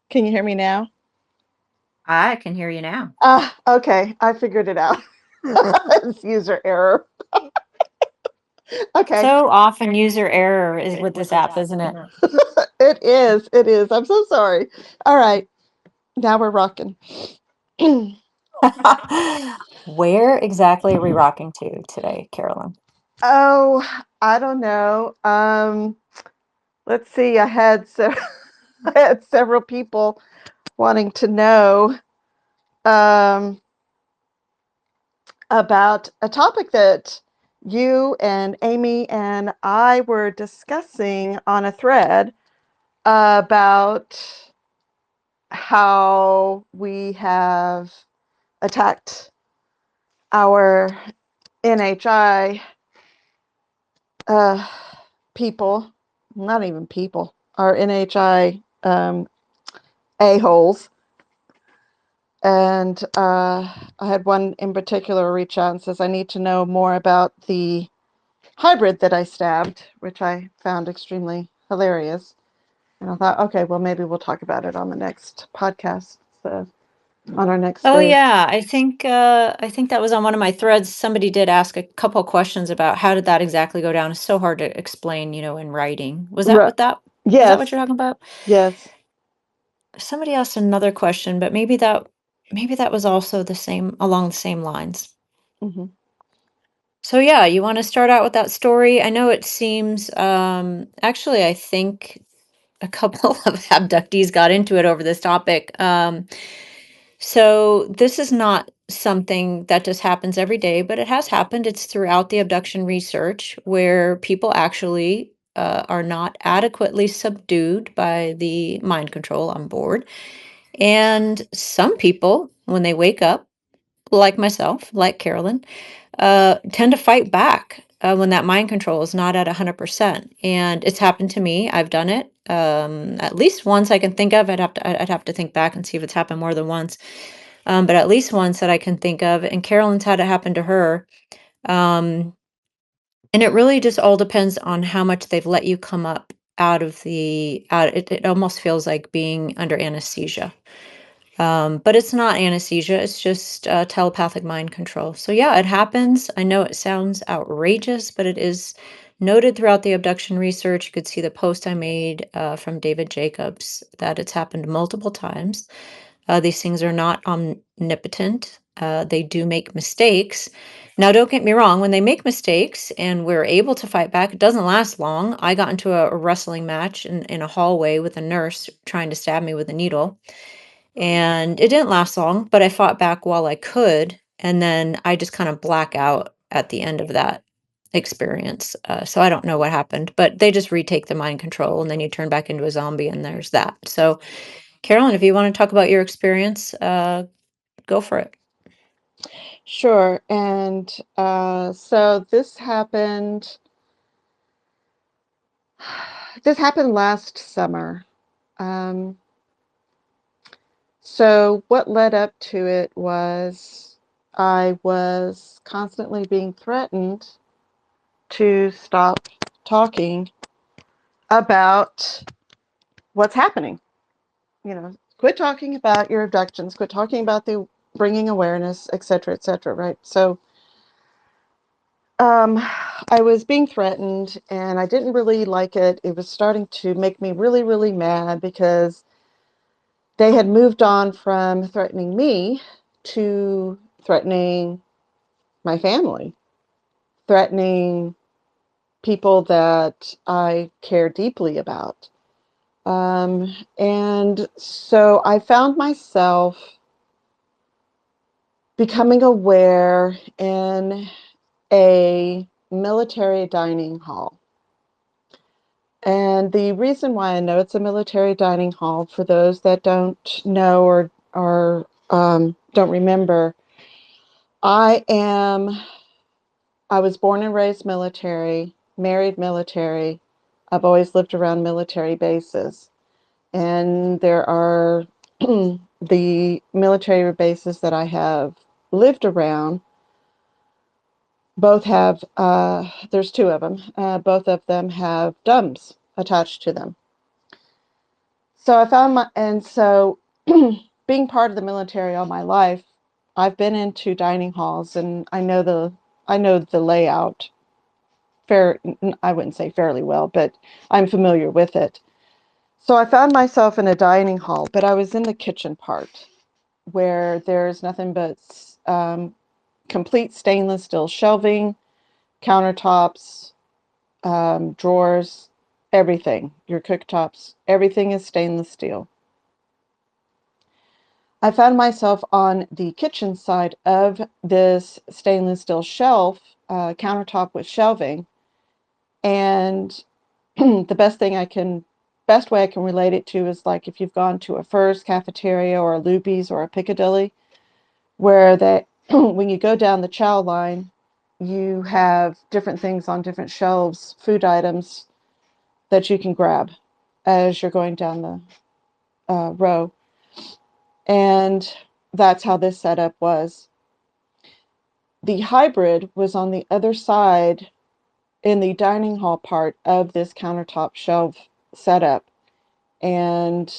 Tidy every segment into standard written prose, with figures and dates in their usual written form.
Can you hear me now? I can hear you now. Okay. I figured it out. It's user error. Okay. So often user error is with this app, isn't it? It is. It is. I'm so sorry. All right. Now we're rocking. Where exactly are we rocking to today, Carolyn? Oh, I don't know. Let's see. I had several people wanting to know um, about a topic that you and Amy and I were discussing on a thread about how we have attacked our NHI uh, people, not even people, our NHI a-holes. And I had one in particular reach out and says, I need to know more about the hybrid that I stabbed, which I found extremely hilarious. And I thought, okay, well, maybe we'll talk about it on the next podcast, so on our next Oh thread. yeah, I think that was on one of my threads. Somebody did ask a couple questions about how did that exactly go down. It's so hard to explain, in writing. Was that Right. what that is that what Yes. you're talking about? Yes. Somebody asked another question, but maybe that was also the same along the same lines. Hmm. So yeah, you want to start out with that story? I know it seems actually I think a couple of abductees got into it over this topic. So this is not something that just happens every day, but it has happened. It's throughout the abduction research where people actually are not adequately subdued by the mind control on board. And some people, when they wake up, like myself, like Carolyn, tend to fight back when that mind control is not at 100%. And it's happened to me. I've done it at least once I can think of. I'd have to think back and see if it's happened more than once. But at least once that I can think of. And Carolyn's had it happen to her. Um, and it really just all depends on how much they've let you come up out of the out. It almost feels like being under anesthesia. But it's not anesthesia, it's just telepathic mind control. So, yeah, it happens. I know it sounds outrageous, but it is noted throughout the abduction research. You could see the post I made from David Jacobs that it's happened multiple times. These things are not omnipotent, they do make mistakes. Now, don't get me wrong, when they make mistakes and we're able to fight back, it doesn't last long. I got into a wrestling match in a hallway with a nurse trying to stab me with a needle. And it didn't last long, but I fought back while I could, and then I just kind of black out at the end of that experience. So I don't know what happened, but they just retake the mind control, and then you turn back into a zombie, and there's that. So, Carolyn, if you want to talk about your experience, go for it. Sure. And so this happened last summer. Um, so what led up to it was I was constantly being threatened to stop talking about what's happening. Quit talking about your abductions, quit talking about the bringing awareness, et cetera, right? So um, I was being threatened and I didn't really like it. It was starting to make me really, really mad because they had moved on from threatening me to threatening my family, threatening people that I care deeply about. And so I found myself becoming aware in a military dining hall. And the reason why I know it's a military dining hall, for those that don't know or don't remember, I am. I was born and raised military, married military. I've always lived around military bases, and there are the military bases that I have lived around. Both have. There's two of them. Both of them have DUMBs attached to them. So I found my, and so being part of the military all my life, I've been into dining halls and I know the layout fair, I wouldn't say fairly well, but I'm familiar with it. So I found myself in a dining hall, but I was in the kitchen part where there's nothing but um, complete stainless steel shelving, countertops, drawers, everything, your cooktops, everything is stainless steel. I found myself on the kitchen side of this stainless steel shelf, countertop with shelving. And the best way I can relate it to is like if you've gone to a Fur's cafeteria or a Luby's or a Piccadilly, where they, when you go down the chow line, you have different things on different shelves, food items that you can grab as you're going down the row. And that's how this setup was. The hybrid was on the other side in the dining hall part of this countertop shelf setup. And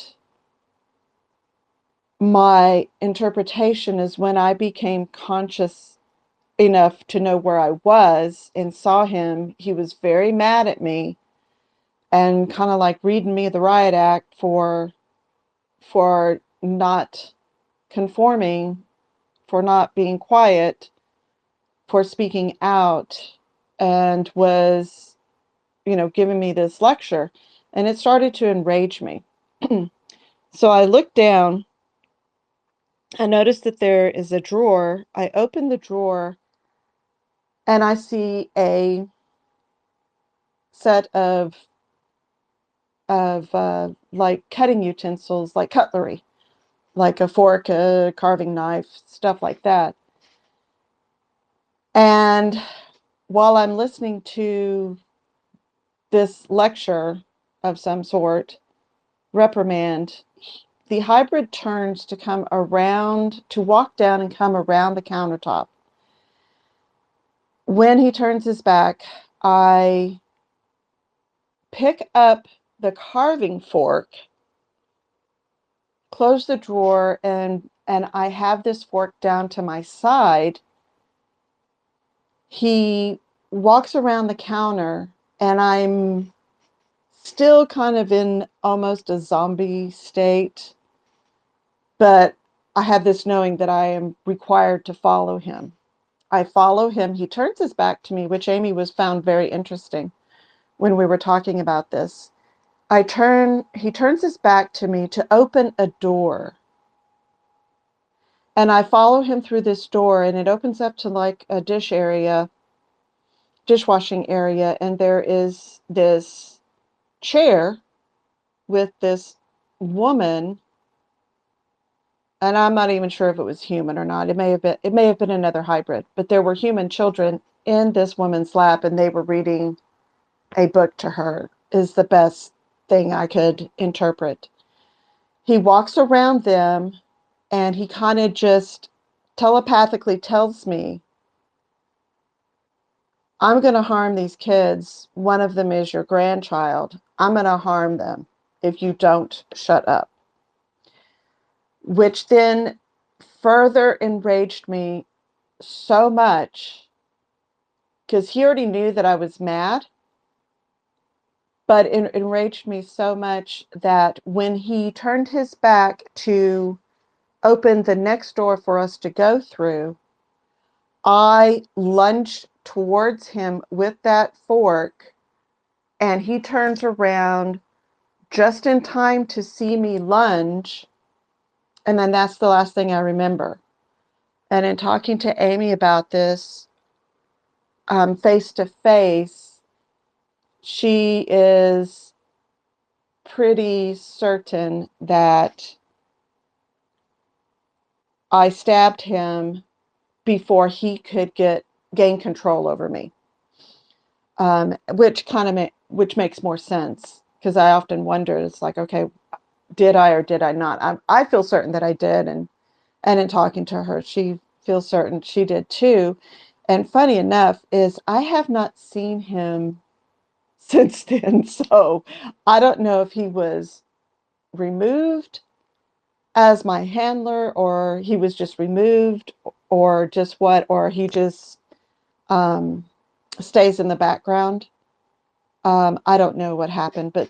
my interpretation is when I became conscious enough to know where I was and saw him, he was very mad at me and kind of like reading me the riot act for not conforming, for not being quiet, for speaking out, and was, giving me this lecture. And it started to enrage me. So I looked down. I noticed that there is a drawer. I open the drawer and I see a set of like cutting utensils, like cutlery, like a fork, a carving knife, stuff like that. And while I'm listening to this lecture of some sort, reprimand, the hybrid turns to come around, to walk down and come around the countertop. When he turns his back, I pick up the carving fork, close the drawer, and I have this fork down to my side. He walks around the counter, and I'm still kind of in almost a zombie state, but I have this knowing that I am required to follow him. I follow him. He turns his back to me, which Amy was found very interesting when we were talking about this. He turns his back to me to open a door. And I follow him through this door, and it opens up to like a dishwashing area. And there is this chair with this woman, and I'm not even sure if it was human or not. It may have been another hybrid, but there were human children in this woman's lap, and they were reading a book to her, is the best thing I could interpret. He walks around them and he kind of just telepathically tells me, I'm going to harm these kids. One of them is your grandchild. I'm going to harm them if you don't shut up. Which then further enraged me so much because he already knew that I was mad, but it enraged me so much that when he turned his back to open the next door for us to go through, I lunged towards him with that fork, and he turns around just in time to see me lunge. And then that's the last thing I remember. And in talking to Amy about this face to face, she is pretty certain that I stabbed him before he could gain control over me, which which makes more sense because I often wonder, it's like, okay, did I or did I not? I feel certain that I did, and in talking to her, she feels certain she did too. And funny enough is I have not seen him since then, so I don't know if he was removed as my handler, or he was just removed, or just what, or he just um, stays in the background. I don't know what happened, but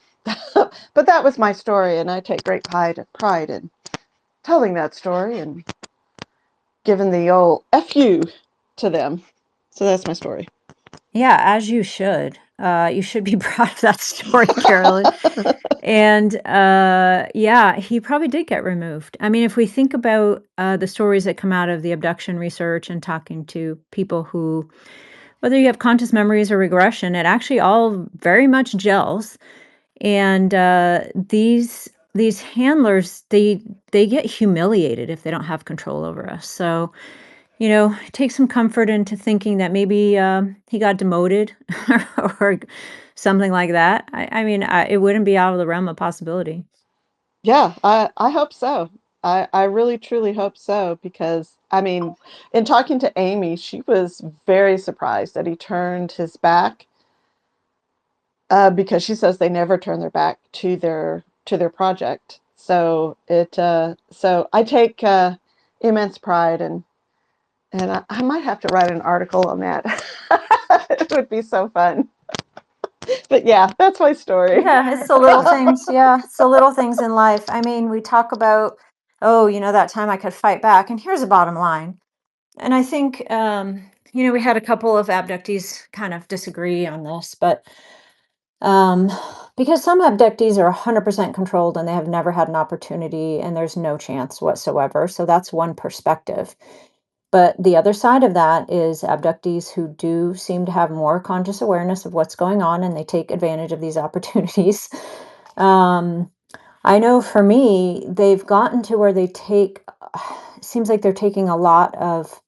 but that was my story, and I take great pride in telling that story and giving the old "fu" to them. So that's my story. Yeah, as you should. You should be proud of that story, Carolyn. And yeah, he probably did get removed. I mean, if we think about the stories that come out of the abduction research and talking to people who, whether you have conscious memories or regression, it actually all very much gels. And these handlers, they get humiliated if they don't have control over us. So take some comfort into thinking that maybe he got demoted or something like that. I mean, it wouldn't be out of the realm of possibility. Yeah, I hope so. I really truly hope so, because I mean, in talking to Amy, she was very surprised that he turned his back, because she says they never turn their back to their project. So I take immense pride, and I might have to write an article on that. It would be so fun. But yeah, that's my story. Yeah, it's the little things. Yeah, it's the little things in life. I mean, we talk about, oh, that time I could fight back. And here's the bottom line. And I think, we had a couple of abductees kind of disagree on this, but um, because some abductees are 100% controlled and they have never had an opportunity and there's no chance whatsoever. So that's one perspective. But the other side of that is abductees who do seem to have more conscious awareness of what's going on and they take advantage of these opportunities. Um, I know for me, they've gotten to where they take, it seems like they're taking a lot of,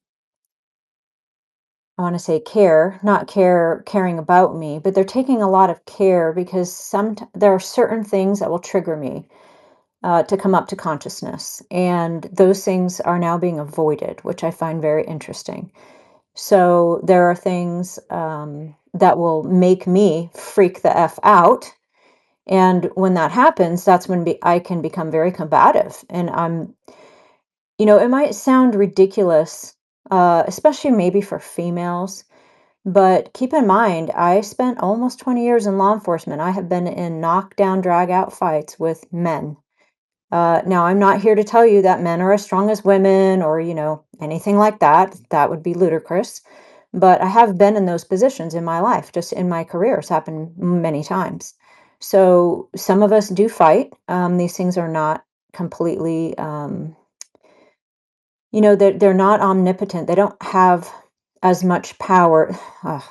I want to say care, not caring about me, but they're taking a lot of care because there are certain things that will trigger me to come up to consciousness. And those things are now being avoided, which I find very interesting. So there are things that will make me freak the F out. And when that happens, that's when I can become very combative. And it might sound ridiculous, especially maybe for females, but keep in mind, I spent almost 20 years in law enforcement. I have been in knockdown, drag out fights with men. Now, I'm not here to tell you that men are as strong as women or, anything like that. That would be ludicrous. But I have been in those positions in my life, just in my career. It's happened many times. So some of us do fight. These things are not completely, they're not omnipotent. They don't have as much power. I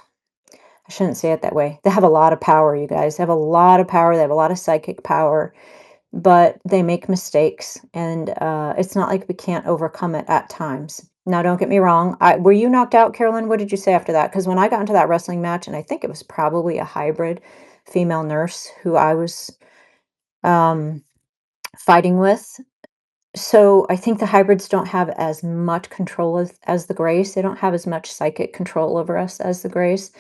shouldn't say it that way. They have a lot of power, you guys. They have a lot of power. They have a lot of psychic power, but they make mistakes, and it's not like we can't overcome it at times. Now, don't get me wrong. Were you knocked out, Carolyn? What did you say after that? Because when I got into that wrestling match, and I think it was probably a hybrid female nurse who I was um, fighting with. So I think the hybrids don't have as much control as the grays. They don't have as much psychic control over us as the grays.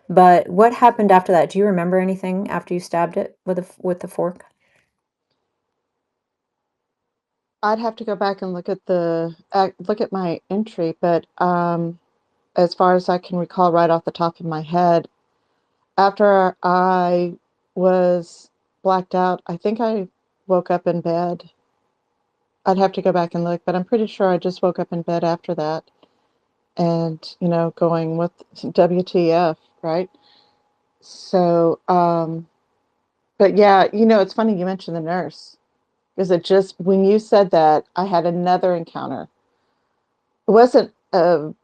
But what happened after that? Do you remember anything after you stabbed it with the fork? I'd have to go back and look at my entry, but as far as I can recall right off the top of my head, after I was blacked out, I think I woke up in bed. I'd have to go back and look, but I'm pretty sure I just woke up in bed after that, and going with WTF, right? So, but yeah, it's funny you mentioned the nurse, because it just when you said that, I had another encounter. It wasn't a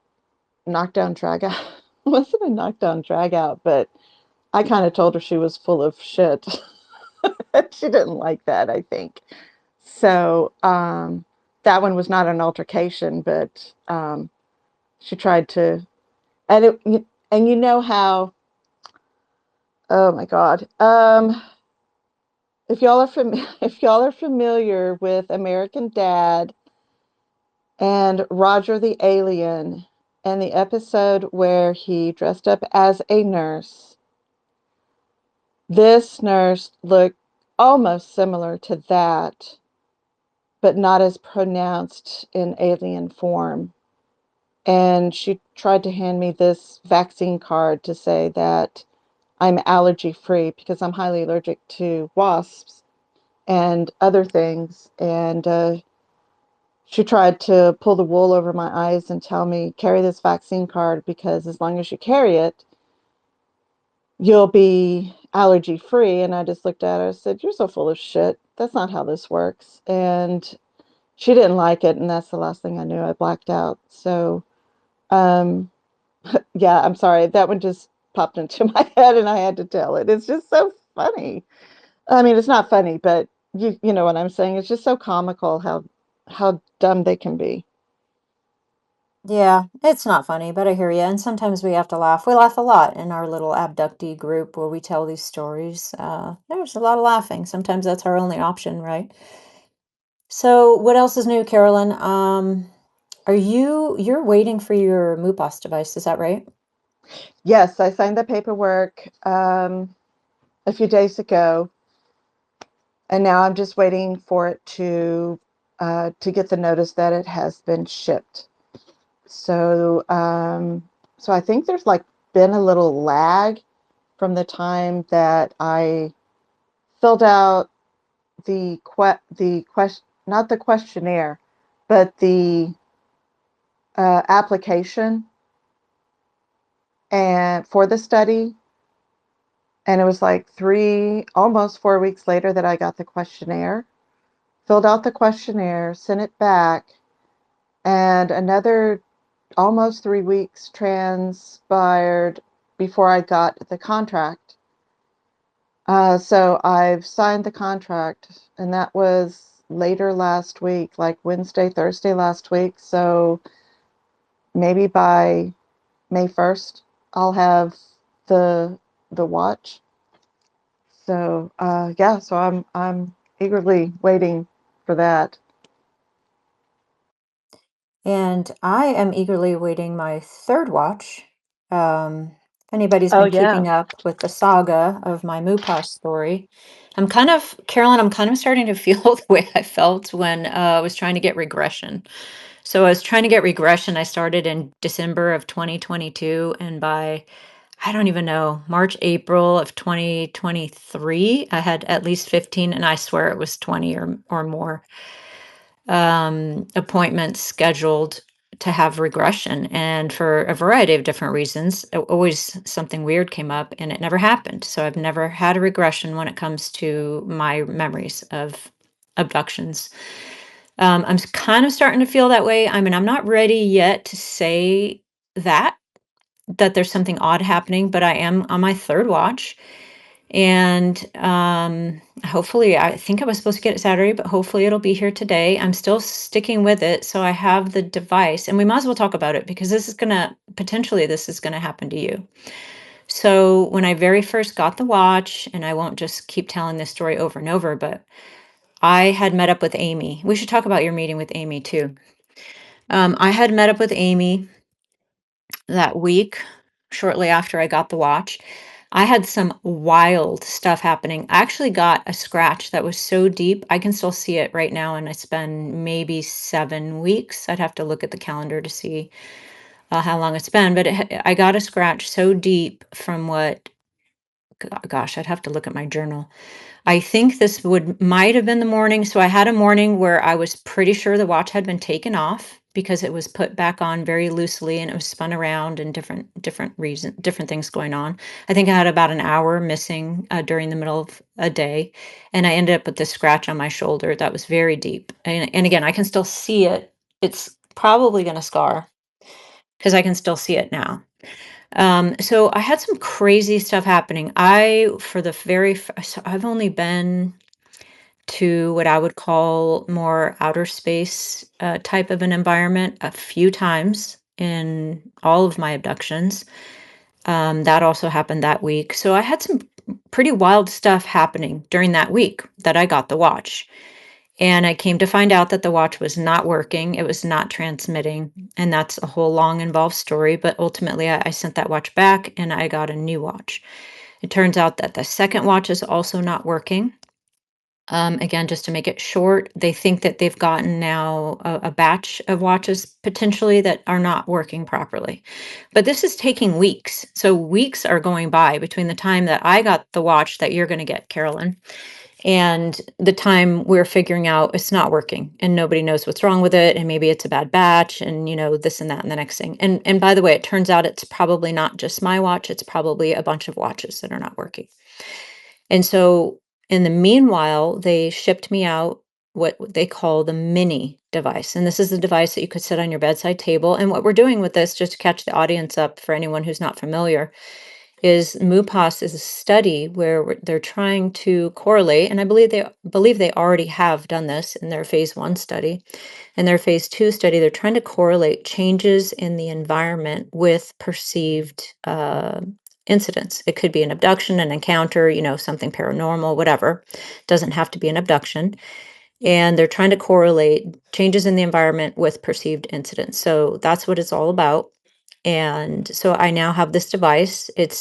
knockdown drag out. It wasn't a knockdown drag out, but I kind of told her she was full of shit. She didn't like that, I think. So that one was not an altercation, but she tried to, and you know how. Oh my God. If y'all are if y'all are familiar with American Dad and Roger the Alien, and the episode where he dressed up as a nurse, this nurse looked almost similar to that, but not as pronounced in alien form. And she tried to hand me this vaccine card to say that I'm allergy free because I'm highly allergic to wasps and other things. And she tried to pull the wool over my eyes and tell me, carry this vaccine card because as long as you carry it, you'll be allergy free. And I just looked at her and said, you're so full of shit. That's not how this works. And she didn't like it. And that's the last thing I knew. I blacked out. So, um, yeah, I'm sorry. That one just popped into my head and I had to tell it. It's just so funny. I mean, it's not funny, but you know what I'm saying. It's just so comical how dumb they can be. Yeah, it's not funny, but I hear you. And sometimes we have to laugh. We laugh a lot in our little abductee group where we tell these stories. There's a lot of laughing. Sometimes that's our only option, right? So, what else is new, Carolyn? You're waiting for your MUPAS device, is that right? Yes, I signed the paperwork a few days ago, and now I'm just waiting for it to get the notice that it has been shipped. So so I think there's like been a little lag from the time that I filled out the question, not the questionnaire, but the application and for the study. And it was like almost 4 weeks later that I got the questionnaire, filled out the questionnaire, sent it back, and another almost 3 weeks transpired before I got the contract. So I've signed the contract, and that was later last week, like Wednesday, Thursday last week. So maybe by May 1st, I'll have the the watch. So yeah, so I'm eagerly waiting for that. And I am eagerly awaiting my third watch. If anybody's Oh been yeah. keeping up with the saga of my MUPAS story, Carolyn, I'm kind of starting to feel the way I felt when I was trying to get regression. So I was trying to get regression. I started in December of 2022, and by I don't even know, March, April of 2023, I had at least 15, and I swear it was 20 or more appointments scheduled to have regression. And for a variety of different reasons, always something weird came up and it never happened. So I've never had a regression when it comes to my memories of abductions. I'm kind of starting to feel that way. I mean, I'm not ready yet to say that there's something odd happening, but I am on my third watch. And hopefully, I think I was supposed to get it Saturday, but hopefully it'll be here today. I'm still sticking with it. So I have the device, and we might as well talk about it because this is gonna happen to you. So when I very first got the watch, and I won't just keep telling this story over and over, but I had met up with Amy. We should talk about your meeting with Amy too. I had met up with Amy that week, shortly after I got the watch. I had some wild stuff happening. I actually got a scratch that was so deep, I can still see it right now, and it's been maybe 7 weeks. I'd have to look at the calendar to see how long it's been, but I got a scratch so deep from gosh, I'd have to look at my journal. I think this would might have been the morning. So I had a morning where I was pretty sure the watch had been taken off because it was put back on very loosely and it was spun around and different things going on. I think I had about an hour missing during the middle of a day, and I ended up with this scratch on my shoulder that was very deep. And again, I can still see it. It's probably going to scar because I can still see it now. So I had some crazy stuff happening. So I've only been to what I would call more outer space type of an environment a few times in all of my abductions. That also happened that week. So I had some pretty wild stuff happening during that week that I got the watch. And I came to find out that the watch was not working, it was not transmitting. And that's a whole long, involved story. But ultimately, I sent that watch back and I got a new watch. It turns out that the second watch is also not working. Again, just to make it short, they think that they've gotten now a batch of watches potentially that are not working properly. But this is taking weeks. So weeks are going by between the time that I got the watch that you're going to get, Carolyn, and the time we're figuring out it's not working and nobody knows what's wrong with it. And maybe it's a bad batch and, this and that and the next thing. And by the way, it turns out it's probably not just my watch, it's probably a bunch of watches that are not working. And so in the meanwhile, they shipped me out what they call the mini device. And this is a device that you could sit on your bedside table. And what we're doing with this, just to catch the audience up for anyone who's not familiar, is MUPAS is a study where they're trying to correlate, and I believe they already have done this in their phase 1 study. In their phase 2 study, they're trying to correlate changes in the environment with perceived incidents. It could be an abduction, an encounter, something paranormal, whatever. Doesn't have to be an abduction. And they're trying to correlate changes in the environment with perceived incidents. So that's what it's all about. And so I now have this device. It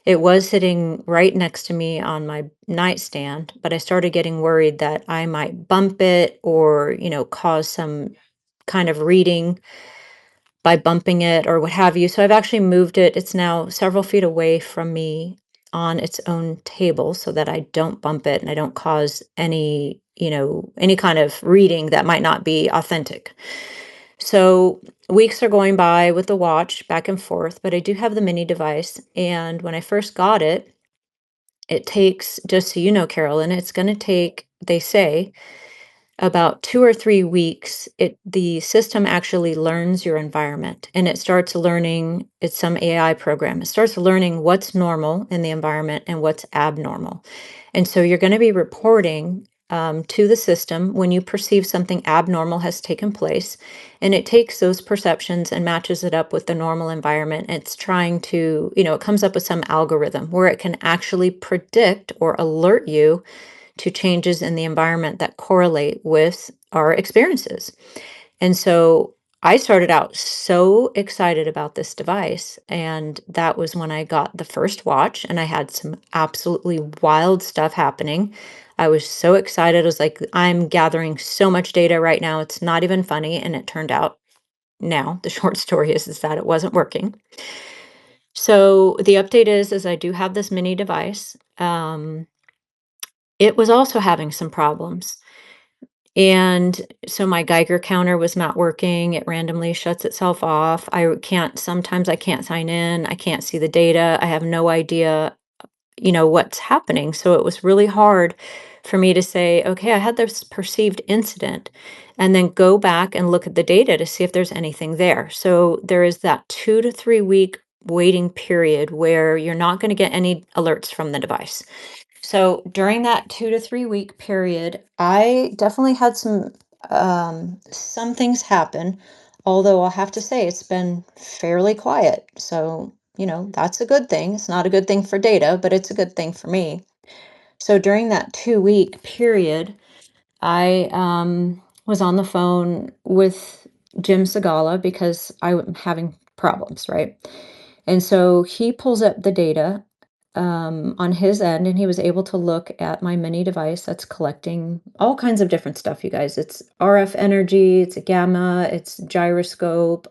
was sitting right next to me on my nightstand, but I started getting worried that I might bump it or, cause some kind of reading by bumping it or what have you. So I've actually moved it. It's now several feet away from me on its own table so that I don't bump it and I don't cause any kind of reading that might not be authentic. So weeks are going by with the watch back and forth, but I do have the mini device. And when I first got it, it takes, just so you know, Carolyn, it's going to take, they say, about 2 or 3 weeks. The system actually learns your environment and it starts learning, it's some AI program. It starts learning what's normal in the environment and what's abnormal. And so you're going to be reporting to the system when you perceive something abnormal has taken place. And it takes those perceptions and matches it up with the normal environment. It's trying to, it comes up with some algorithm where it can actually predict or alert you to changes in the environment that correlate with our experiences. And so I started out so excited about this device. And that was when I got the first watch, and I had some absolutely wild stuff happening. I was so excited. I was like, I'm gathering so much data right now. It's not even funny. And it turned out now, the short story is that it wasn't working. So the update is I do have this mini device. It was also having some problems. And so my Geiger counter was not working. It randomly shuts itself off. Sometimes I can't sign in. I can't see the data. I have no idea, what's happening. So it was really hard for me to say, okay, I had this perceived incident, and then go back and look at the data to see if there's anything there. So there is that 2 to 3 week waiting period where you're not going to get any alerts from the device. So during that 2 to 3 week period, I definitely had some things happen, although I'll have to say it's been fairly quiet. So, that's a good thing. It's not a good thing for data, but it's a good thing for me. So during that 2 week period, I was on the phone with Jim Segala because I'm having problems, right? And so he pulls up the data on his end, and he was able to look at my mini device that's collecting all kinds of different stuff, you guys. It's RF energy, it's a gamma, it's gyroscope.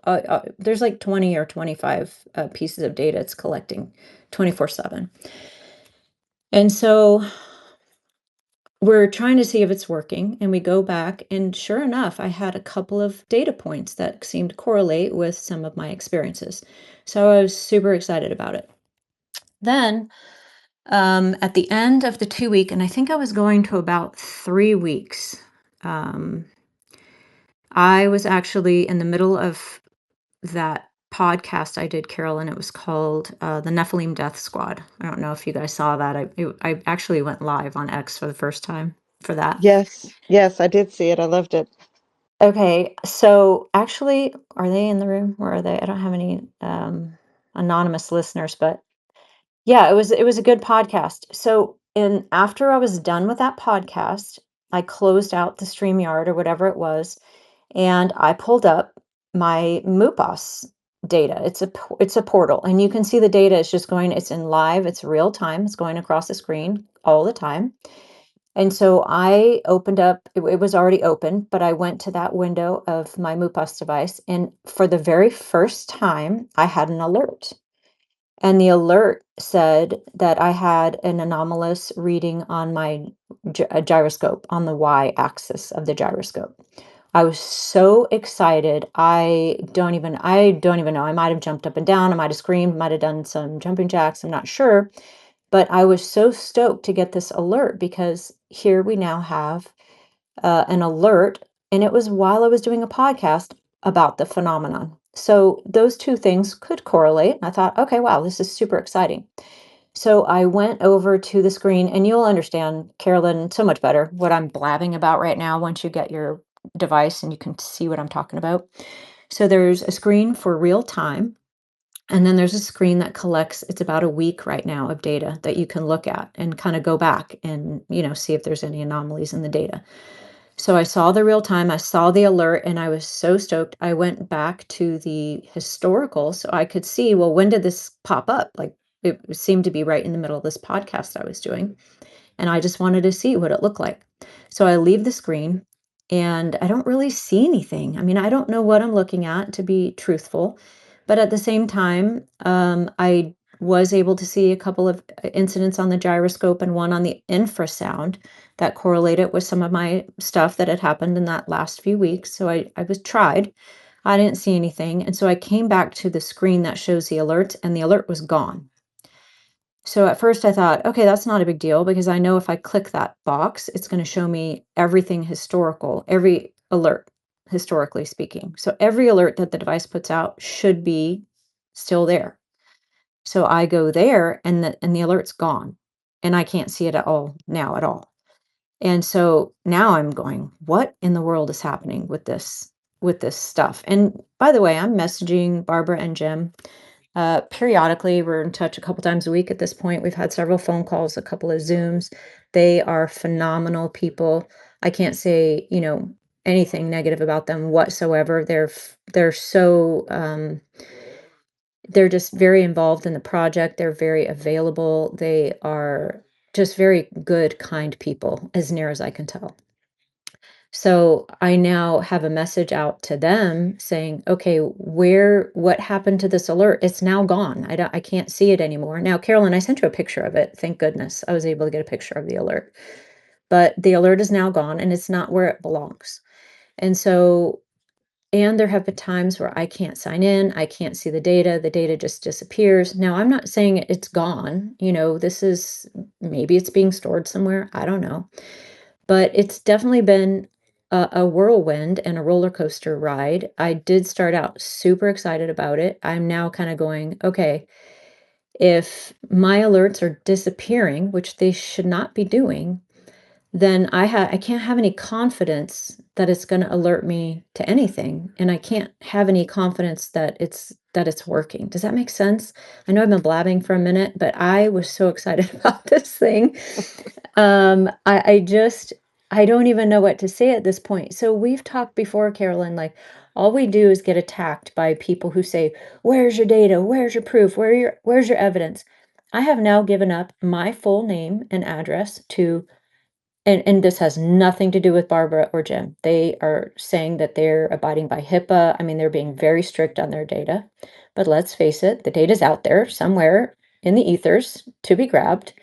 There's like 20 or 25 pieces of data it's collecting 24/7. And so we're trying to see if it's working, and we go back, and sure enough, I had a couple of data points that seemed to correlate with some of my experiences. So I was super excited about it. Then, at the end of the 2 week, and I think I was going to about 3 weeks, um, I was actually in the middle of that podcast I did, Carol, and it was called the Nephilim Death Squad. I don't know if you guys saw that. I actually went live on X for the first time for that. Yes, yes, I did see it. I loved it. Okay, so actually, are they in the room? Where are they? I don't have any anonymous listeners, but yeah, it was a good podcast. So, after I was done with that podcast, I closed out the StreamYard or whatever it was, and I pulled up my MUPAS data. It's a portal, and you can see the data is just going. It's in live. It's real time. It's going across the screen all the time. And so I opened up, it was already open, but I went to that window of my MUPAS device. And for the very first time, I had an alert. And the alert said that I had an anomalous reading on my gyroscope, on the Y axis of the gyroscope. I was so excited. I don't even know. I might have jumped up and down. I might have screamed, might have done some jumping jacks. I'm not sure. But I was so stoked to get this alert because here we now have an alert. And it was while I was doing a podcast about the phenomenon. So those two things could correlate. I thought, okay, wow, this is super exciting. So I went over to the screen, and you'll understand, Carolyn, so much better what I'm blabbing about right now once you get your device and you can see what I'm talking about. So there's a screen for real time, and then there's a screen that collects, it's about a week right now of data that you can look at and kind of go back and, see if there's any anomalies in the data. So I saw the real time, I saw the alert, and I was so stoked. I went back to the historical so I could see, well, when did this pop up? Like it seemed to be right in the middle of this podcast I was doing. And I just wanted to see what it looked like. So I leave the screen and I don't really see anything. I mean, I don't know what I'm looking at, to be truthful. But at the same time, I was able to see a couple of incidents on the gyroscope and one on the infrasound that correlated with some of my stuff that had happened in that last few weeks. So I was tried. I didn't see anything. And so I came back to the screen that shows the alert, and the alert was gone. So at first I thought, okay, that's not a big deal because I know if I click that box, it's going to show me everything historical, every alert, historically speaking. So every alert that the device puts out should be still there. So I go there, and the alert's gone. And I can't see it at all now at all. And so now I'm going, what in the world is happening with this stuff? And by the way, I'm messaging Barbara and Jim periodically. We're in touch a couple times a week at this point. We've had several phone calls, a couple of Zooms. They are phenomenal people. I can't say, anything negative about them whatsoever. They're so they're just very involved in the project. They're very available. They are just very good, kind people, as near as I can tell. So I now have a message out to them saying, okay, what happened to this alert? It's now gone. I can't see it anymore. Now, Carolyn, I sent you a picture of it. Thank goodness I was able to get a picture of the alert, but the alert is now gone and it's not where it belongs. And so, and there have been times where I can't sign in. I can't see the data just disappears. Now, I'm not saying it's gone. Maybe it's being stored somewhere. I don't know. But it's definitely been a whirlwind and a roller coaster ride. I did start out super excited about it. I'm now kind of going, okay, if my alerts are disappearing, which they should not be doing, then I can't have any confidence that it's going to alert me to anything, and I can't have any confidence that it's working. Does that make sense? I know I've been blabbing for a minute, but I was so excited about this thing. I don't even know what to say at this point. So we've talked before, Carolyn, like all we do is get attacked by people who say, "Where's your data? Where's your proof? Where's your evidence?" I have now given up my full name and address to, and this has nothing to do with Barbara or Jim. They are saying that they're abiding by HIPAA. I mean, they're being very strict on their data. But let's face it, the data's out there somewhere in the ethers to be grabbed.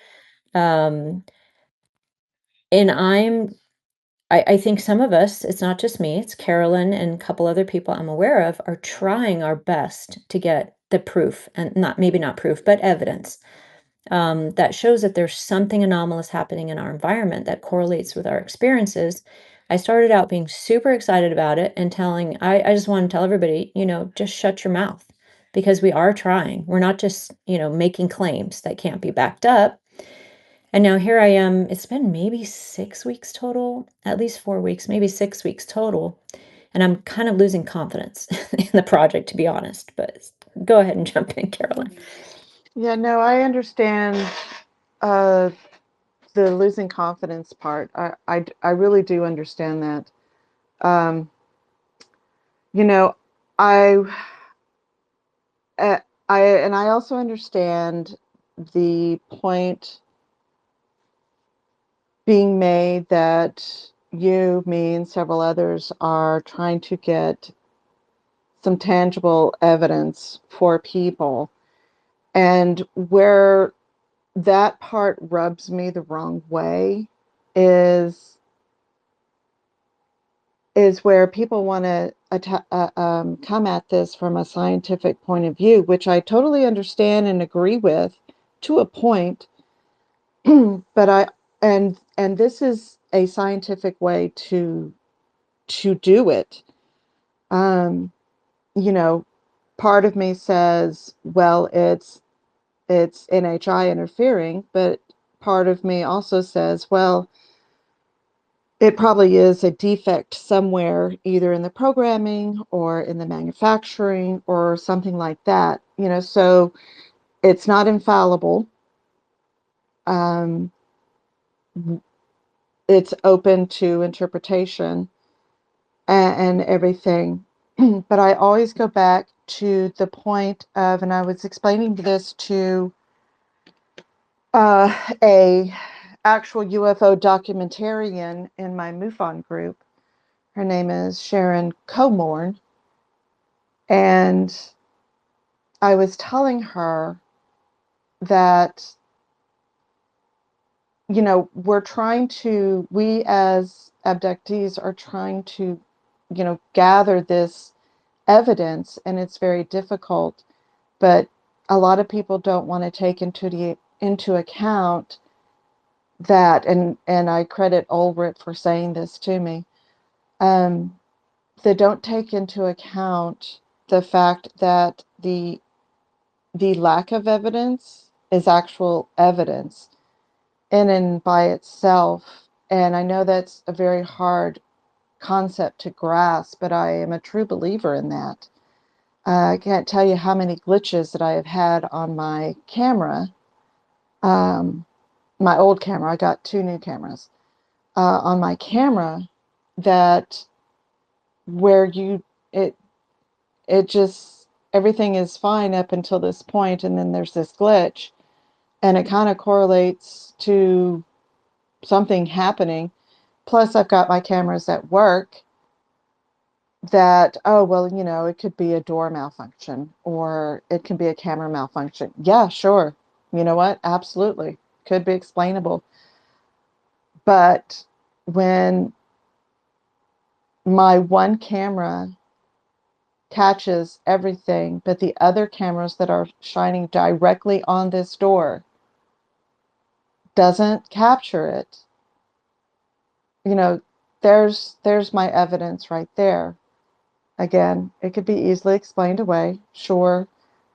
Um, and I think some of us, it's not just me, it's Carolyn and a couple other people I'm aware of, are trying our best to get the proof, and maybe not proof, but evidence that shows that there's something anomalous happening in our environment that correlates with our experiences. I started out being super excited about it and I just want to tell everybody, just shut your mouth because we are trying. We're not just, making claims that can't be backed up. And now here I am. It's been maybe 6 weeks total, at least 4 weeks, maybe 6 weeks total. And I'm kind of losing confidence in the project, to be honest. But go ahead and jump in, Carolyn. Yeah, no, I understand uh, the losing confidence part. I really do understand that. Um, you know, I, uh, I also understand the point being made that you, me, and several others are trying to get some tangible evidence for people. And where that part rubs me the wrong way is where people want to come at this from a scientific point of view, which I totally understand and agree with to a point. But and this is a scientific way to do it. Um, you know, part of me says, well, it's NHI interfering, but part of me also says, well, it probably is a defect somewhere, either in the programming or in the manufacturing or something like that. So it's not infallible. Um, it's open to interpretation and everything. But I always go back to the point of, and I was explaining this to a actual UFO documentarian in my MUFON group. Her name is Sharon Comorn. And I was telling her that, we as abductees are trying to, gather this evidence, and it's very difficult. But a lot of people don't want to take into account that, and I credit Ulrich for saying this to me. They don't take into account the fact that the lack of evidence is actual evidence in and by itself. And I know that's a very hard concept to grasp, but I am a true believer in that. I can't tell you how many glitches that I have had on my camera. My old camera, I got 2 new cameras. On my camera, that where it just, everything is fine up until this point, and then there's this glitch, and it kind of correlates to something happening. Plus, I've got my cameras at work that, oh, well, it could be a door malfunction or it can be a camera malfunction. Yeah, sure. You know what? Absolutely. Could be explainable. But when my one camera catches everything, but the other cameras that are shining directly on this door doesn't capture it, you know, there's my evidence right there. Again, it could be easily explained away, sure,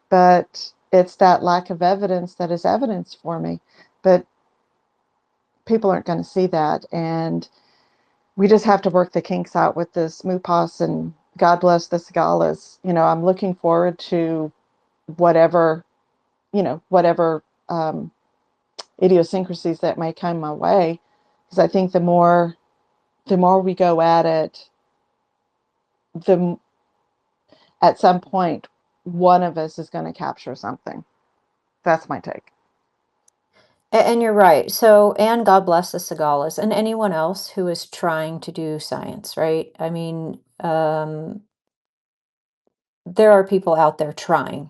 but it's that lack of evidence that is evidence for me. But people aren't going to see that, and we just have to work the kinks out with this MUPAS, and God bless the Sagalas. I'm looking forward to whatever, whatever idiosyncrasies that may come my way, because I think the more we go at it, the at some point one of us is going to capture something. That's my take. And you're right. So, and God bless the Sagalas and anyone else who is trying to do science, right? I mean, there are people out there trying.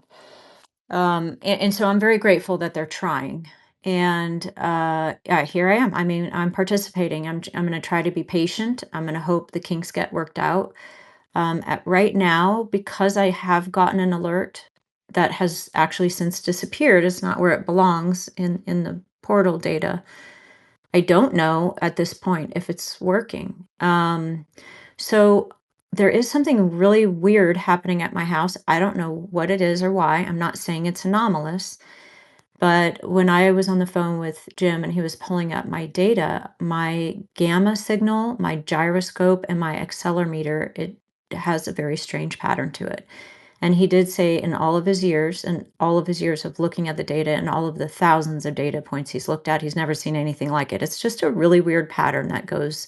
And so I'm very grateful that they're trying. And yeah, here I am. I mean, I'm participating. I'm going to try to be patient. I'm going to hope the kinks get worked out. Right now, because I have gotten an alert that has actually since disappeared, it's not where it belongs in the portal data. I don't know at this point if it's working. So there is something really weird happening at my house. I don't know what it is or why. I'm not saying it's anomalous, but when I was on the phone with Jim and he was pulling up my data, my gamma signal, my gyroscope, and my accelerometer, it has a very strange pattern to it. And he did say in all of his years and all of his years of looking at the data and all of the thousands of data points he's looked at, he's never seen anything like it. It's just a really weird pattern that goes,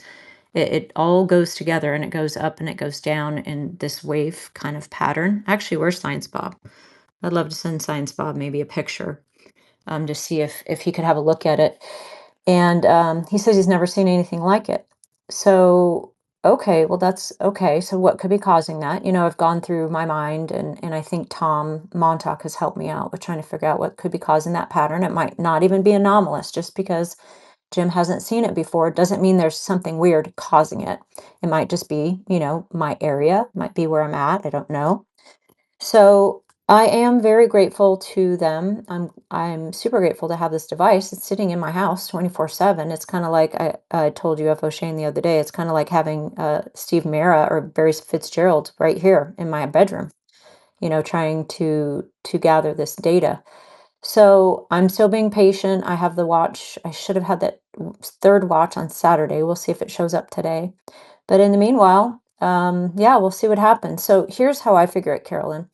it all goes together and it goes up and it goes down in this wave kind of pattern. Actually, where's Science Bob? I'd love to send Science Bob maybe a picture to see if he could have a look at it. And he says he's never seen anything like it. So, okay, well, that's okay. So, what could be causing that? I've gone through my mind, and I think Tom Montauk has helped me out with trying to figure out what could be causing that pattern. It might not even be anomalous. Just because Jim hasn't seen it before doesn't mean there's something weird causing it. It might just be, my area, might be where I'm at. I don't know. So I am very grateful to them. I'm super grateful to have this device. It's sitting in my house 24/7. It's kind of like I told UFO Shane the other day. It's kind of like having Steve Mera or Barry Fitzgerald right here in my bedroom, trying to gather this data. So I'm still being patient. I have the watch. I should have had that third watch on Saturday. We'll see if it shows up today. But in the meanwhile, yeah, we'll see what happens. So here's how I figure it, Carolyn.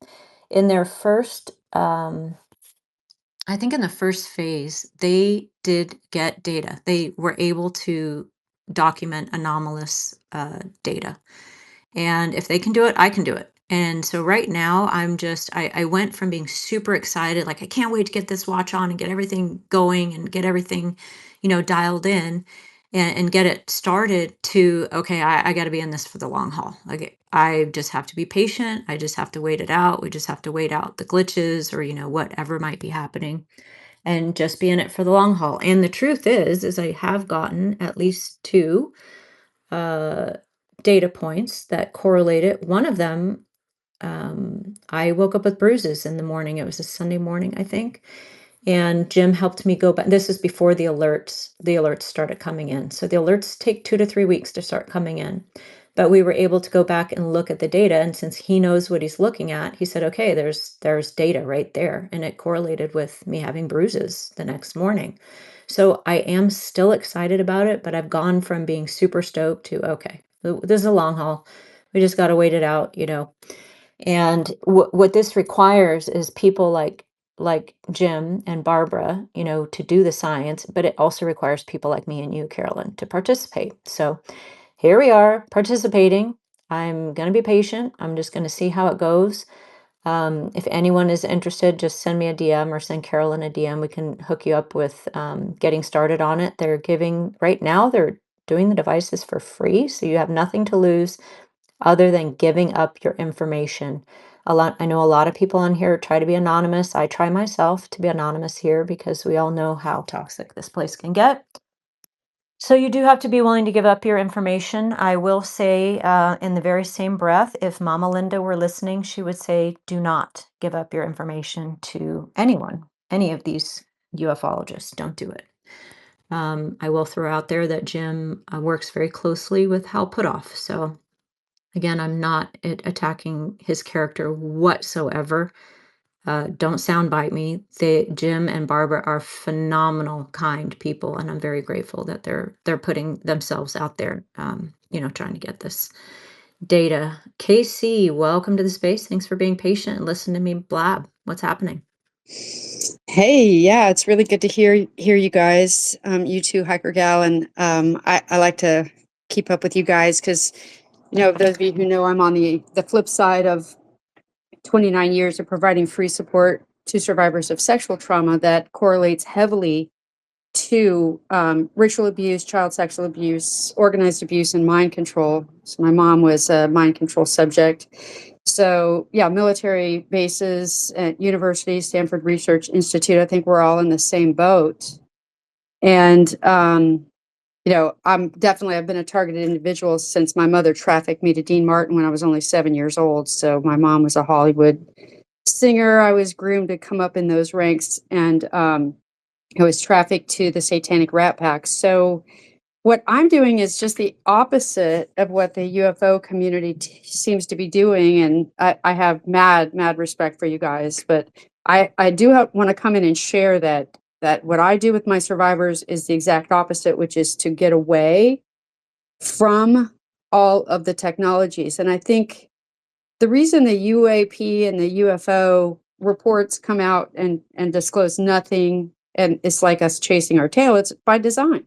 In their first, I think in the first phase, they did get data. They were able to document anomalous data. And if they can do it, I can do it. And so right now, I went from being super excited, like I can't wait to get this watch on and get everything going and get everything, dialed in and get it started to, okay, I got to be in this for the long haul. Like I just have to be patient. I just have to wait it out. We just have to wait out the glitches or, whatever might be happening and just be in it for the long haul. And the truth is I have gotten at least two uh, data points that correlate it. One of them, I woke up with bruises in the morning. It was a Sunday morning, I think. And Jim helped me go back. This is before the alerts started coming in. So the alerts take 2 to 3 weeks to start coming in. But we were able to go back and look at the data. And since he knows what he's looking at, he said, okay, there's data right there. And it correlated with me having bruises the next morning. So I am still excited about it, but I've gone from being super stoked to, okay, this is a long haul. We just got to wait it out. And what this requires is people like Jim and Barbara, to do the science, but it also requires people like me and you, Carolyn, to participate. So here we are participating. I'm going to be patient. I'm just going to see how it goes. If anyone is interested, just send me a DM or send Carolyn a DM. We can hook you up with getting started on it. Right now, they're doing the devices for free. So you have nothing to lose other than giving up your information. I know a lot of people on here try to be anonymous. I try myself to be anonymous here because we all know how toxic this place can get. So you do have to be willing to give up your information. I will say, in the very same breath, if Mama Linda were listening, she would say, do not give up your information to anyone, any of these ufologists. Don't do it. I will throw out there that Jim works very closely with Hal Puthoff. So again, I'm not attacking his character whatsoever. Don't soundbite me. Jim and Barbara are phenomenal, kind people, and I'm very grateful that they're putting themselves out there, trying to get this data. Casey, welcome to the space. Thanks for being patient and listen to me blab. What's happening? Hey, yeah, it's really good to hear you guys. You too, Hiker Gal, and I like to keep up with you guys because those of you who know, I'm on the flip side of 29 years of providing free support to survivors of sexual trauma that correlates heavily to ritual abuse, child sexual abuse, organized abuse, and mind control. So my mom was a mind control subject. So yeah, military bases, at universities, Stanford Research Institute, I think we're all in the same boat. And I've been a targeted individual since my mother trafficked me to Dean Martin when I was only 7 years old. So my mom was a Hollywood singer. I was groomed to come up in those ranks, and I was trafficked to the Satanic Rat Pack. So what I'm doing is just the opposite of what the UFO community seems to be doing, and I have mad respect for you guys, but I do want to come in and share that what I do with my survivors is the exact opposite, which is to get away from all of the technologies. And I think the reason the UAP and the UFO reports come out and disclose nothing, and it's like us chasing our tail, it's by design.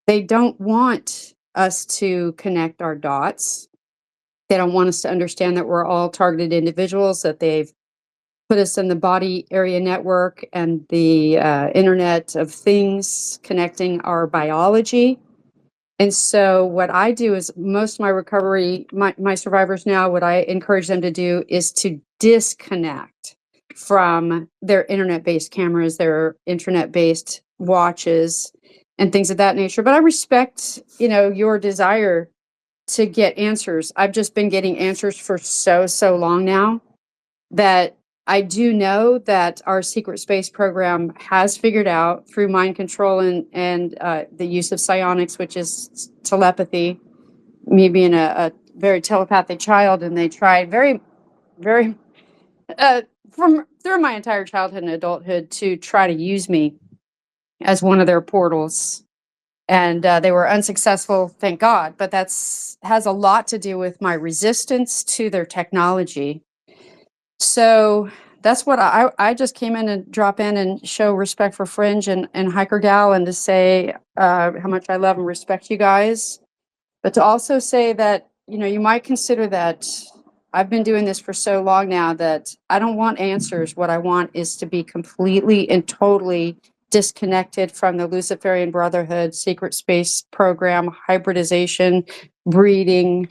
They don't want us to connect our dots. They don't want us to understand that we're all targeted individuals, that they've put us in the body area network and the Internet of Things, connecting our biology. And so what I do is most of my recovery, my survivors now, what I encourage them to do is to disconnect from their internet-based cameras, their internet-based watches, and things of that nature. But I respect, your desire to get answers. I've just been getting answers for so long now that I do know that our secret space program has figured out through mind control and the use of psionics, which is telepathy, me being a very telepathic child, and they tried very, uh, from through my entire childhood and adulthood to try to use me as one of their portals. And they were unsuccessful, thank God. But that's has a lot to do with my resistance to their technology. So that's what I just came in and drop in and show respect for Fringe and Hiker Gal, and to say how much I love and respect you guys. But to also say that, you might consider that I've been doing this for so long now that I don't want answers. What I want is to be completely and totally disconnected from the Luciferian Brotherhood, secret space program, hybridization, breeding,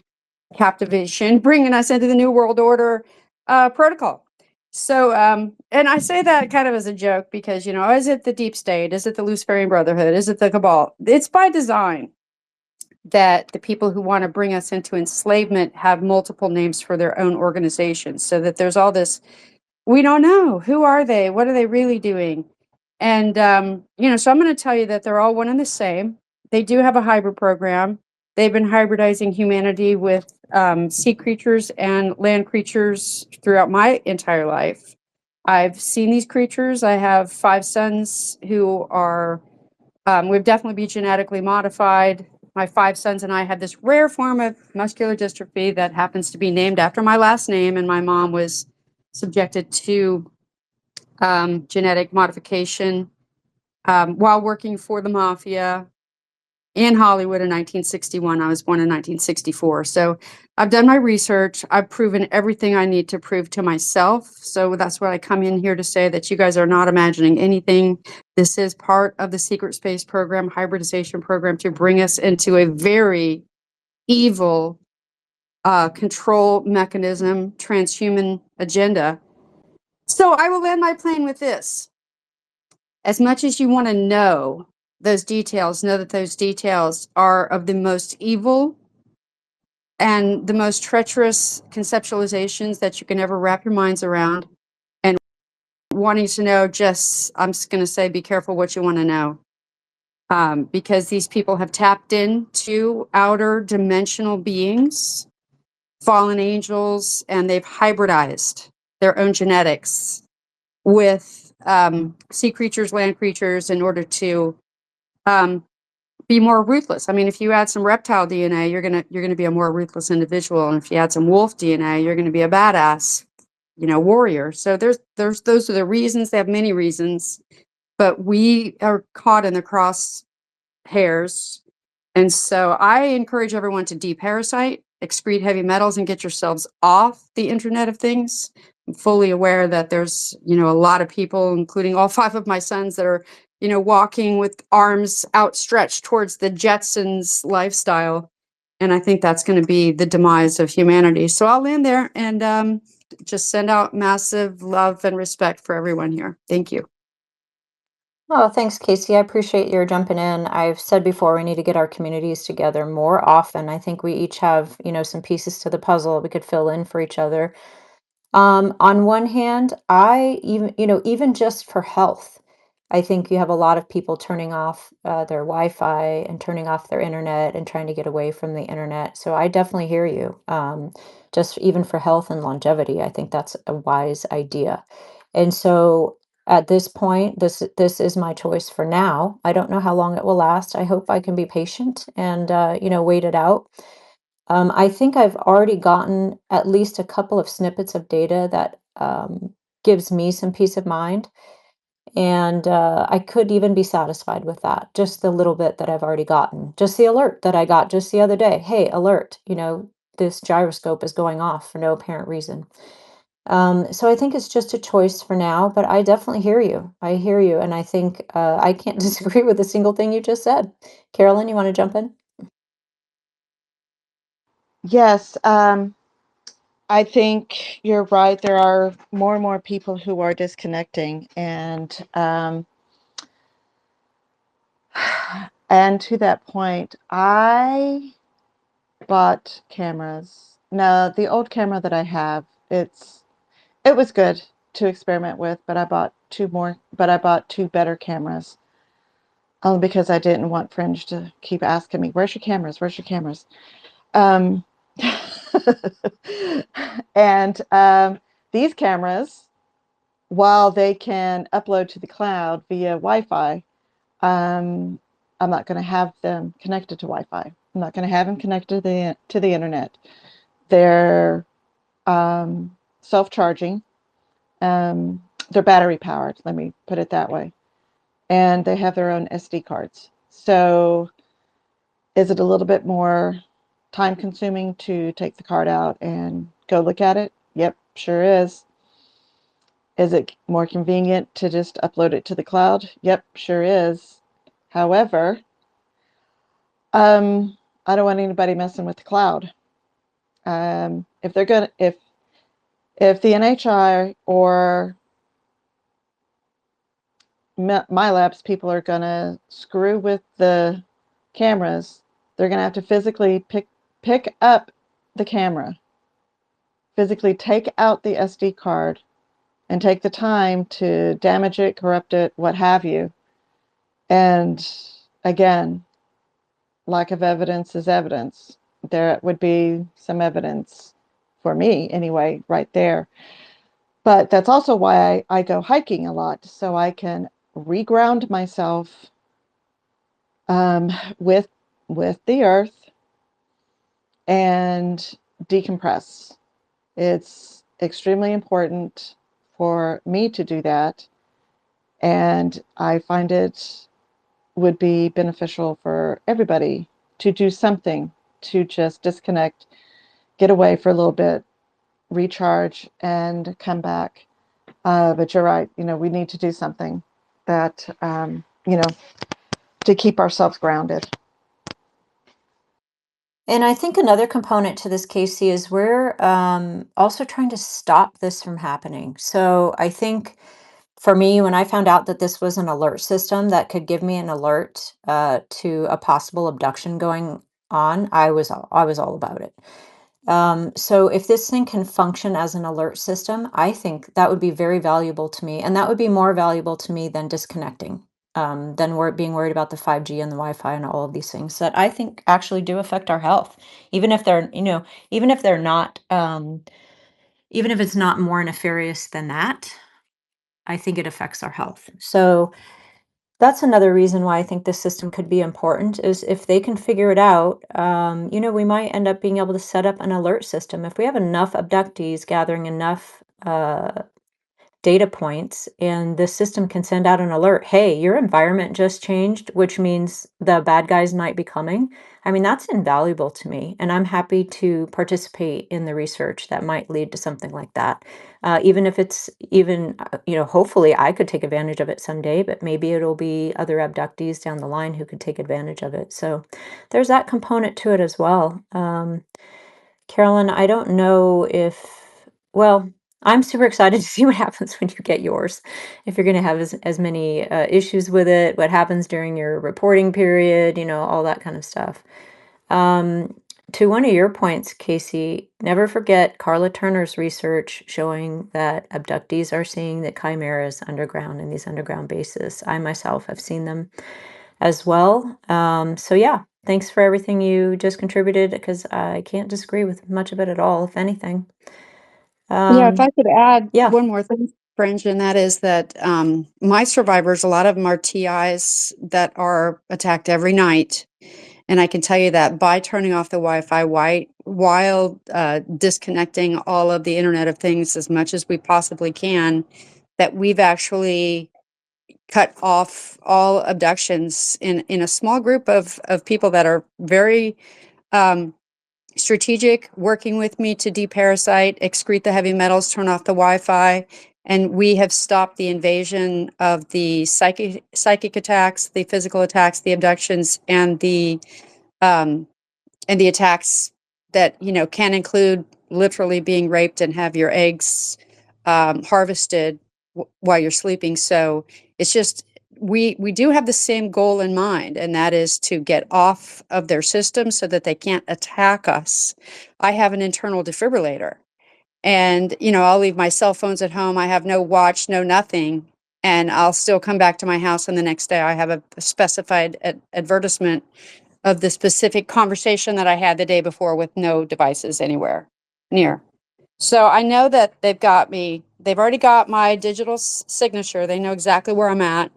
captivation, bringing us into the New World Order protocol. So, and I say that kind of as a joke because, is it the deep state? Is it the Luciferian Brotherhood? Is it the cabal? It's by design that the people who want to bring us into enslavement have multiple names for their own organizations, so that there's all this, we don't know, who are they? What are they really doing? And, so I'm going to tell you that they're all one and the same. They do have a hybrid program. They've been hybridizing humanity with sea creatures and land creatures throughout my entire life. I've seen these creatures. I have 5 sons who are, we've definitely been genetically modified. My 5 sons and I have this rare form of muscular dystrophy that happens to be named after my last name, and my mom was subjected to genetic modification while working for the mafia in Hollywood in 1961. I was born in 1964. So I've done my research. I've proven everything I need to prove to myself. So that's what I come in here to say, that you guys are not imagining anything. This is part of the secret space program, hybridization program, to bring us into a very evil control mechanism, transhuman agenda. So I will land my plane with this. As much as you want to know those details, know that those details are of the most evil and the most treacherous conceptualizations that you can ever wrap your minds around. And wanting to know, I'm just going to say, be careful what you want to know. Because these people have tapped into outer dimensional beings, fallen angels, and they've hybridized their own genetics with sea creatures, land creatures, in order to be more ruthless. I mean, if you add some reptile DNA, you're gonna be a more ruthless individual, and if you add some wolf DNA, you're gonna be a badass, warrior. So those are the reasons. They have many reasons, but we are caught in the crosshairs. And so I encourage everyone to deparasite, excrete heavy metals, and get yourselves off the Internet of Things. I'm fully aware that there's, a lot of people, including all 5 of my sons, that are, walking with arms outstretched towards the Jetsons lifestyle. And I think that's going to be the demise of humanity. So I'll land there and just send out massive love and respect for everyone here. Thank you. Oh, thanks, Casey. I appreciate your jumping in. I've said before, we need to get our communities together more often. I think we each have, some pieces to the puzzle we could fill in for each other. On one hand, I even just for health, I think you have a lot of people turning off their Wi-Fi and turning off their internet and trying to get away from the internet. So I definitely hear you. Just even for health and longevity, I think that's a wise idea. And so at this point, this is my choice for now. I don't know how long it will last. I hope I can be patient and wait it out. I think I've already gotten at least a couple of snippets of data that gives me some peace of mind. And I could even be satisfied with that, just the little bit that I've already gotten. Just the alert that I got just the other day. Hey, alert, this gyroscope is going off for no apparent reason. So I think it's just a choice for now, but I definitely hear you. I hear you. And I think I can't disagree with a single thing you just said. Carolyn, you want to jump in? Yes, I think you're right. There are more and more people who are disconnecting, and to that point, I bought cameras. Now, the old camera that I have, it was good to experiment with, but I bought two more, but I bought two better cameras. Only because I didn't want Fringe to keep asking me, "Where's your cameras? Where's your cameras?" Um, and these cameras, while they can upload to the cloud via Wi-Fi, um, I'm not going to have them connected to Wi-Fi. I'm not going to have them connected to the internet. They're self-charging. They're battery powered. Let me put it that way. And they have their own SD cards. So, is it a little bit more time consuming to take the card out and go look at it? Yep, sure is. Is it more convenient to just upload it to the cloud? Yep, sure is. However, I don't want anybody messing with the cloud. If they're gonna, if the NHI or my labs people are gonna screw with the cameras, they're gonna have to physically pick up the camera, physically take out the SD card, and take the time to damage it, corrupt it, what have you. And again, lack of evidence is evidence. There would be some evidence for me anyway, right there. But that's also why I go hiking a lot, so I can reground myself um, with the earth and decompress. It's extremely important for me to do that, and I find it would be beneficial for everybody to do something to just disconnect, get away for a little bit, recharge, and come back. But you're right. We need to do something that, to keep ourselves grounded. And I think another component to this, Casey, is we're also trying to stop this from happening. So I think for me, when I found out that this was an alert system that could give me an alert to a possible abduction going on, I was all about it. So if this thing can function as an alert system, I think that would be very valuable to me, and that would be more valuable to me than disconnecting, than being worried about the 5G and the Wi-Fi and all of these things that I think actually do affect our health, even if they're, even if they're not, even if it's not more nefarious than that. I think it affects our health. So that's another reason why I think this system could be important is if they can figure it out, we might end up being able to set up an alert system. If we have enough abductees gathering enough data points and the system can send out an alert, hey, your environment just changed, which means the bad guys might be coming. I mean, that's invaluable to me, and I'm happy to participate in the research that might lead to something like that. Even if it's even, hopefully I could take advantage of it someday, but maybe it'll be other abductees down the line who could take advantage of it. So there's that component to it as well. Carolyn, I don't know well, I'm super excited to see what happens when you get yours. If you're going to have as many issues with it, what happens during your reporting period, all that kind of stuff. To one of your points, Casey, never forget Carla Turner's research showing that abductees are seeing the chimeras underground in these underground bases. I myself have seen them as well. So yeah, thanks for everything you just contributed because I can't disagree with much of it at all, if anything. Yeah, if I could add Yeah. one more thing, Fringe, and that is that my survivors, a lot of them are TIs that are attacked every night. And I can tell you that by turning off the Wi-Fi while disconnecting all of the Internet of Things as much as we possibly can, that we've actually cut off all abductions in a small group of people that are very strategic, working with me to deparasite, excrete the heavy metals, turn off the Wi-Fi, and we have stopped the invasion of the psychic attacks, the physical attacks, the abductions, um, and the attacks that can include literally being raped and have your eggs harvested while you're sleeping. So it's just we do have the same goal in mind, and that is to get off of their system so that they can't attack us. I have an internal defibrillator, and I'll leave my cell phones at home. I have no watch, no nothing, and I'll still come back to my house, and the next day I have a specified advertisement of the specific conversation that I had the day before with no devices anywhere near. So I know that they've got me. They've already got my digital signature. They know exactly where I'm at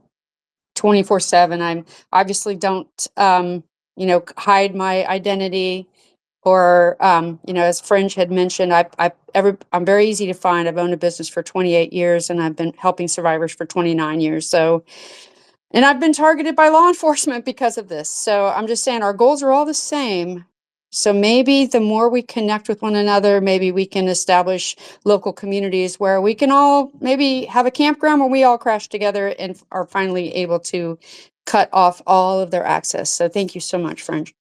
24/7. I'm obviously don't, hide my identity or, as Fringe had mentioned, I'm very easy to find. I've owned a business for 28 years and I've been helping survivors for 29 years. So, and I've been targeted by law enforcement because of this. So I'm just saying our goals are all the same. So maybe the more we connect with one another, maybe we can establish local communities where we can all maybe have a campground where we all crash together and are finally able to cut off all of their access. So thank you so much, French.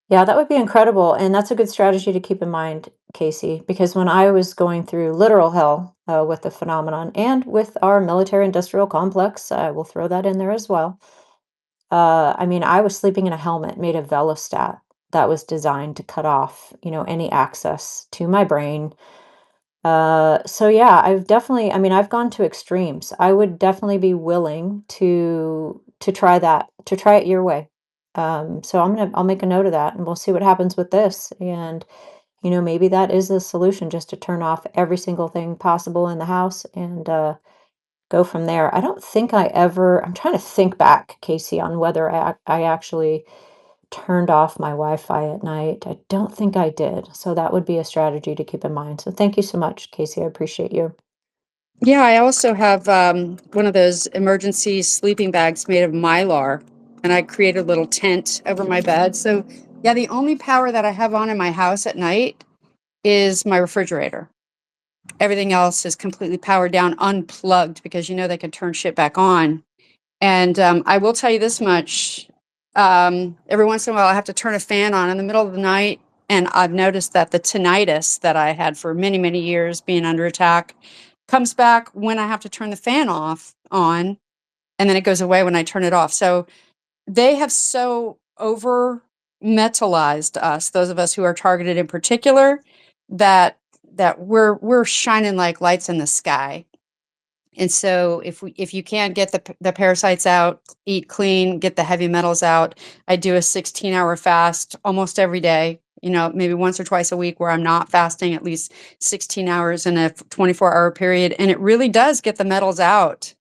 Yeah, that would be incredible. And that's a good strategy to keep in mind, Casey, because when I was going through literal hell with the phenomenon and with our military industrial complex, I will throw that in there as well. I mean, I was sleeping in a helmet made of Velostat that was designed to cut off, any access to my brain. So yeah, I mean, I've gone to extremes. I would definitely be willing to try that, to try it your way. So I'll make a note of that and we'll see what happens with this. And, maybe that is the solution, just to turn off every single thing possible in the house and go from there. I don't think I'm trying to think back, Casey, on whether I actually turned off my Wi-Fi at night. I don't think I did. So that would be a strategy to keep in mind. So thank you so much, Casey. I appreciate you. Yeah, I also have one of those emergency sleeping bags made of Mylar, and I created a little tent over my bed. So, yeah, the only power that I have on in my house at night is my refrigerator. Everything else is completely powered down, unplugged, because they can turn shit back on. And I will tell you this much. Every once in a while, I have to turn a fan on in the middle of the night. And I've noticed that the tinnitus that I had for many, many years being under attack comes back when I have to turn the fan on, and then it goes away when I turn it off. So they have so over metalized us, those of us who are targeted in particular, that we're shining like lights in the sky. And so if you can't get the parasites out, eat clean, get the heavy metals out, I do a 16-hour fast almost every day, maybe once or twice a week where I'm not fasting at least 16 hours in a 24-hour period. And it really does get the metals out.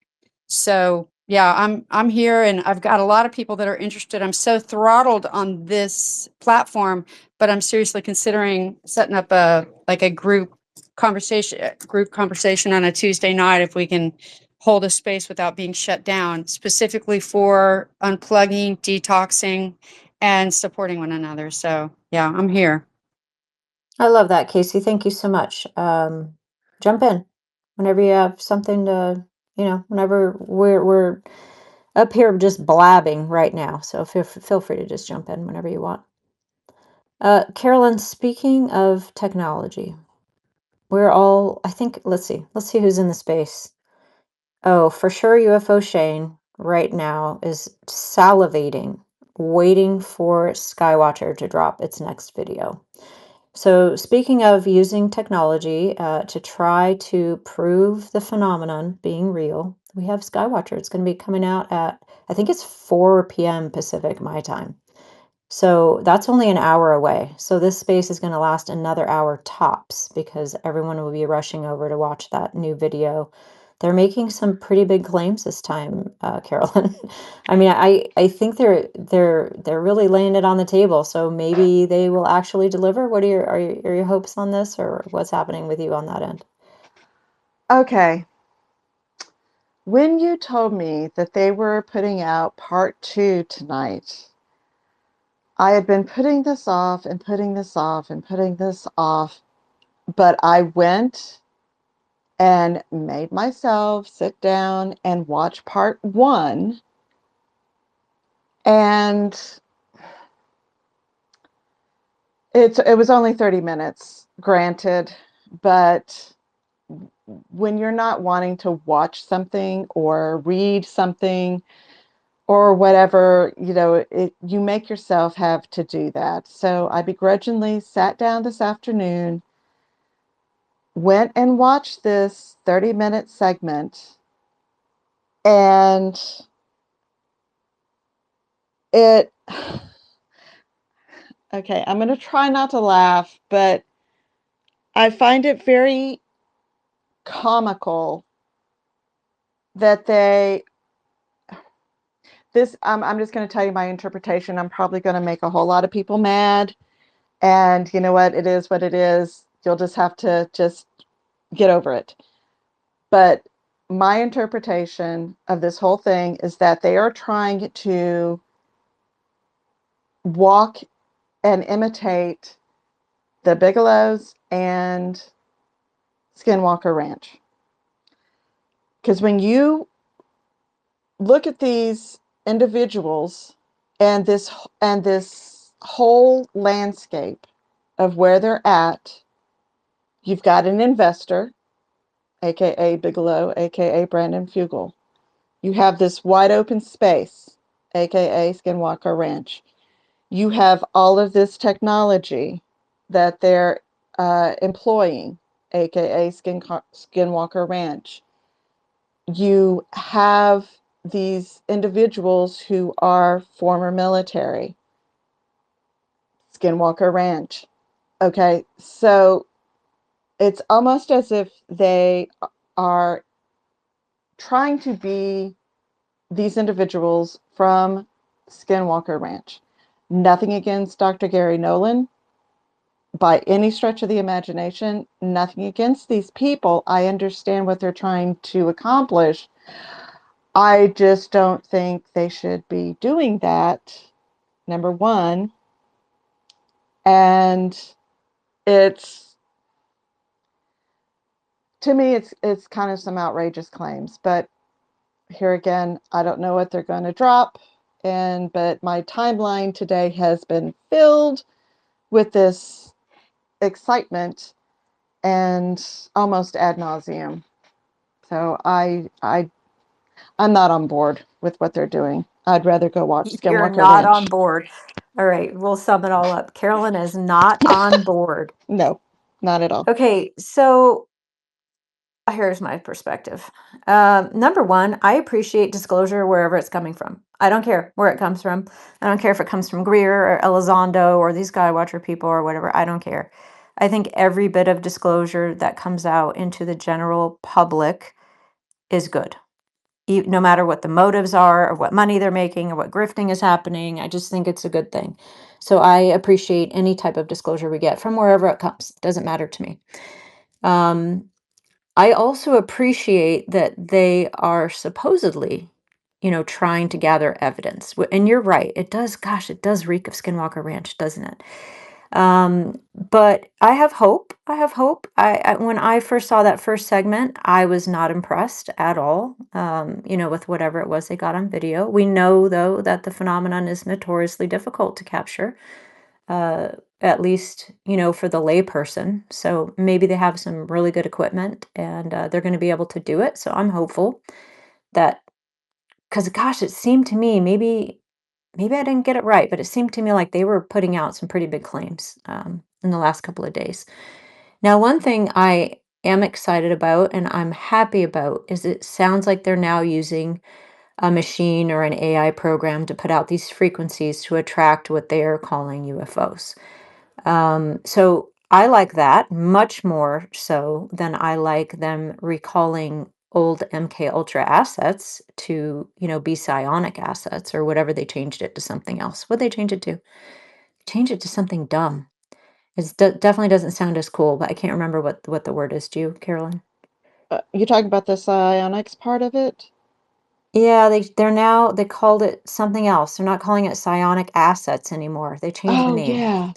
So yeah, I'm here and I've got a lot of people that are interested. I'm so throttled on this platform, but I'm seriously considering setting up a group conversation on a Tuesday night if we can hold a space without being shut down, specifically for unplugging, detoxing, and supporting one another. So yeah, I'm here. I love that, Casey. Thank you so much. Jump in whenever you have something to, whenever we're up here just blabbing right now. So feel free to just jump in whenever you want. Carolyn, speaking of technology, I think, let's see who's in the space. Oh, for sure, UFO Shane right now is salivating, waiting for Skywatcher to drop its next video. So, speaking of using technology to try to prove the phenomenon being real, we have Skywatcher. It's going to be coming out at, I think it's 4 p.m. Pacific, my time. So that's only an hour away. So this space is going to last another hour tops because everyone will be rushing over to watch that new video. They're making some pretty big claims this time, Carolyn. I mean, I think they're really laying it on the table. So maybe they will actually deliver. What are your hopes on this, or what's happening with you on that end? Okay. When you told me that they were putting out part 2 tonight, I had been putting this off and putting this off and putting this off, but I went and made myself sit down and watch part one. And it was only 30 minutes, granted, but when you're not wanting to watch something or read something or whatever, you make yourself have to do that. So I begrudgingly sat down this afternoon, went and watched this 30-minute segment, and it, okay, I'm going to try not to laugh, but I find it very comical that I'm just going to tell you my interpretation. I'm probably going to make a whole lot of people mad. And you know what? It is what it is. You'll just have to just get over it. But my interpretation of this whole thing is that they are trying to walk and imitate the Bigelows and Skinwalker Ranch. Because when you look at these individuals and this whole landscape of where they're at, you've got an investor, aka Bigelow, aka Brandon Fugel. You have this wide open space, aka Skinwalker Ranch. You have all of this technology that they're employing, aka Skinwalker Ranch. You have these individuals who are former military, Skinwalker Ranch. Okay, so it's almost as if they are trying to be these individuals from Skinwalker Ranch. Nothing against Dr. Gary Nolan by any stretch of the imagination, nothing against these people. I understand what they're trying to accomplish. I just don't think they should be doing that, number one. And it's, to me, it's kind of some outrageous claims. But here again, I don't know what they're going to drop. But my timeline today has been filled with this excitement and almost ad nauseum. So I'm not on board with what they're doing. I'd rather go watch You're Skinwalker not on Ranch. board. All right, we'll sum it all up. Carolyn is not on board. No, not at all. Okay, so here's my perspective. Number one, I appreciate disclosure wherever it's coming from. I don't care where it comes from. I don't care if it comes from Greer or Elizondo or these Skywatcher people or whatever. I don't care. I think every bit of disclosure that comes out into the general public is good. No matter what the motives are or what money they're making or what grifting is happening, I just think it's a good thing. So I appreciate any type of disclosure we get from wherever it comes. Doesn't matter to me. I also appreciate that they are supposedly, trying to gather evidence. And you're right. It does, gosh, it does reek of Skinwalker Ranch, doesn't it? But I have hope. I have hope. When I first saw that first segment, I was not impressed at all, with whatever it was they got on video. We know, though, that the phenomenon is notoriously difficult to capture, at least, for the layperson. So maybe they have some really good equipment and they're going to be able to do it. So I'm hopeful that, because gosh, it seemed to me, maybe I didn't get it right, but it seemed to me like they were putting out some pretty big claims in the last couple of days. Now, one thing I am excited about and I'm happy about is it sounds like they're now using a machine or an AI program to put out these frequencies to attract what they are calling UFOs. So I like that much more so than I like them recalling old MK Ultra assets to, be psionic assets or whatever they changed it to something else. What they change it to? Change it to something dumb. It definitely doesn't sound as cool, but I can't remember what the word is. Do you, Carolyn? You talking about the psionics part of it? Yeah, they called it something else. They're not calling it psionic assets anymore. They changed the Oh, name. yeah.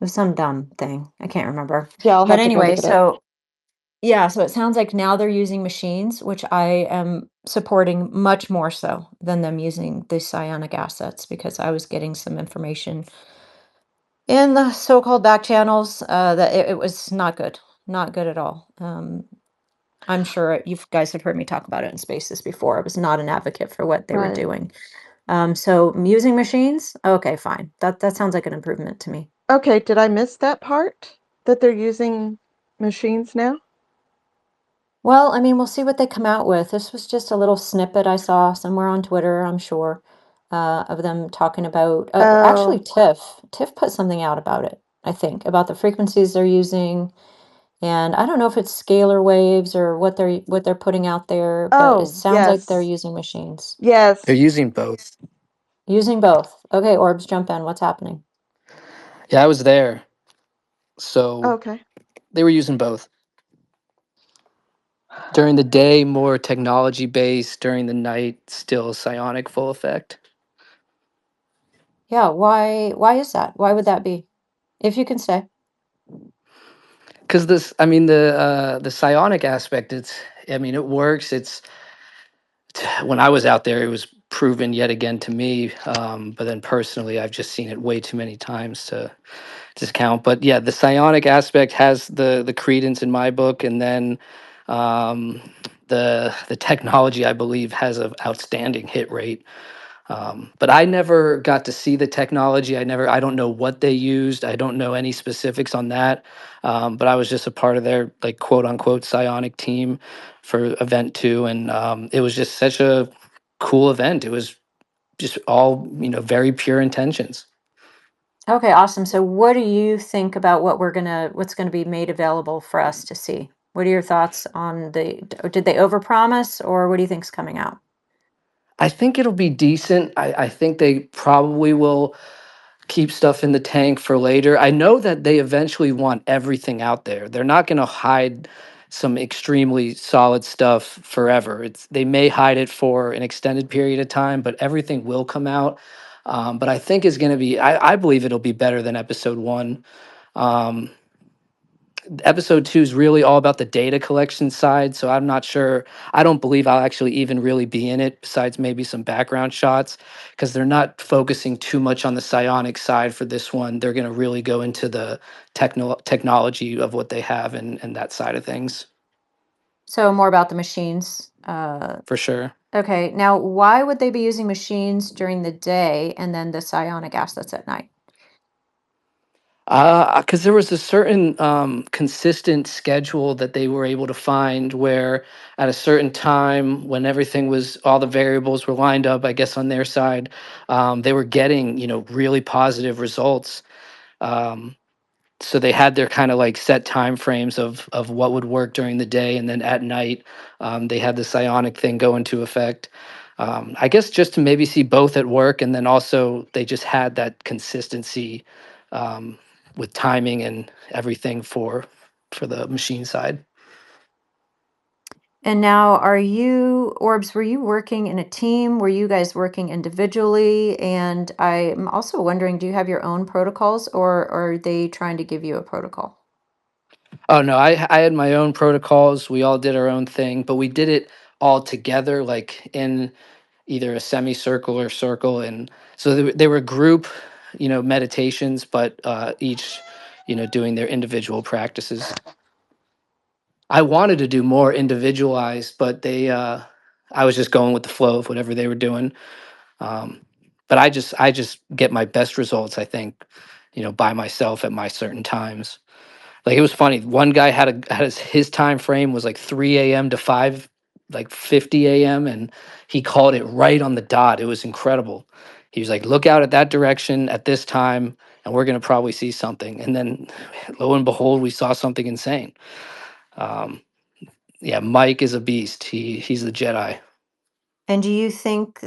It was some dumb thing. I can't remember. Yeah, I'll But have to go anyway, look it up. so yeah, so it sounds like now they're using machines, which I am supporting much more so than them using the psionic assets because I was getting some information in the so-called back channels that it was not good, not good at all. I'm sure you guys have heard me talk about it in spaces before. I was not an advocate for what they were Right. doing. So using machines, okay, fine. That sounds like an improvement to me. Okay, did I miss that part? That they're using machines now? Well, I mean, we'll see what they come out with. This was just a little snippet I saw somewhere on Twitter, I'm sure, of them talking about. Actually, Oh, Tiff put something out about it. I think about the frequencies they're using, and I don't know if it's scalar waves or what they're putting out there, but it oh, sounds like they're yes. using machines. They're Yes. using both. Using both. Okay, Orbs, jump in. What's happening? Yeah, I was there. So Okay. they were using both. During the day, more technology based. During the night, still psionic full effect. Yeah, why is that? Why would that be? If you can say. Because the psionic aspect, I mean, it works. When I was out there, it was proven yet again to me. But then personally, I've just seen it way too many times to discount. But yeah, the psionic aspect has the credence in my book, and then um, the technology, I believe, has an outstanding hit rate. But I never got to see the technology. I don't know what they used. I don't know any specifics on that. But I was just a part of their like quote unquote psionic team for event two. And it was just such a cool event. It was just all, very pure intentions. Okay, awesome. So what do you think about what's gonna be made available for us to see? What are your thoughts on did they overpromise or what do you think's coming out? I think it'll be decent. I think they probably will keep stuff in the tank for later. I know that they eventually want everything out there. They're not going to hide some extremely solid stuff forever. They may hide it for an extended period of time, but everything will come out. But I think it's going to be. I believe it'll be better than episode one. Um, Episode two is really all about the data collection side, so I'm not sure. I don't believe I'll actually even really be in it, besides maybe some background shots, because they're not focusing too much on the psionic side for this one. They're going to really go into the technology of what they have and that side of things So more about the machines. for sure. Okay, now why would they be using machines during the day and then the psionic assets at night? Because there was a certain consistent schedule that they were able to find where at a certain time, when everything was, all the variables were lined up, I guess on their side, they were getting, really positive results. Um, so they had their kind of like set time frames of what would work during the day, and then at night, they had the psionic thing go into effect. I guess just to maybe see both at work, and then also they just had that consistency um, with timing and everything for the machine side. And now Orbs, were you working in a team? Were you guys working individually? And I'm also wondering, do you have your own protocols or are they trying to give you a protocol? Oh no, I had my own protocols. We all did our own thing, but we did it all together, like in either a semicircle or circle, and so they were group, meditations, but each, doing their individual practices. I wanted to do more individualized, but I was just going with the flow of whatever they were doing. Um, but I just get my best results, I think, by myself at my certain times. Like it was funny. One guy his time frame was like 3 a.m. to 50 a.m. and he called it right on the dot. It was incredible. He was like, "Look out at that direction at this time, and we're gonna probably see something." And then, lo and behold, we saw something insane. Um, yeah, Mike is a beast. He's the Jedi. And do you think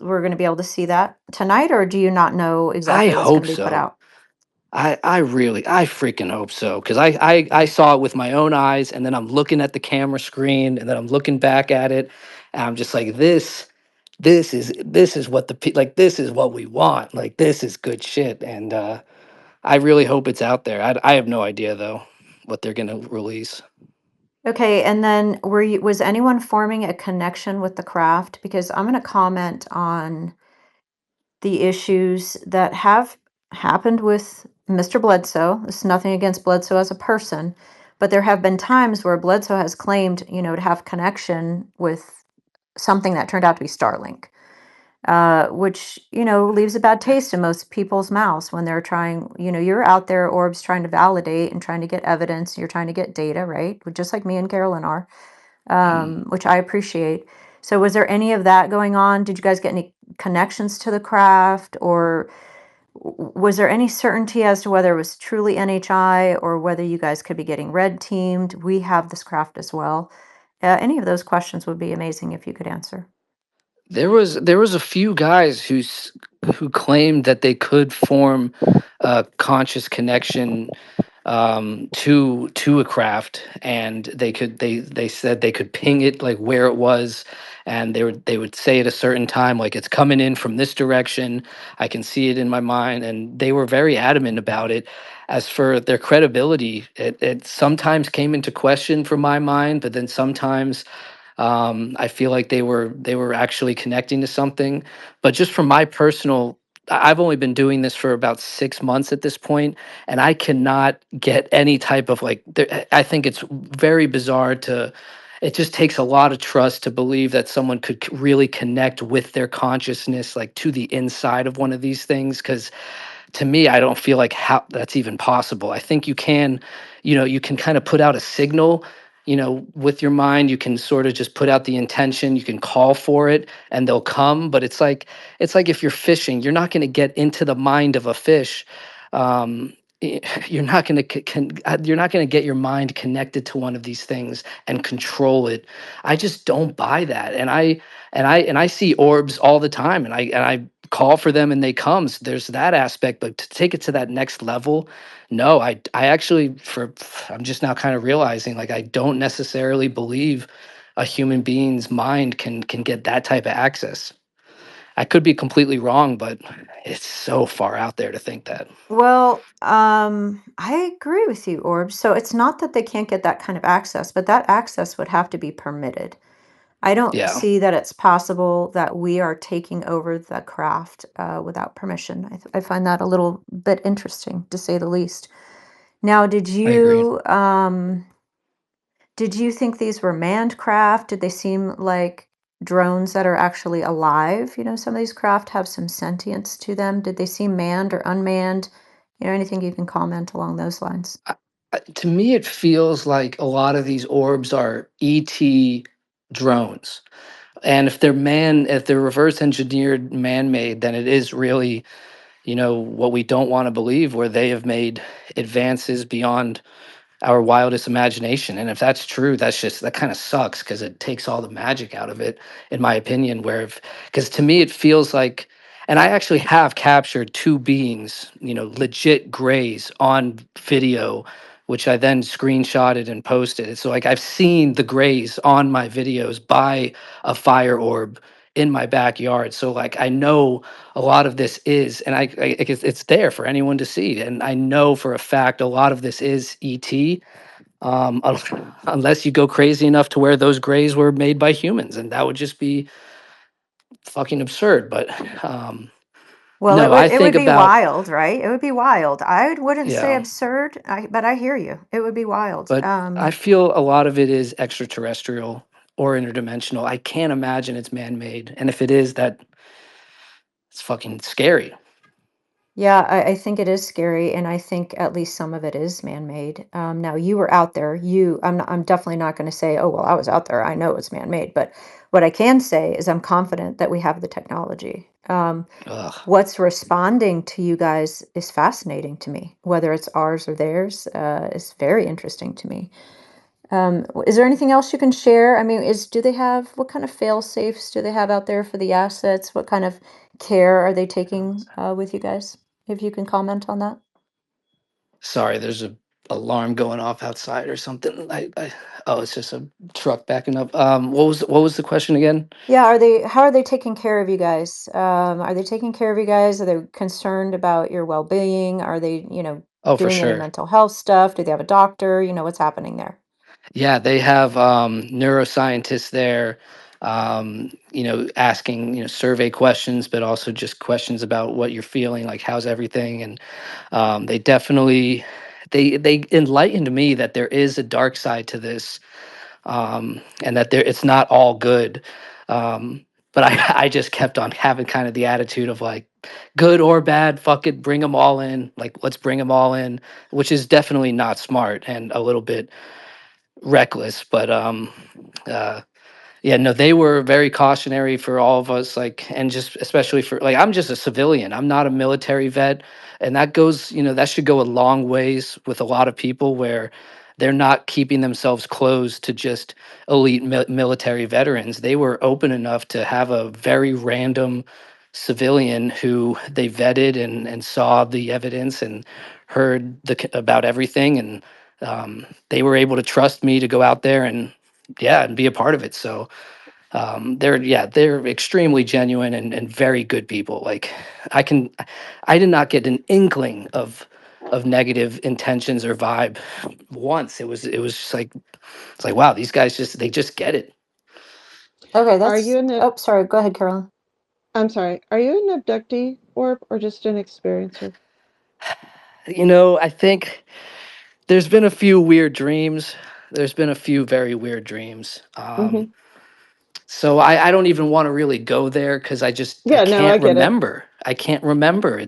we're going to be able to see that tonight, or do you not know I exactly what's going hope to be put so. out? I freaking hope so, because I saw it with my own eyes, and then I'm looking at the camera screen, and then I'm looking back at it, and I'm just like, this. this is what like this is what we want. Like this is good shit. And I really hope it's out there. I have no idea though what they're gonna release. Okay, and then was anyone forming a connection with the craft? Because I'm going to comment on the issues that have happened with Mr. Bledsoe. This is nothing against Bledsoe as a person, but there have been times where Bledsoe has claimed, to have connection with something that turned out to be Starlink, which, leaves a bad taste in most people's mouths when they're trying, you're out there, Orbs, trying to validate and trying to get evidence. You're trying to get data, right? Just like me and Carolyn are, Mm. which I appreciate. So was there any of that going on? Did you guys get any connections to the craft, or was there any certainty as to whether it was truly NHI or whether you guys could be getting red teamed? We have this craft as well. Any of those questions would be amazing if you could answer. There was a few guys who claimed that they could form a conscious connection to a craft, and they said they could ping it like where it was, and they would say at a certain time like it's coming in from this direction. I can see it in my mind, and they were very adamant about it. As for their credibility, it sometimes came into question from my mind, but then sometimes I feel like they were actually connecting to something. But just from my personal, I've only been doing this for about 6 months at this point, and I cannot get any type of like. I think it's very bizarre to. It just takes a lot of trust to believe that someone could really connect with their consciousness, like to the inside of one of these things. Because to me, I don't feel like how that's even possible. I think you can, you can kind of put out a signal, with your mind. You can sort of just put out the intention, you can call for it and they'll come. But it's like if you're fishing, you're not going to get into the mind of a fish. You're not going to you're not going to get your mind connected to one of these things and control it. I just don't buy that. And I see orbs all the time, and I call for them and they come. So there's that aspect, but to take it to that next level, no, I actually I'm just now kind of realizing like I don't necessarily believe a human being's mind can get that type of access. I could be completely wrong, but it's so far out there to think that. Well, I agree with you, Orbs. So it's not that they can't get that kind of access, but that access would have to be permitted. I don't Yeah, see that it's possible that we are taking over the craft without permission. I find that a little bit interesting, to say the least. Now, I agree. did you think these were manned craft? Did they seem like drones that are actually alive? Some of these craft have some sentience to them. Did they seem manned or unmanned? Anything you can comment along those lines? To me, it feels like a lot of these orbs are ET drones. And if they're reverse engineered man made, then it is really, what we don't want to believe, where they have made advances beyond our wildest imagination. And if that's true, that kind of sucks because it takes all the magic out of it, in my opinion. Because to me, it feels like, and I actually have captured two beings, legit grays on video, which I then screenshotted and posted. So like I've seen the grays on my videos by a fire orb in my backyard. So like I know a lot of this is, and it's there for anyone to see. And I know for a fact a lot of this is ET, unless you go crazy enough to where those grays were made by humans, and that would just be fucking absurd. But Well, it no, would I it would think be about, wild, right? It would be wild. I wouldn't say yeah, absurd, but I hear you. It would be wild. but I feel a lot of it is extraterrestrial or interdimensional. I can't imagine it's man-made, and if it is, that it's fucking scary. Yeah, I think it is scary, and I think at least some of it is man-made. Now you were out there. I'm definitely not going to say, oh well, I was out there. I know it's man-made. But what I can say is I'm confident that we have the technology. Ugh. What's responding to you guys is fascinating to me. Whether it's ours or theirs, is very interesting to me. Is there anything else you can share? I mean, do they have what kind of fail safes do they have out there for the assets? What kind of care are they taking with you guys? If you can comment on that. Sorry, there's a alarm going off outside or something. Oh, it's just a truck backing up. What was the question again? Yeah, how are they taking care of you guys? Are they taking care of you guys? Are they concerned about your well-being? Are they, Oh, for doing any sure. mental health stuff? Do they have a doctor? What's happening there? Yeah, they have neuroscientists there, asking, survey questions, but also just questions about what you're feeling, like how's everything. And they definitely, they enlightened me that there is a dark side to this, and that it's not all good. But I just kept on having kind of the attitude of like, good or bad, fuck it, bring them all in. Like, let's bring them all in, which is definitely not smart and a little bit reckless. But uh, yeah, no, they were very cautionary for all of us, like, and just especially for like, I'm just a civilian. I'm not a military vet, and that goes, that should go a long ways with a lot of people where they're not keeping themselves closed to just elite military veterans. They were open enough to have a very random civilian who they vetted and saw the evidence and heard about everything, and they were able to trust me to go out there and yeah and be a part of it. So they're extremely genuine and very good people. Like I can, I did not get an inkling of negative intentions or vibe once. It was just like it's like wow, these guys they just get it. Okay, Are you an oh, sorry, go ahead, Carolyn. I'm sorry. Are you an abductee or just an experiencer? I think there's been a few weird dreams. There's been a few very weird dreams. Hmm. So I don't even want to really go there because I Yeah, no, I can't get it. remember. I can't remember.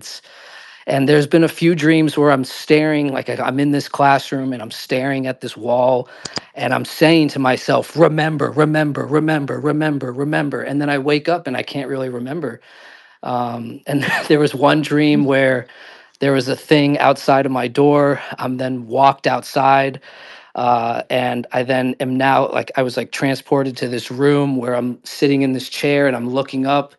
And there's been a few dreams where I'm staring, like I'm in this classroom and I'm staring at this wall and I'm saying to myself, remember, remember, remember, remember, remember. And then I wake up and I can't really remember. And there was one dream where there was a thing outside of my door. I'm then walked outside, and I then am now like I was like transported to this room where I'm sitting in this chair and I'm looking up,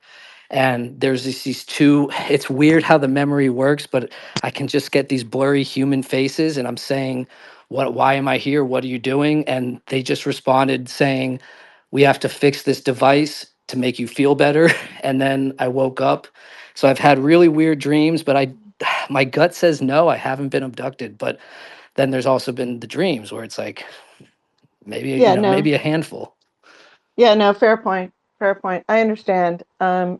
and there's these two. It's weird how the memory works, but I can just get these blurry human faces, and I'm saying, "What? Why am I here? What are you doing?" And they just responded saying, "We have to fix this device to make you feel better." And then I woke up. So I've had really weird dreams, but my gut says no, I haven't been abducted. But then there's also been the dreams where it's like maybe Yeah, no. maybe a handful. Yeah, no, fair point. Fair point. I understand.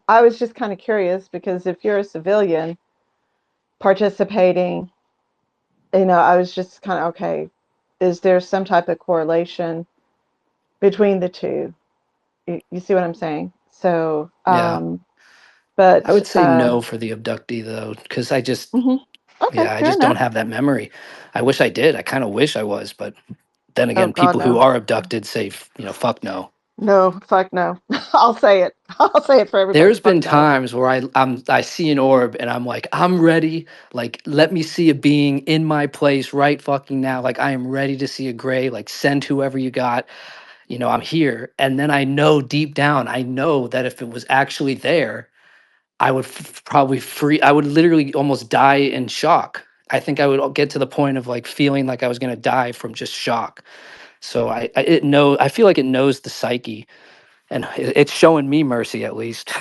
I was just kind of curious because if you're a civilian participating, I was just kind of okay, is there some type of correlation between the two? You see what I'm saying? So, Yeah, I but would say no for the abductee though, because mhm. Okay, I fair just don't enough. have that memory. I wish I did. I kind of wish I was, but then Oh again, God, people who no. are abducted say, fuck no. No, fuck no. I'll say it. I'll say it for everybody. There's been Fuck no. times where I see an orb and I'm like, I'm ready. Like, let me see a being in my place right fucking now. Like, I am ready to see a gray. Like, send whoever you got. I'm here. And then I know deep down, I know that if it was actually there, I would probably I would literally almost die in shock. I think I would get to the point of like feeling like I was gonna die from just shock. So I feel like it knows the psyche, and it's showing me mercy at least.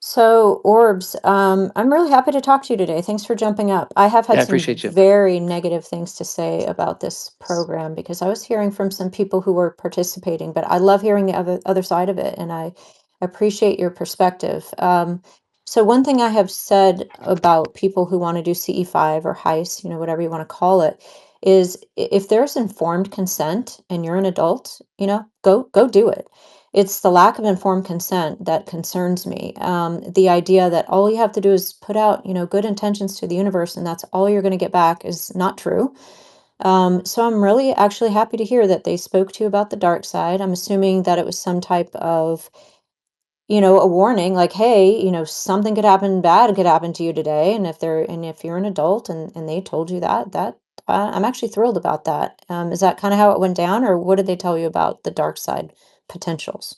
So, Orbs, I'm really happy to talk to you today. Thanks for jumping up. I have Yeah, had I some appreciate you. very negative things to say about this program because I was hearing from some people who were participating, but I love hearing the other side of it, and I appreciate your perspective. So one thing I have said about people who want to do CE5 or HEIS, whatever you want to call it, is if there's informed consent and you're an adult, go do it. It's the lack of informed consent that concerns me. The idea that all you have to do is put out, good intentions to the universe, and that's all you're going to get back is not true. So I'm really actually happy to hear that they spoke to you about the dark side. I'm assuming that it was some type of, a warning, like, hey, something could happen, bad could happen to you today. And if you're an adult and they told you that, I'm actually thrilled about that. Is that kind of how it went down, or what did they tell you about the dark side potentials?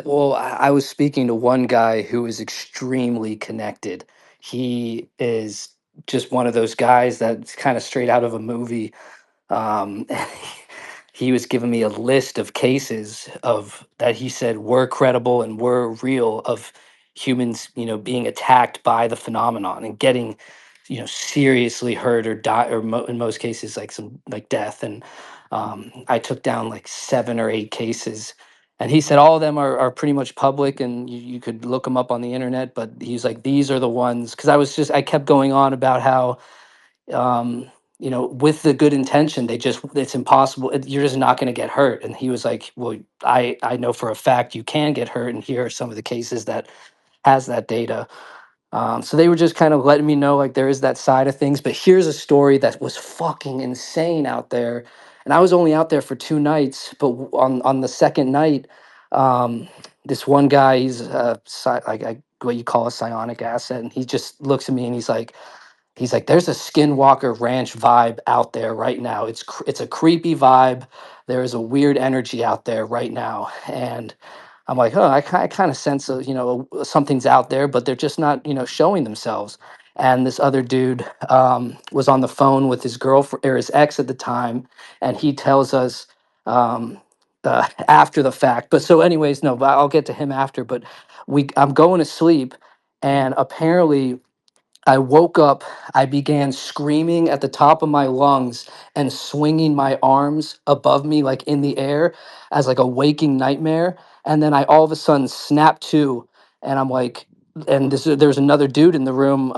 Well, I was speaking to one guy who is extremely connected. He is just one of those guys that's kind of straight out of a movie. um, he was giving me a list of cases of that he said were credible and were real, of humans, being attacked by the phenomenon and getting, seriously hurt or die, or in most cases like some like death. And I took down like 7 or 8 cases. And he said all of them are pretty much public, and you could look them up on the internet. But he's like, these are the ones, because I kept going on about how, um, with the good intention, it's impossible. You're just not going to get hurt. And he was like, well, I know for a fact you can get hurt. And here are some of the cases that has that data. So they were just kind of letting me know like there is that side of things. But here's a story that was fucking insane out there. And I was only out there for 2 nights, but on the second night, this one guy, he's what you call a psionic asset, and he just looks at me and he's like, there's a Skinwalker Ranch vibe out there right now. It's a creepy vibe. There is a weird energy out there right now. And I'm like, oh, I kind of sense, something's out there, but they're just not, showing themselves. And this other dude was on the phone with his girlfriend or his ex at the time, and he tells us after the fact. But so, anyways, no, but I'll get to him after. But I'm going to sleep, and apparently I woke up, I began screaming at the top of my lungs and swinging my arms above me, like in the air, as like a waking nightmare. And then I all of a sudden snapped to, and I'm like, and there's another dude in the room,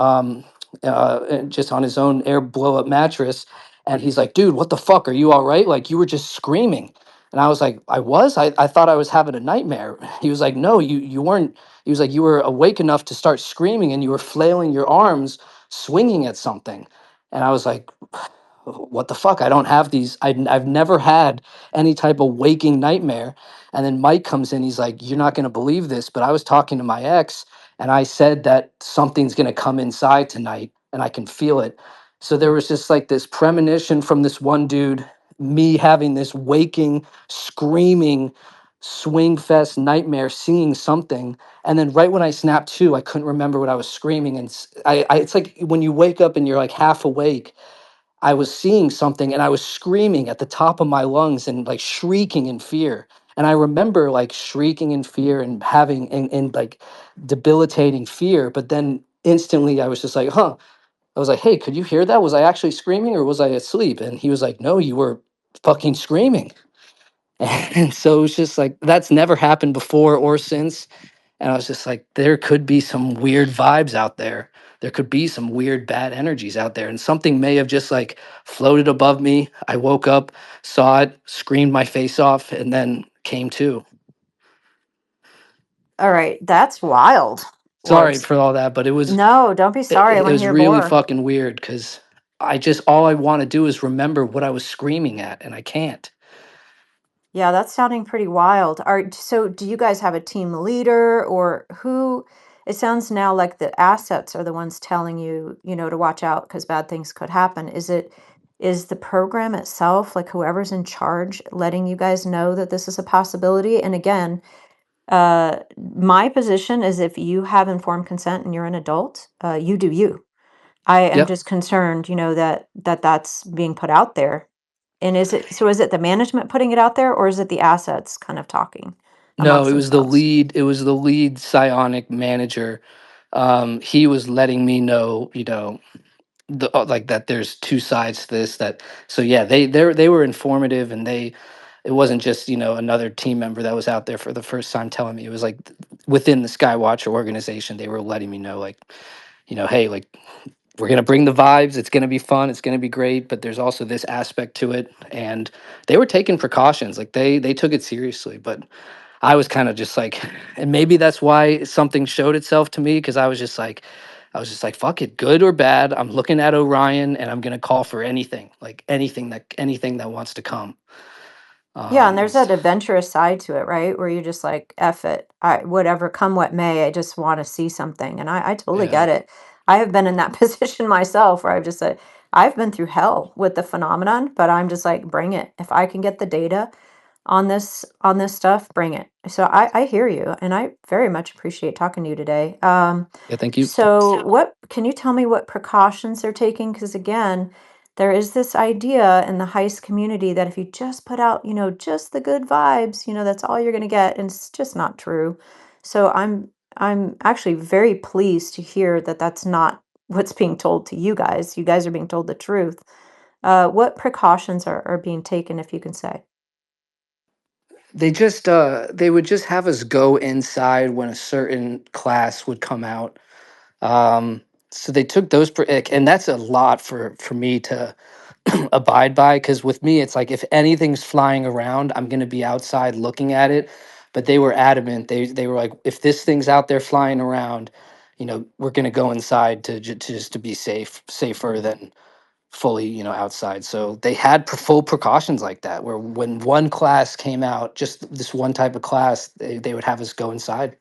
just on his own air blow up mattress. And he's like, dude, what the fuck? Are you all right? Like, you were just screaming. And I was like, I thought I was having a nightmare. He was like, no, you weren't. He was like, you were awake enough to start screaming and you were flailing your arms, swinging at something. And I was like, what the fuck? I don't have these. I've never had any type of waking nightmare. And then Mike comes in. He's like, you're not going to believe this, but I was talking to my ex and I said that something's going to come inside tonight and I can feel it. So there was just like this premonition from this one dude, me having this waking, screaming, swing fest nightmare, seeing something. And then right when I snapped to, I couldn't remember what I was screaming. And it's like when you wake up and you're like half awake. I was seeing something and I was screaming at the top of my lungs and like shrieking in fear. And I remember like shrieking in fear and having and like debilitating fear. But then instantly I was just like, huh. I was like, hey, could you hear that? Was I actually screaming or was I asleep? And he was like, no, you were fucking screaming. And so it was just like, that's never happened before or since. And I was just like, there could be some weird vibes out there. There could be some weird bad energies out there. And something may have just like floated above me. I woke up, saw it, screamed my face off, and then came to. All right, that's wild. Sorry Orbs. for all that, but No, don't be sorry. I it want to was hear really more. fucking weird because all I want to do is remember what I was screaming at, and I can't. Yeah, that's sounding pretty wild. So do you guys have a team leader or who? It sounds now like the assets are the ones telling you, to watch out because bad things could happen. Is the program itself, like whoever's in charge, letting you guys know that this is a possibility? And again, my position is if you have informed consent and you're an adult, you do you. I am Yep. just concerned, that's being put out there. And is it the management putting it out there or is it the assets kind of talking No, amongst themselves? it was the lead psionic manager. He was letting me know, like that there's two sides to this. That so yeah, they were informative, and it wasn't just another team member that was out there for the first time telling me. It was like within the Skywatcher organization, they were letting me know like, hey, like we're gonna bring the vibes. It's gonna be fun. It's gonna be great. But there's also this aspect to it, and they were taking precautions. Like they took it seriously, but I was kind of just like, and maybe that's why something showed itself to me because I was just like, fuck it, good or bad. I'm looking at Orion and I'm gonna call for anything, like anything that wants to come. Yeah, and there's It's that adventurous side to it, right? Where you just like, F it. Whatever, come what may, I just want to see something. And I totally yeah, get it. I have been in that position myself where I've just said, I've been through hell with the phenomenon, but I'm just like, bring it. If I can get the data, on this stuff, bring it. So I hear you, and I very much appreciate talking to you today. Yeah, thank you. So what can you tell me what precautions they're taking? Because again, there is this idea in the heist community that if you just put out, just the good vibes, that's all you're going to get, and it's just not true. So I'm actually very pleased to hear that that's not what's being told to you guys. You guys are being told the truth. What precautions are being taken, if you can say? They would just have us go inside when a certain class would come out. Um, so they took those, and that's a lot for me to abide by, because with me it's like if anything's flying around, I'm gonna be outside looking at it. But they were adamant. They were like, if this thing's out there flying around, we're gonna go inside to just to be safer than fully, outside. So they had full precautions like that, where when one class came out, just this one type of class, they would have us go inside.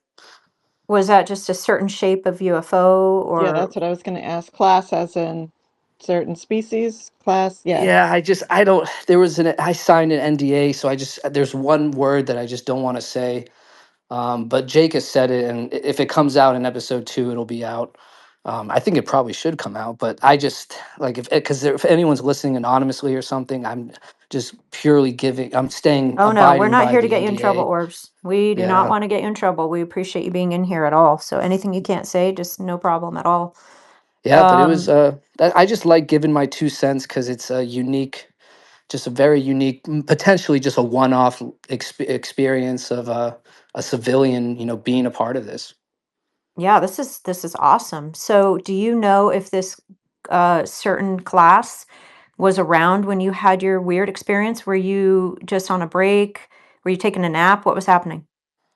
Was that just a certain shape of UFO Yeah, or that's what I was going to ask. Class as in certain species? Class? Yeah. Yeah, I don't, I signed an NDA, so there's one word that I just don't want to say. But Jake has said it, and if it comes out in episode 2, it'll be out. I think it probably should come out, but I just like, if anyone's listening anonymously or something, I'm just purely I'm staying Oh no, we're abiding not by here to the get you in trouble, NDA. Orbs. We do not Yeah. want to get you in trouble. We appreciate you being in here at all. So anything you can't say, just no problem at all. Yeah, but it was Um, I just like giving my 2 cents, because it's a unique, just a very unique, potentially just a one-off experience of a civilian, being a part of this. yeah, this is awesome. So do you know if this certain class was around when you had your weird experience? Were you just on a break? Were you taking a nap? What was happening?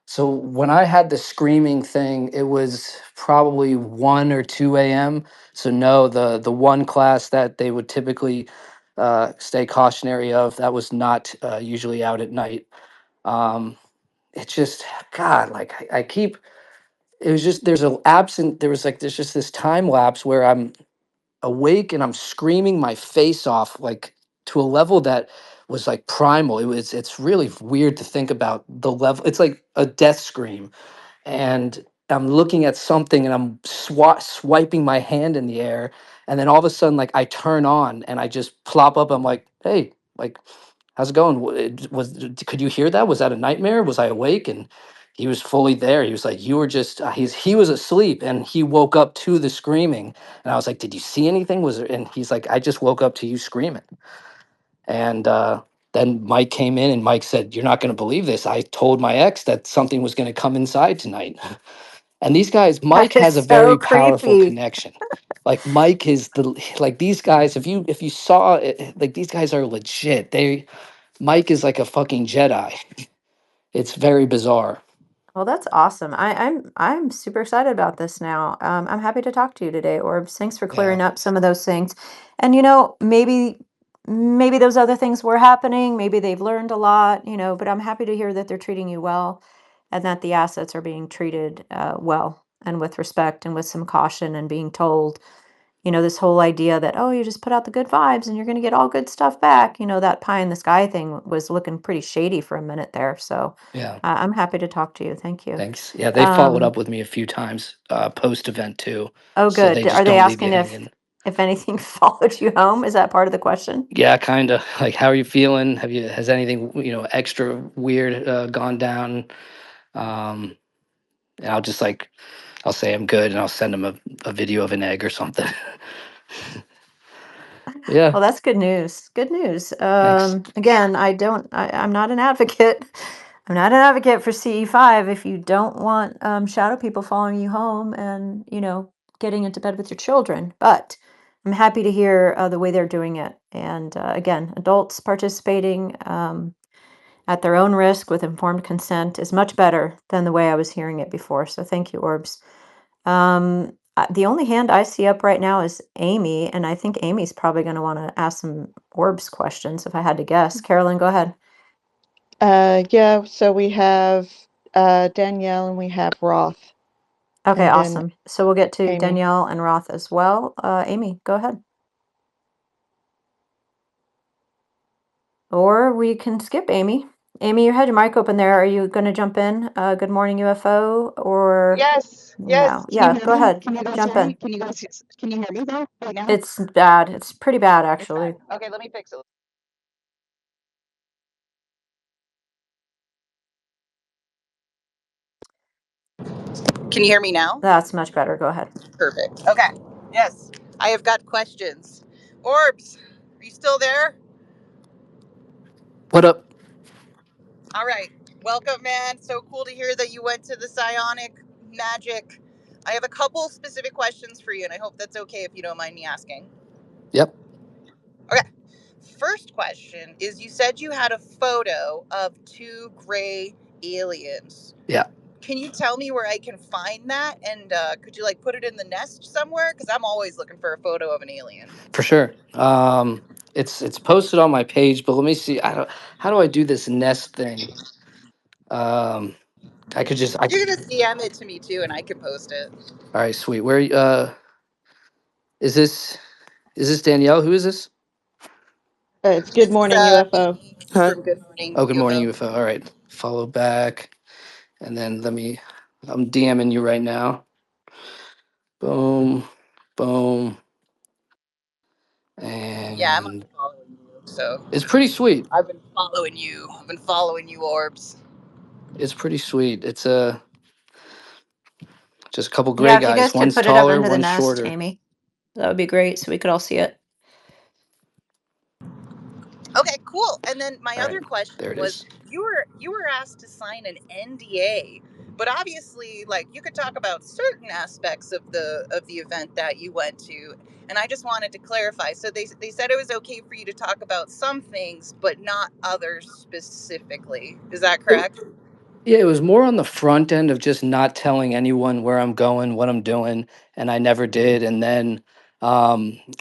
So when I had the screaming thing, it was probably 1 or 2 a.m. So no, the one class that they would typically stay cautionary of, that was not usually out at night. Um, it's just, God, like I keep. It was just, there's just this time lapse where I'm awake and I'm screaming my face off, like to a level that was like primal. It's really weird to think about the level. It's like a death scream, and I'm looking at something and I'm swiping my hand in the air, and then all of a sudden, like, I turn on and I just plop up. I'm like, hey, like, how's it going? Could you hear that? Was that a nightmare? Was I awake? And he was fully there. He was like, you were just he was asleep, and he woke up to the screaming. And I was like, did you see anything? Was there? And he's like, I just woke up to you screaming. And then Mike came in, and Mike said, you're not going to believe this. I told my ex that something was going to come inside tonight. And these guys, That Mike is has a very so powerful creepy. connection. Like, Mike is like, these guys, if you saw it, like, these guys are legit. Mike is like a fucking Jedi. It's very bizarre. Well, that's awesome. I'm super excited about this now. I'm happy to talk to you today, Orbs. Thanks for Yeah. clearing up some of those things. And maybe those other things were happening. Maybe they've learned a lot, but I'm happy to hear that they're treating you well and that the assets are being treated well and with respect and with some caution and being told, this whole idea that, oh, you just put out the good vibes and you're going to get all good stuff back. That pie in the sky thing was looking pretty shady for a minute there. So Yeah. I'm happy to talk to you. Thank you. Thanks. Yeah, they followed Um, up with me a few times post event too. oh, So good. they just Are they don't leave you asking hanging. if anything followed you home? Is that part of the question? Yeah, kind of. Like, how are you feeling? Has anything, extra weird gone down? Um, and I'll say I'm good, and I'll send them a video of an egg or something. Yeah, Well, that's good news. Good news. thanks. Again, I'm not an advocate. I'm not an advocate for CE5 if you don't want shadow people following you home and, getting into bed with your children. But I'm happy to hear the way they're doing it. And again, adults participating at their own risk with informed consent is much better than the way I was hearing it before. So thank you, Orbs. The only hand I see up right now is Amy, and I think Amy's probably going to want to ask some Orbs questions if I had to guess. Carolyn, go ahead. Yeah, so we have Danielle and we have Roth, Okay, and then awesome. So we'll get to Amy. Danielle and Roth as well. Amy, go ahead. Or we can skip Amy. Amy, you had your mic open there. Are you going to jump in? Good morning, UFO, or Yes, yes. no? Can you Yeah, hear go me? ahead. Can you guys Jump hear me? in. Can you hear me though right now? It's bad. It's pretty bad, It's bad. actually. Okay, let me fix it. Can you hear me now? That's much better. Go ahead. Perfect. Okay. Yes. I have got questions. Orbs, are you still there? What up? All right. Welcome, man. So cool to hear that you went to the psionic magic. I have a couple specific questions for you, and I hope that's okay if you don't mind me asking. Yep. Okay. First question is you said you had a photo of two gray aliens. Yeah, Can you tell me where I can find that? And could you like put it in the nest somewhere? Because I'm always looking for a photo of an alien. for sure. It's posted on my page, but let me see. How do I do this nest thing? Um, I could just I You're gonna DM it to me too, and I can post it. All right, sweet. Where is this? Is this Danielle? Who is this? It's Good This is Morning UFO. Amy Huh? from Good Morning Oh, good morning, UFO. UFO. All right, follow back, and then I'm DMing you right now. Boom, boom, Yeah, I'm and following you. So it's pretty sweet. I've been following you. I've been following you, Orbs. It's pretty sweet. It's just a couple Yeah, gray if you guys. guys could One's put it up taller, under the one's nest, shorter. Amy, that would be great so we could all see it. Okay, cool. And then my All right, other question there it was is. you were asked to sign an NDA, but obviously like you could talk about certain aspects of the event that you went to. And I just wanted to clarify. So they said it was okay for you to talk about some things, but not others specifically. Is that It, correct? yeah, it was more on the front end of just not telling anyone where I'm going, what I'm doing, and I never did. And then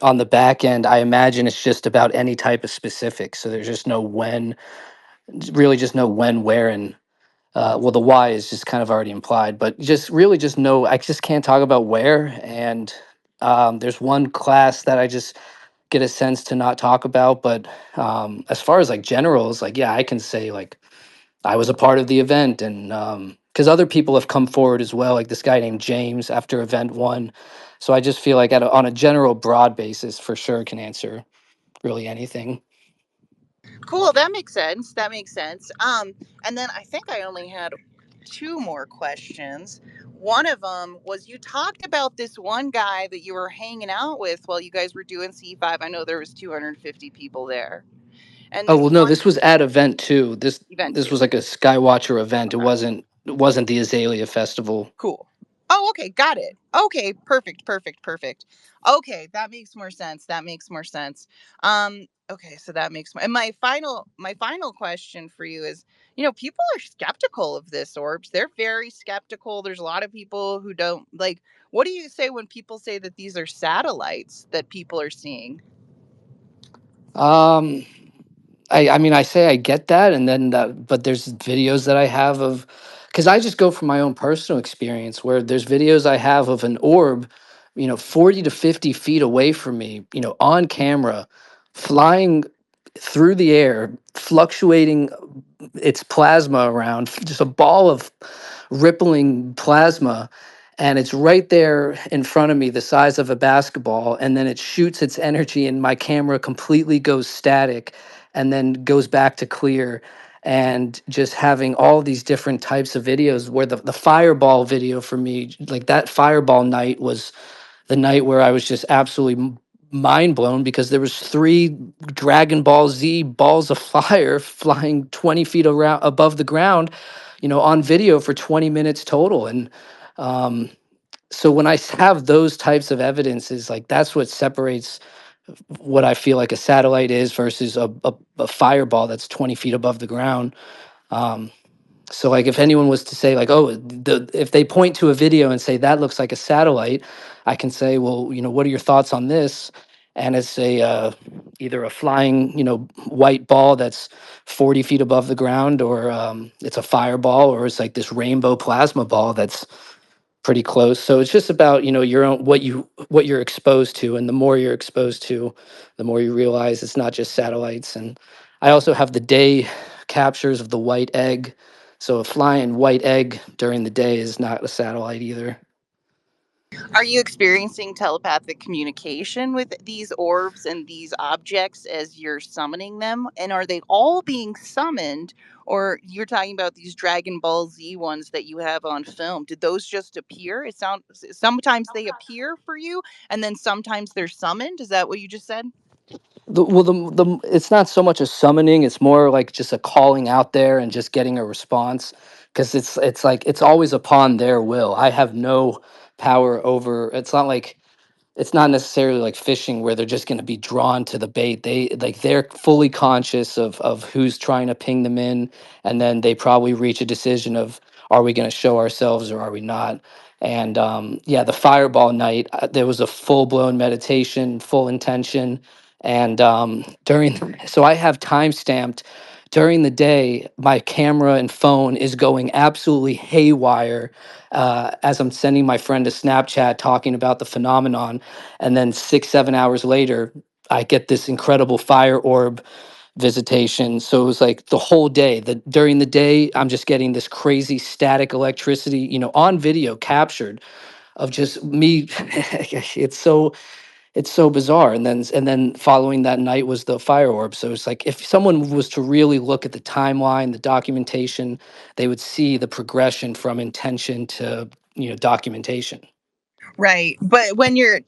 on the back end, I imagine it's just about any type of specifics. So there's just no when, really just no when, where, and well, the why is just kind of already implied, but just really just no, I just can't talk about where. And there's one class that I just get a sense to not talk about. But as far as like generals, like, yeah, I can say like, I was a part of the event, and because other people have come forward as well, like this guy named James after event one. So I just feel like on a general broad basis, for sure, can answer really anything. Cool, that makes sense. That makes sense. And then I think I only had two more questions. One of them was you talked about this one guy that you were hanging out with while you guys were doing C5. I know there was 250 people there. And Oh this well, no, one this was at event two. event This too. was like a Skywatcher event. Okay. It wasn't the Azalea Festival. Cool. Oh, okay, got it. Okay, perfect, perfect, perfect. Okay, that makes more sense. That makes more sense. Okay, so that makes and my final question for you is, people are skeptical of this orbs. They're very skeptical. There's a lot of people who don't like what do you say when people say that these are satellites that people are seeing? Um, I mean, I say I get that, and then but there's videos that I have of, because I just go from my own personal experience where there's videos I have of an orb, 40 to 50 feet away from me, on camera, flying through the air, fluctuating its plasma around, just a ball of rippling plasma. And it's right there in front of me, the size of a basketball. And then it shoots its energy, and my camera completely goes static and then goes back to clear. And just having all these different types of videos where the fireball video for me, like that fireball night was the night where I was just absolutely mind blown because there was three Dragon Ball Z balls of fire flying 20 feet around above the ground, on video for 20 minutes total. And um, so when have those types of evidences, like that's what separates what I feel like a satellite is versus a fireball that's 20 feet above the ground. Um, so like if anyone was to say like, oh, if they point to a video and say that looks like a satellite, I can say, well, what are your thoughts on this? And it's either a flying, white ball that's 40 feet above the ground, or it's a fireball, or it's like this rainbow plasma ball that's pretty close. So it's just about, your own, what you're exposed to, and the more you're exposed to, the more you realize it's not just satellites. And I also have the day captures of the white egg. So a flying white egg during the day is not a satellite either. Are you experiencing telepathic communication with these orbs and these objects as you're summoning them? And are they all being summoned? Or you're talking about these Dragon Ball Z ones that you have on film? Did those just appear? It sounds sometimes they appear for you, and then sometimes they're summoned. Is that what you just said? It's not so much a summoning, it's more like just a calling out there and just getting a response, because it's like it's always upon their will. I have no power over. It's not like, it's not necessarily like fishing where they're just going to be drawn to the bait. They're fully conscious of who's trying to ping them in, and then they probably reach a decision of, are we going to show ourselves or are we not? And yeah, the fireball night, there was a full blown meditation, full intention, and so I have time stamped. During the day, my camera and phone is going absolutely haywire as I'm sending my friend a Snapchat talking about the phenomenon. And then 6 7 hours later, I get this incredible fire orb visitation. So it was like the whole day, during the day, I'm just getting this crazy static electricity, on video captured, of just me. It's so bizarre. And then following that night was the fire orb. So it's like, if someone was to really look at the timeline, the documentation, they would see the progression from intention to documentation. Right. But when you're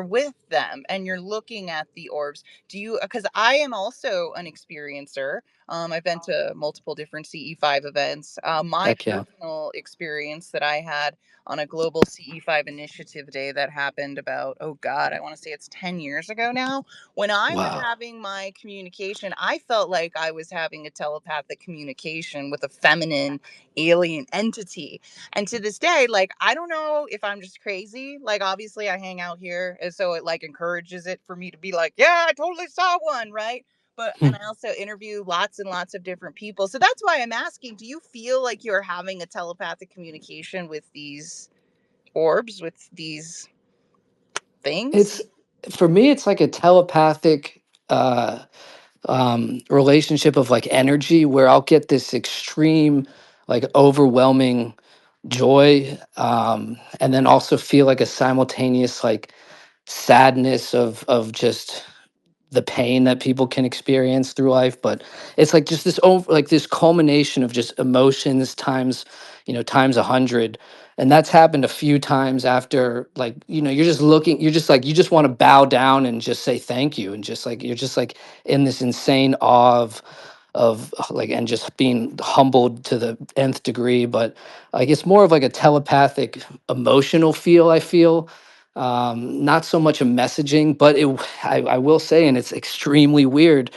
with them and you're looking at the orbs, do you, cuz I am also an experiencer. I've been to multiple different CE5 events. My Heck yeah. personal experience that I had on a global CE5 initiative day that happened about, oh god, I want to say it's 10 years ago now. When I was Wow. having my communication, I felt like I was having a telepathic communication with a feminine alien entity. And to this day, like, I don't know if I'm just crazy. Like, obviously, I hang out here, and so it like encourages it for me to be like, yeah, I totally saw one, right? But and I also interview lots and lots of different people, so that's why I'm asking: do you feel like you're having a telepathic communication with these orbs, with these things? It's For me, it's like a telepathic relationship of like energy, where I'll get this extreme, like overwhelming joy, and then also feel like a simultaneous like sadness of just the pain that people can experience through life. But it's like just this over, like this culmination of just emotions times, times 100. And that's happened a few times after, like, you're just looking, you're just like, you just want to bow down and just say thank you, and just like, you're just like in this insane awe of like, and just being humbled to the nth degree. But like, it's more of like a telepathic emotional feel, I feel. Not so much a messaging, but I will say, and it's extremely weird.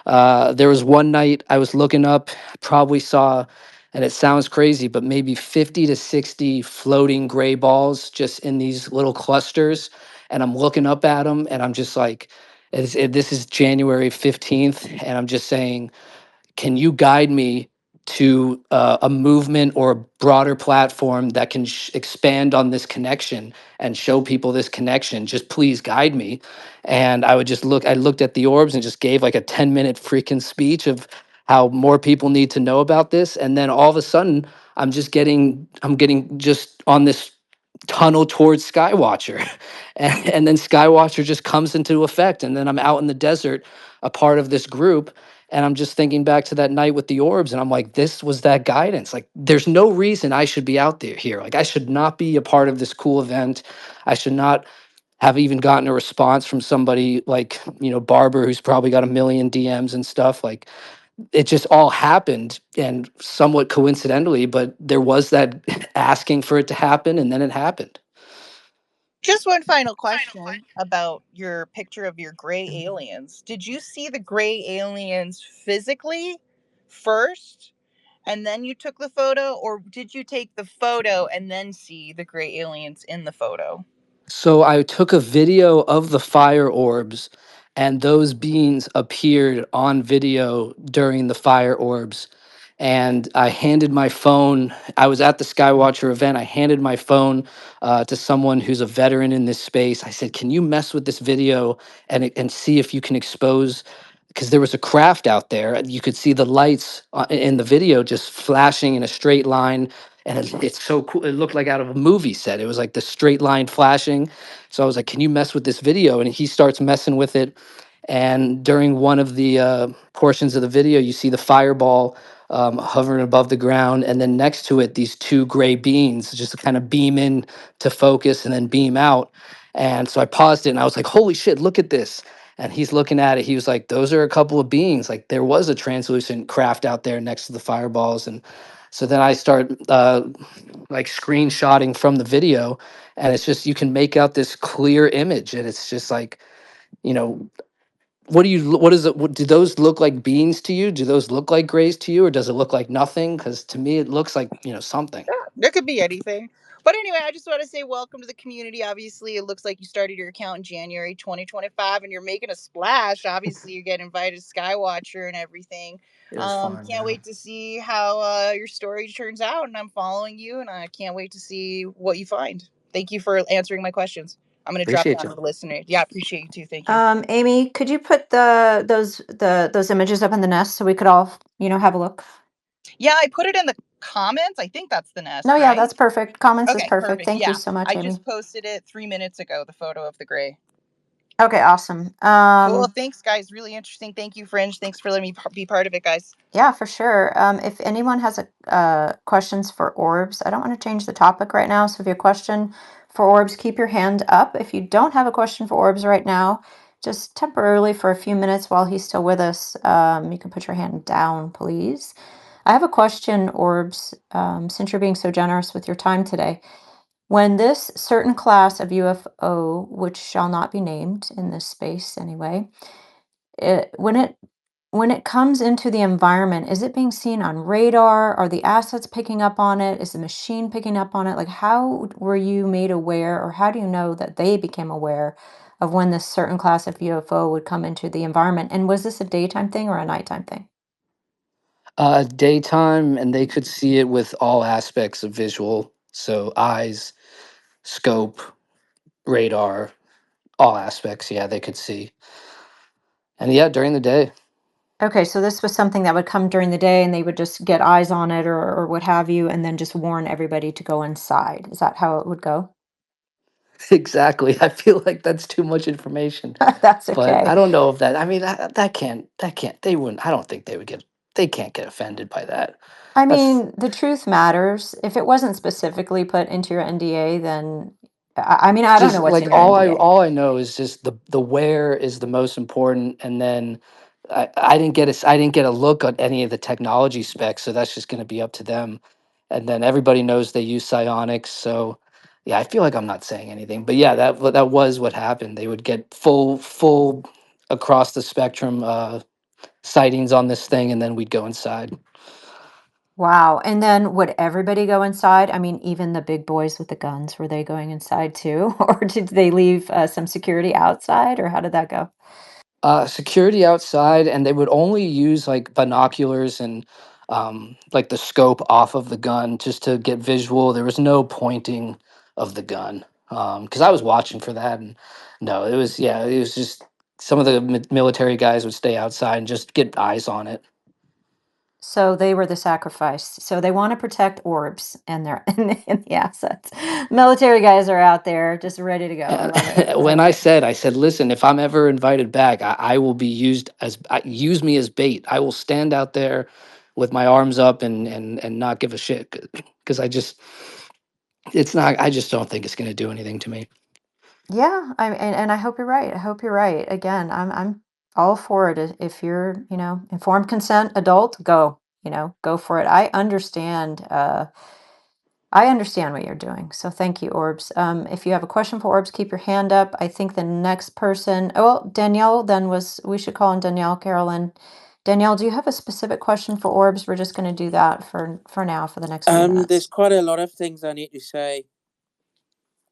There was one night I was looking up, probably saw, and it sounds crazy, but maybe 50 to 60 floating gray balls just in these little clusters. And I'm looking up at them, and I'm just like, this is January 15th, and I'm just saying, can you guide me to a movement or a broader platform that can expand on this connection and show people this connection? Just please guide me. And I looked at the orbs and just gave like a 10-minute freaking speech of how more people need to know about this. And then all of a sudden, I'm getting just on this tunnel towards Skywatcher. And then Skywatcher just comes into effect. And then I'm out in the desert, a part of this group. And I'm just thinking back to that night with the orbs. And I'm like, this was that guidance. Like, there's no reason I should be out there here. Like, I should not be a part of this cool event. I should not have even gotten a response from somebody like, Barber, who's probably got a million DMs and stuff. Like, it just all happened, and somewhat coincidentally, but there was that asking for it to happen, and then it happened. Just one final question about your picture of your gray aliens. Did you see the gray aliens physically first and then you took the photo, or did you take the photo and then see the gray aliens in the photo? So I took a video of the fire orbs, and those beings appeared on video during the fire orbs. And I handed my phone. I was at the Skywatcher event. I handed my phone to someone who's a veteran in this space. I said, "Can you mess with this video and see if you can expose because there was a craft out there. And you could see the lights in the video just flashing in a straight line. And it's so cool. It looked like out of a movie set. It was like the straight line flashing. So I was like, can you mess with this video? And he starts messing with it. And during one of the portions of the video, you see the fireball hovering above the ground. And then next to it, these two gray beams just kind of beam in to focus and then beam out. And so I paused it and I was like, holy shit, look at this. And he's looking at it. He was like, those are a couple of beings. Like there was a translucent craft out there next to the fireballs. And so then I start like screenshotting from the video. And it's just, you can make out this clear image. And it's just like, you know, what is it? Do those look like beings to you? Do those look like grays to you? Or does it look like nothing? Because to me, it looks like, something. There could be anything. But anyway, I just want to say welcome to the community. Obviously, it looks like you started your account in January 2025 and you're making a splash. Obviously, you're getting invited to Skywatcher and everything. It was fun. Can't wait to see how your story turns out. And I'm following you and I can't wait to see what you find. Thank you for answering my questions. I'm going to drop Appreciate down you. to the listener. Yeah, appreciate you too. Thank you. Amy, could you put those images up in the nest so we could all, have a look? Yeah, I put it in the comments. I think that's the nest, No, yeah, right? that's perfect. Comments is Okay, perfect. perfect. Thank you Yeah, so much, I Amy. just posted it 3 minutes ago, the photo of the gray. Okay, awesome. Cool. Thanks, guys. Really interesting. Thank you, Fringe. Thanks for letting me be part of it, guys. Yeah, for sure. If anyone has questions for orbs, I don't want to change the topic right now. So if you have a question for orbs, keep your hand up. If you don't have a question for orbs right now, just temporarily for a few minutes while he's still with us, you can put your hand down, please. I have a question, orbs, since you're being so generous with your time today. When this certain class of UFO, which shall not be named in this space anyway, it, when it comes into the environment, is it being seen on radar? Are the assets picking up on it? Is the machine picking up on it? Like, how were you made aware, or how do you know that they became aware of when this certain class of UFO would come into the environment? And was this a daytime thing or a nighttime thing? Daytime, and they could see it with all aspects of visual. So eyes, scope, radar, all aspects. Yeah, they could see. And yeah, during the day. Okay, so this was something that would come during the day and they would just get eyes on it or what have you, and then just warn everybody to go inside. Is that how it would go? Exactly. I feel like that's too much information. That's But okay. I don't know if that, I mean, they wouldn't, I don't think they can't get offended by that. I That's mean, the truth matters. If it wasn't specifically put into your NDA, then I mean, I don't know just what's like in your NDA. all I know is just the where is the most important. And then I didn't get I didn't get a look at any of the technology specs. So that's just going to be up to them. And then everybody knows they use psionics. So yeah, I feel like I'm not saying anything, but yeah, that was what happened. They would get full across the spectrum sightings on this thing, and then we'd go inside. Wow. And then would everybody go inside? I mean, even the big boys with the guns, were they going inside too? Or did they leave some security outside, or how did that go? Security outside, and they would only use like binoculars and like the scope off of the gun just to get visual. There was no pointing of the gun because I was watching for that, and no, it was just some of the military guys would stay outside and just get eyes on it. So they were the sacrifice. So they want to protect orbs and their and the assets. Military guys are out there just ready to go. I love it. I When love it. I said, listen, if I'm ever invited back, I will be used as use me as bait. I will stand out there with my arms up and not give a shit because it's not. I just don't think it's going to do anything to me. Yeah, and I hope you're right. I hope you're right. Again, I'm all for it. If you're, informed consent, adult, go, go for it. I understand what you're doing. So thank you, Orbs. If you have a question for Orbs, keep your hand up. I think the next person, oh, well, Danielle then we should call in Danielle, Carolyn. Danielle, do you have a specific question for Orbs? We're just going to do that for now, for the next few minutes. There's quite a lot of things I need to say.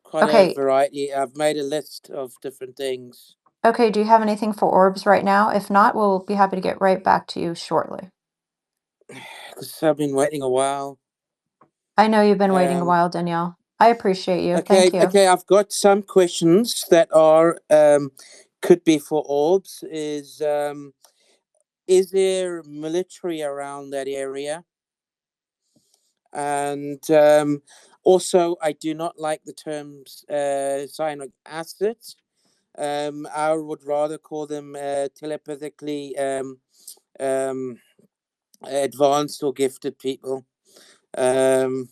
Quite a variety. I've made a list of different things. Okay, do you have anything for Orbs right now? If not, we'll be happy to get right back to you shortly. Because I've been waiting a while. I know you've been waiting a while, Danielle. I appreciate you. Okay, Thank you. okay. I've got some questions that are could be for orbs. is there military around that area? And also, I do not like the terms cyanic acids. I would rather call them telepathically um, advanced or gifted people, um,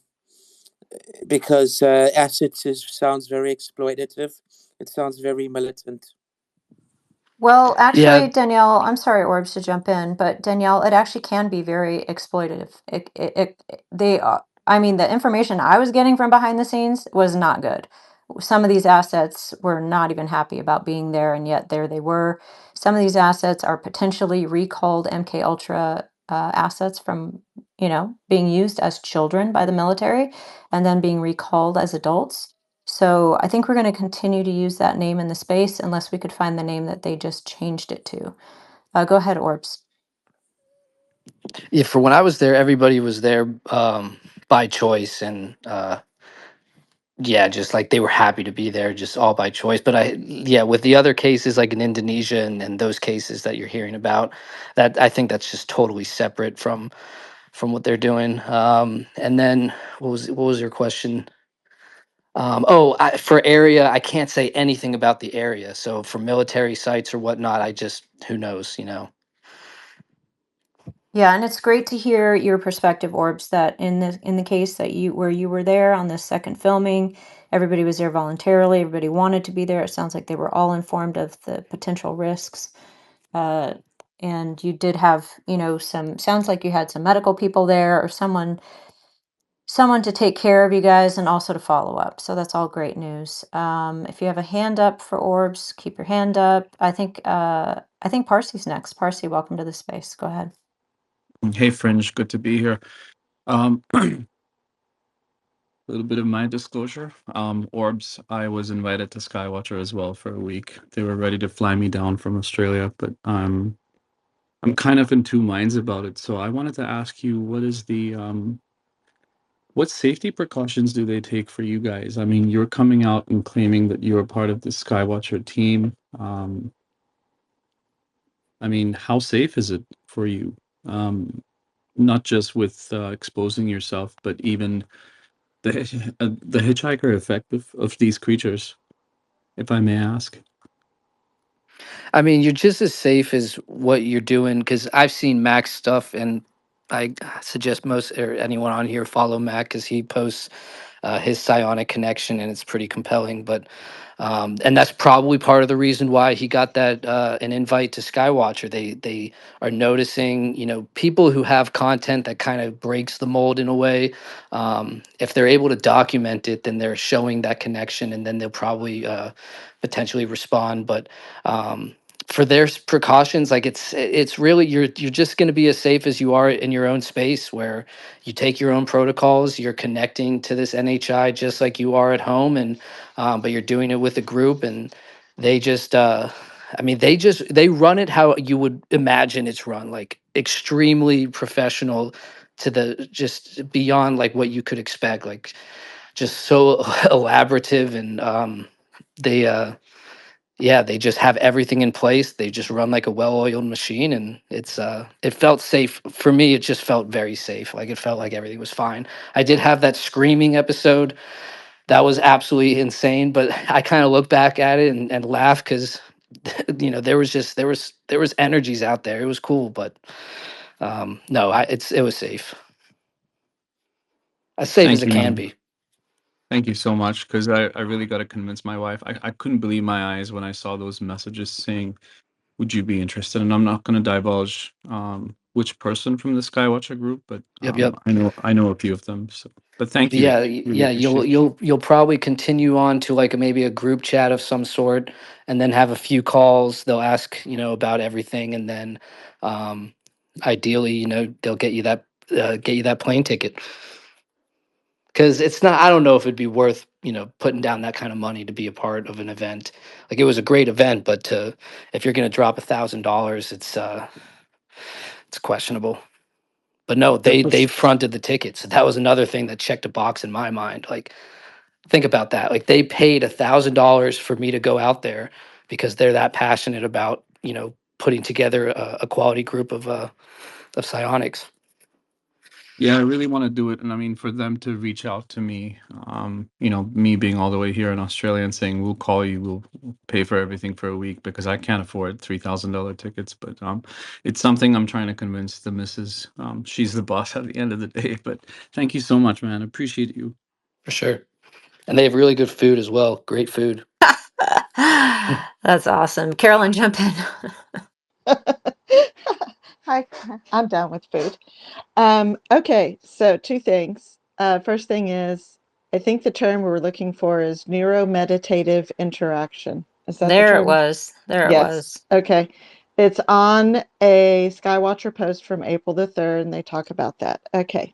because acids sounds very exploitative. It sounds very militant. Well, Yeah, actually, Danielle, I'm sorry, Orbs, to jump in, but Danielle, it actually can be very exploitative. They are, I mean, the information I was getting from behind the scenes was not good. Some of these assets were not even happy about being there, and yet there they were. Some of these assets are potentially recalled MK Ultra assets from, being used as children by the military and then being recalled as adults. So I think we're going to continue to use that name in the space unless we could find the name that they just changed it to. Go ahead, Orbs. yeah. For when I was there, everybody was there by choice, and yeah, just like they were happy to be there, just all by choice. But yeah, with the other cases like in Indonesia and those cases that you're hearing about, that I think that's just totally separate from what they're doing. And then what was your question? For area, I can't say anything about the area. So for military sites or whatnot, I just who knows, you know. Yeah, and it's great to hear your perspective, Orbs, that in the case that you were there on the second filming, everybody was there voluntarily, everybody wanted to be there. It sounds like they were all informed of the potential risks. Uh, and you did have, sounds like you had some medical people there or someone to take care of you guys and also to follow up. So that's all great news. If you have a hand up for Orbs, keep your hand up. I think Parsi's next. Parsi, welcome to the space. Go ahead. Hey, Fringe, good to be here. A little bit of my disclosure. Orbs, I was invited to Skywatcher as well for a week. They were ready to fly me down from Australia, but I'm kind of in two minds about it. So I wanted to ask you, what safety precautions do they take for you guys? I mean, you're coming out and claiming that you're part of the Skywatcher team. I mean, how safe is it for you? Not just with exposing yourself, but even the hitchhiker effect of these creatures, if I may ask. I mean, you're just as safe as what you're doing because I've seen Mac's stuff, and I suggest most or anyone on here follow Mac because he posts his psionic connection, and it's pretty compelling. But and that's probably part of the reason why he got that an invite to Skywatcher. They are noticing, people who have content that kind of breaks the mold in a way. If they're able to document it, then they're showing that connection, and then they'll probably potentially respond. But for their precautions, like it's really you're just going to be as safe as you are in your own space where you take your own protocols, you're connecting to this NHI just like you are at home, and but you're doing it with a group, and they just I mean they run it how you would imagine it's run, like extremely professional to the just beyond like what you could expect, like just so elaborative, and they yeah, they just have everything in place. They just run like a well-oiled machine, and it felt safe for me. It just felt very safe. Like it felt like everything was fine. I did have that screaming episode. That was absolutely insane, but I kind of look back at it and laugh because there was just there was energies out there. It was cool, but no, it was safe. As safe as Thank it you, can man. be. Thank you so much, because I really got to convince my wife. I couldn't believe my eyes when I saw those messages saying, would you be interested? And I'm not going to divulge which person from the Skywatcher group, but Yep, yep. I know a few of them. So, but thank But you. yeah, Really yeah, appreciate it. you'll probably continue on to like maybe a group chat of some sort, and then have a few calls. They'll ask about everything, and then ideally, they'll get you that plane ticket. Because it's not, I don't know if it'd be worth putting down that kind of money to be a part of an event. Like it was a great event, but if you're going to drop $1,000, it's questionable. But no, Yeah, they fronted the tickets. That was another thing that checked a box in my mind. Like, think about that. Like they paid $1,000 for me to go out there because they're that passionate about putting together a quality group of psionics. Yeah, I really want to do it. And I mean, for them to reach out to me, me being all the way here in Australia and saying, we'll call you, we'll pay for everything for a week, because I can't afford $3,000 tickets. But it's something I'm trying to convince the missus. She's the boss at the end of the day. But thank you so much, man. Appreciate you. For sure. And they have really good food as well. Great food. That's awesome. Carolyn, jump in. Hi, I'm down with food. Okay, so two things. First thing is, I think the term we're looking for is neuromeditative interaction. Is that the There it term? was. There it Yes. was. Okay. It's on a Skywatcher post from April the 3rd, and they talk about that. Okay.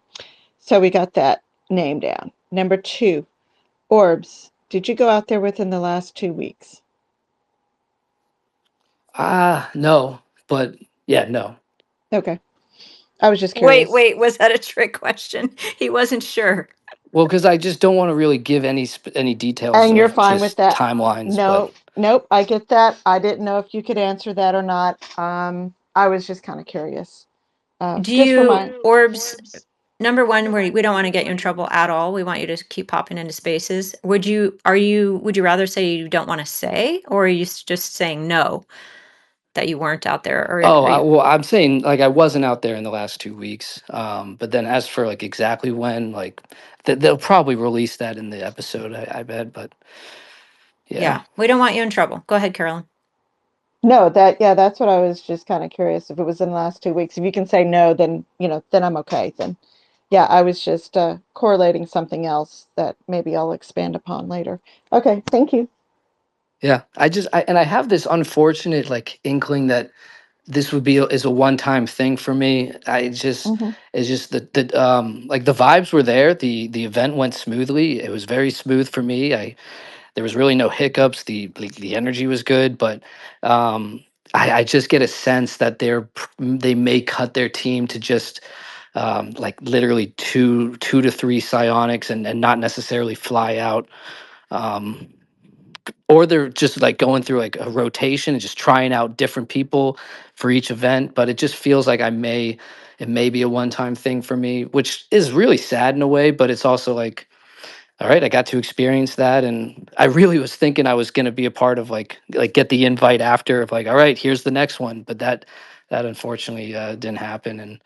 So we got that name down. Number two, orbs. Did you go out there within the last 2 weeks? No, but yeah, no. Okay. I was just Wait, curious. wait, was that a trick question? He wasn't sure. Well, because I just don't want to really give any details And you're of fine with just that? timelines. But No, nope, I get that. I didn't know if you could answer that or not. I was just kind of curious. Do Just for you, my orbs, number one, we don't want to get you in trouble at all. We want you to keep popping into spaces. Would you rather say you don't want to say, or are you just saying no, that you weren't out there? Or are you, well, I'm saying like I wasn't out there in the last 2 weeks. But then as for like exactly when, like they'll probably release that in the episode, I bet. But yeah. yeah, we don't want you in trouble. Go ahead, Carolyn. no, yeah, that's what I was just kind of curious if it was in the last 2 weeks. If you can say no, then then I'm okay. Then yeah, I was just correlating something else that maybe I'll expand upon later. Okay, thank you. Yeah, I have this unfortunate like inkling that this would be is a one-time thing for me. Hmm. It's just the like the vibes were there. The event went smoothly. It was very smooth for me. There was really no hiccups. The energy was good, but I just get a sense that they may cut their team to just like literally two to three psionics and not necessarily fly out. Um, or they're just like going through like a rotation and just trying out different people for each event. But it just feels like it may be a one-time thing for me, which is really sad in a way, but it's also like, all right, I got to experience that. And I really was thinking I was going to be a part of like get the invite after of like, all right, here's the next one. But that unfortunately didn't happen. And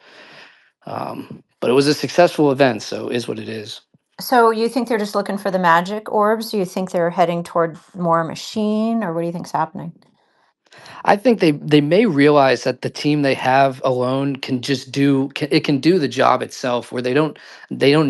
but it was a successful event, so it is what it is. So you think they're just looking for the magic orbs? Do you think they're heading toward more machine, or what do you think's happening? I think they may realize that the team they have alone can just it can do the job itself, where they don't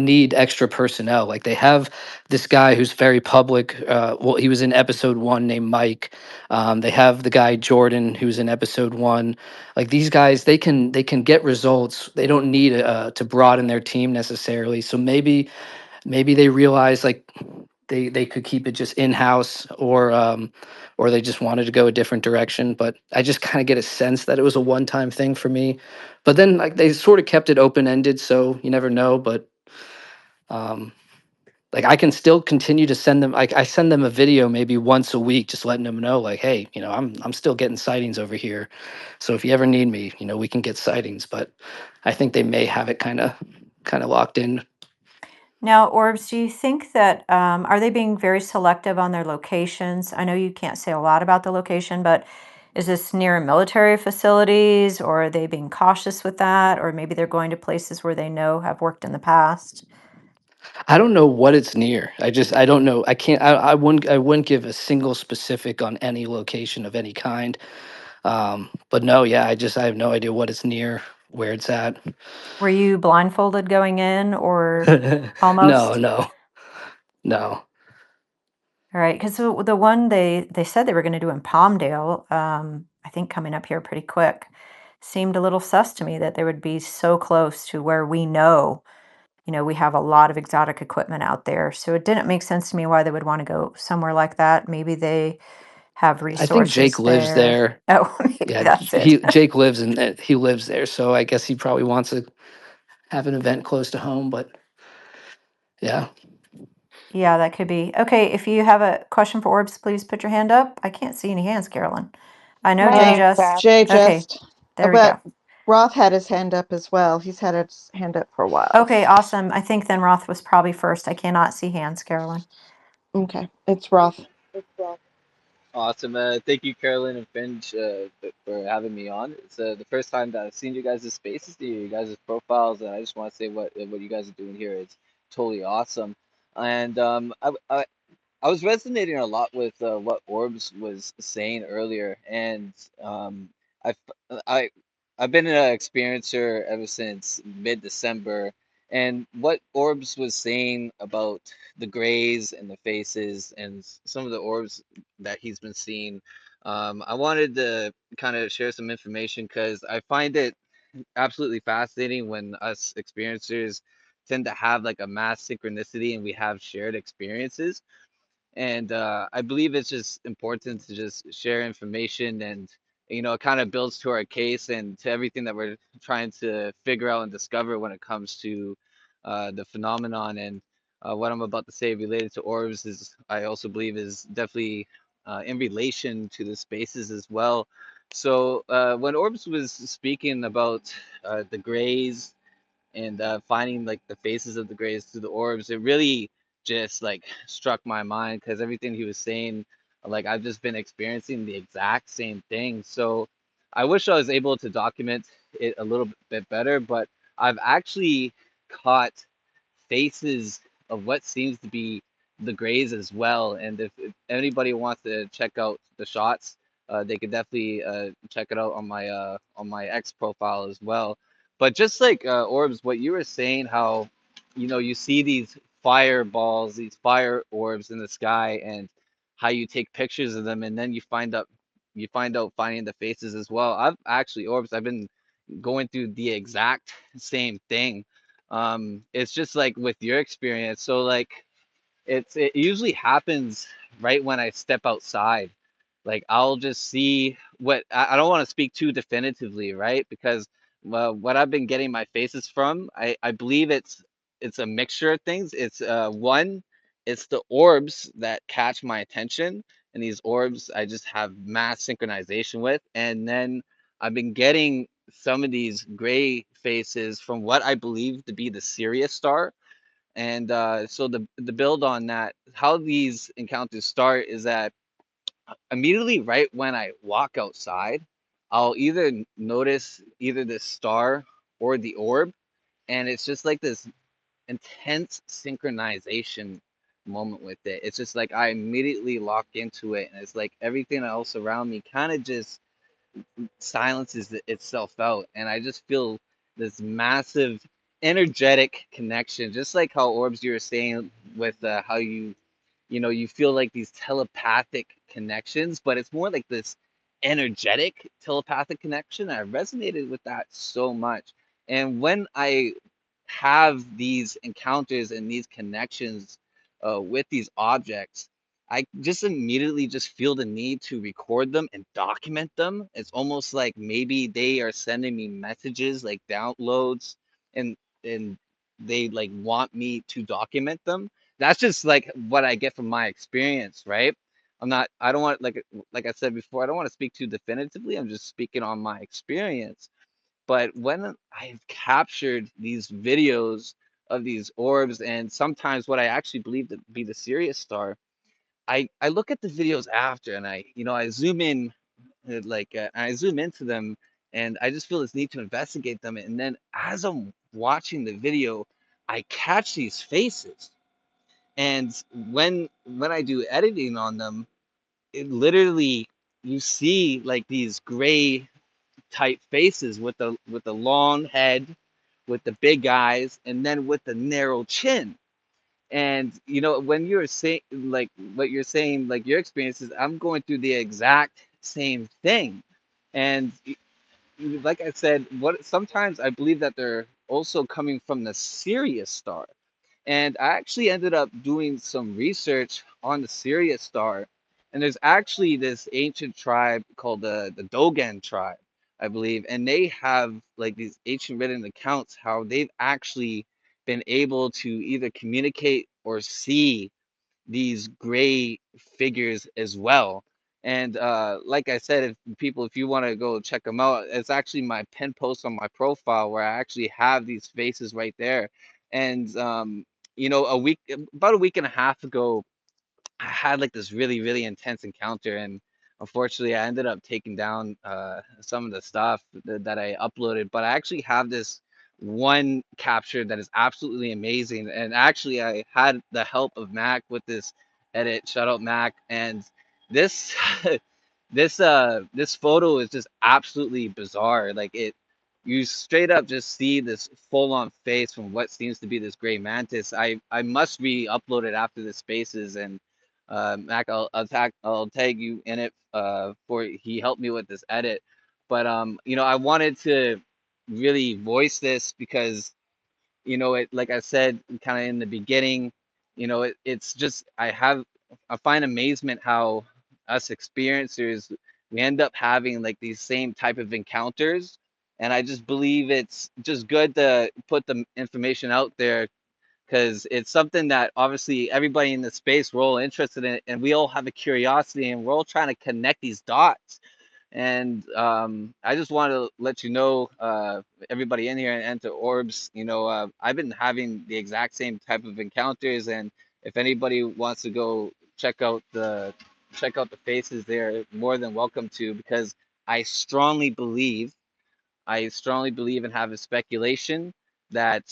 need extra personnel. Like they have this guy who's very public. Well, he was in episode 1 named Mike. They have the guy Jordan who's in episode 1. Like these guys, they can get results. They don't need to broaden their team necessarily. So maybe they realize like they could keep it just in house, or they just wanted to go a different direction. But I just kind of get a sense that it was a one time thing for me. But then like they sort of kept it open ended, so you never know. But um, like I can still continue to send them. Like I send them a video maybe once a week, just letting them know like, hey, I'm still getting sightings over here. So if you ever need me, we can get sightings. But I think they may have it kind of locked in. Now, orbs, do you think that are they being very selective on their locations? I know you can't say a lot about the location, but is this near military facilities, or are they being cautious with that? Or maybe they're going to places where they know have worked in the past? I don't know what it's near. I don't know. I can't. I wouldn't give a single specific on any location of any kind. But no, yeah, I have no idea what it's near, where it's at. Were you blindfolded going in, or No, almost? no, no. All right, because the one they said they were going to do in Palmdale, I think coming up here pretty quick, seemed a little sus to me that they would be so close to where we know, we have a lot of exotic equipment out there. So it didn't make sense to me why they would want to go somewhere like that. Maybe they have I think Jake resources lives there. there. Oh, maybe Yeah, that's it. Jake lives he lives there, so I guess he probably wants to have an event close to home. But yeah, Yeah, that could be. Okay, if you have a question for Orbs, please put your hand up. I can't see any hands, Carolyn. I know Jay just. Jay Okay, just, there we but go. Roth had his hand up as well. He's had his hand up for a while. Okay, awesome. I think then Roth was probably first. I cannot see hands, Carolyn. Okay, it's Roth. Awesome. Thank you, Carolyn and Fringe, for having me on. It's the first time that I've seen you guys' spaces, you guys' profiles, and I just want to say what you guys are doing here is totally awesome. And I was resonating a lot with what Orbs was saying earlier, and I've I I've been an experiencer ever since mid-December, and what Orbs was saying about the grays and the faces and some of the orbs that he's been seeing, I wanted to kind of share some information because I find it absolutely fascinating when us experiencers tend to have like a mass synchronicity and we have shared experiences. And I believe it's just important to just share information, and it kind of builds to our case and to everything that we're trying to figure out and discover when it comes to the phenomenon. And what I'm about to say related to orbs is, I also believe, is definitely in relation to the spaces as well. So when Orbs was speaking about the grays and finding like the faces of the grays through the orbs, it really just like struck my mind because everything he was saying, like I've just been experiencing the exact same thing. So I wish I was able to document it a little bit better, but I've actually caught faces of what seems to be the grays as well. And if anybody wants to check out the shots, they could definitely check it out on my X profile as well. But just like orbs, what you were saying, how you see these fireballs, these fire orbs in the sky, and how you take pictures of them, and then you find out finding the faces as well. I've actually orbs. I've been going through the exact same thing. It's just like with your experience. So like it usually happens right when I step outside. Like I'll just see what I don't want to speak too definitively, right? Because what I've been getting my faces from, I believe it's a mixture of things. It's one, it's the orbs that catch my attention, and these orbs I just have mass synchronization with, and then I've been getting some of these gray faces from what I believe to be the Sirius star. And so the build on that, how these encounters start is that immediately right when I walk outside, I'll either notice either the star or the orb, and it's just like this intense synchronization moment with it. It's just like I immediately lock into it, and it's like everything else around me kind of just silences itself out, and I just feel this massive energetic connection, just like how orbs you were saying with how you feel like these telepathic connections, but it's more like this energetic telepathic connection. I resonated with that so much. And when I have these encounters and these connections with these objects, I just immediately just feel the need to record them and document them. It's almost like maybe they are sending me messages like downloads, and and they like want me to document them. That's just like what I get from my experience, right? I don't want, like I said before, I don't want to speak too definitively. I'm just speaking on my experience. But when I've captured these videos of these orbs, and sometimes what I actually believe to be the Sirius star, I look at the videos after, and I zoom in, I zoom into them, and I just feel this need to investigate them. And then as I'm watching the video, I catch these faces, and when I do editing on them, it literally, you see like these gray type faces with the long head, with the big eyes, and then with the narrow chin. And when you're saying like what you're saying, like your experiences, I'm going through the exact same thing. And like I said, what sometimes I believe that they're also coming from the Sirius star. And I actually ended up doing some research on the Sirius star. And there's actually this ancient tribe called the Dogon tribe, I believe. And they have like these ancient written accounts how they've actually been able to either communicate or see these gray figures as well. And like I said, if people, if you want to go check them out, it's actually my pin post on my profile where I actually have these faces right there. And about a week and a half ago, I had like this really, really intense encounter, and unfortunately, I ended up taking down some of the stuff that I uploaded. But I actually have this one capture that is absolutely amazing, and actually, I had the help of Mac with this edit. Shout out Mac, and this this photo is just absolutely bizarre. Like it, you straight up just see this full on face from what seems to be this gray mantis. I must re-upload it after the spaces, and Mac, I'll tag you in it. For he helped me with this edit, but I wanted to really voice this because it, like I said, kind of in the beginning, it's just I find amazement how us experiencers, we end up having like these same type of encounters, and I just believe it's just good to put the information out there because it's something that obviously everybody in the space, we're all interested in it, and we all have a curiosity, and we're all trying to connect these dots. And I just want to let you know, everybody in here and to Orbs, I've been having the exact same type of encounters, and if anybody wants to go check out the faces, they're more than welcome to, because I strongly believe, and have a speculation that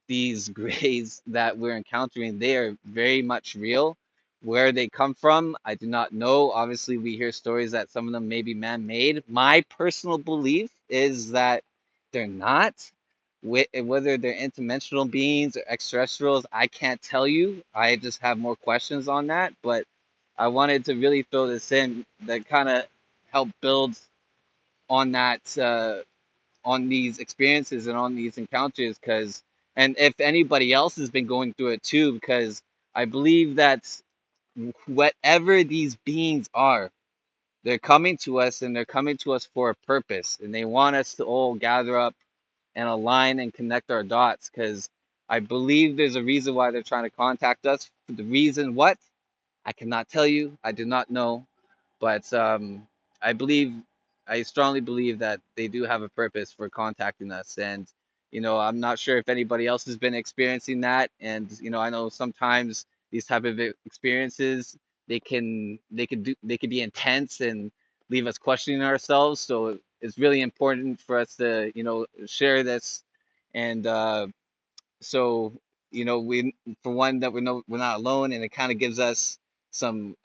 these grays that we're encountering, they are very much real. Where they come from, I do not know. Obviously, we hear stories that some of them may be man-made. My personal belief is that they're not. Whether they're interdimensional beings or extraterrestrials, I can't tell you. I just have more questions on that. But I wanted to really throw this in that kind of help build on that, on these experiences and on these encounters, because and if anybody else has been going through it too, because I believe that whatever these beings are, they're coming to us, and they're coming to us for a purpose, and they want us to all gather up and align and connect our dots, because I believe there's a reason why they're trying to contact us. The reason what, I cannot tell you, I do not know, but I believe, I strongly believe that they do have a purpose for contacting us. And I'm not sure if anybody else has been experiencing that. And I know sometimes these type of experiences, they could be intense and leave us questioning ourselves. So it's really important for us to share this. And so we, for one, that we know we're not alone, and it kind of gives us some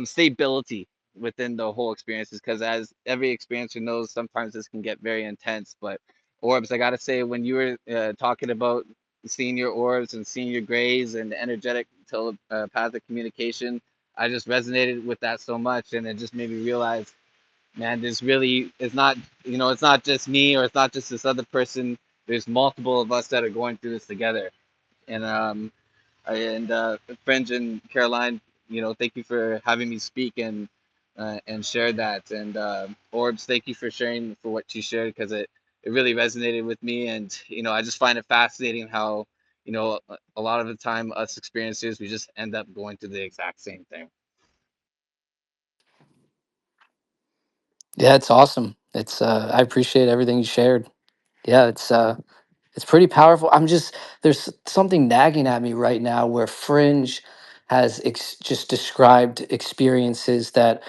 stability within the whole experiences, because as every experiencer knows, sometimes this can get very intense. But Orbs, I gotta say, when you were talking about seeing your orbs and seeing your grays and the energetic telepathic communication, I just resonated with that so much, and it just made me realize, man, there's really, it's not just me, or it's not just this other person. There's multiple of us that are going through this together. And Fringe and Caroline, thank you for having me speak and share that. And Orbs, thank you for sharing for what you shared, because it really resonated with me. And I just find it fascinating how a lot of the time us experiencers, we just end up going through the exact same thing. Yeah, it's awesome. It's I appreciate everything you shared. Yeah, it's pretty powerful. I'm just, there's something nagging at me right now where Fringe has just described experiences that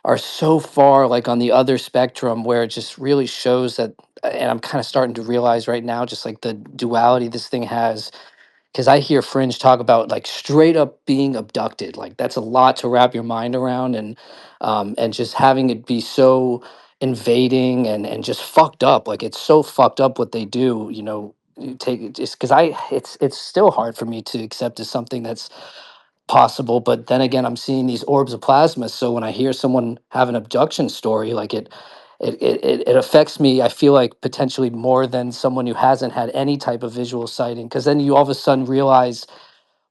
are so far like on the other spectrum, where it just really shows that, and I'm kind of starting to realize right now just like the duality this thing has, because I hear Fringe talk about like straight up being abducted. Like that's a lot to wrap your mind around, and just having it be so invading and just fucked up. Like it's so fucked up what they do. You take it just because it's still hard for me to accept as something that's possible. But then again, I'm seeing these orbs of plasma. So when I hear someone have an abduction story, like it affects me, I feel like potentially more than someone who hasn't had any type of visual sighting, because then you all of a sudden realize,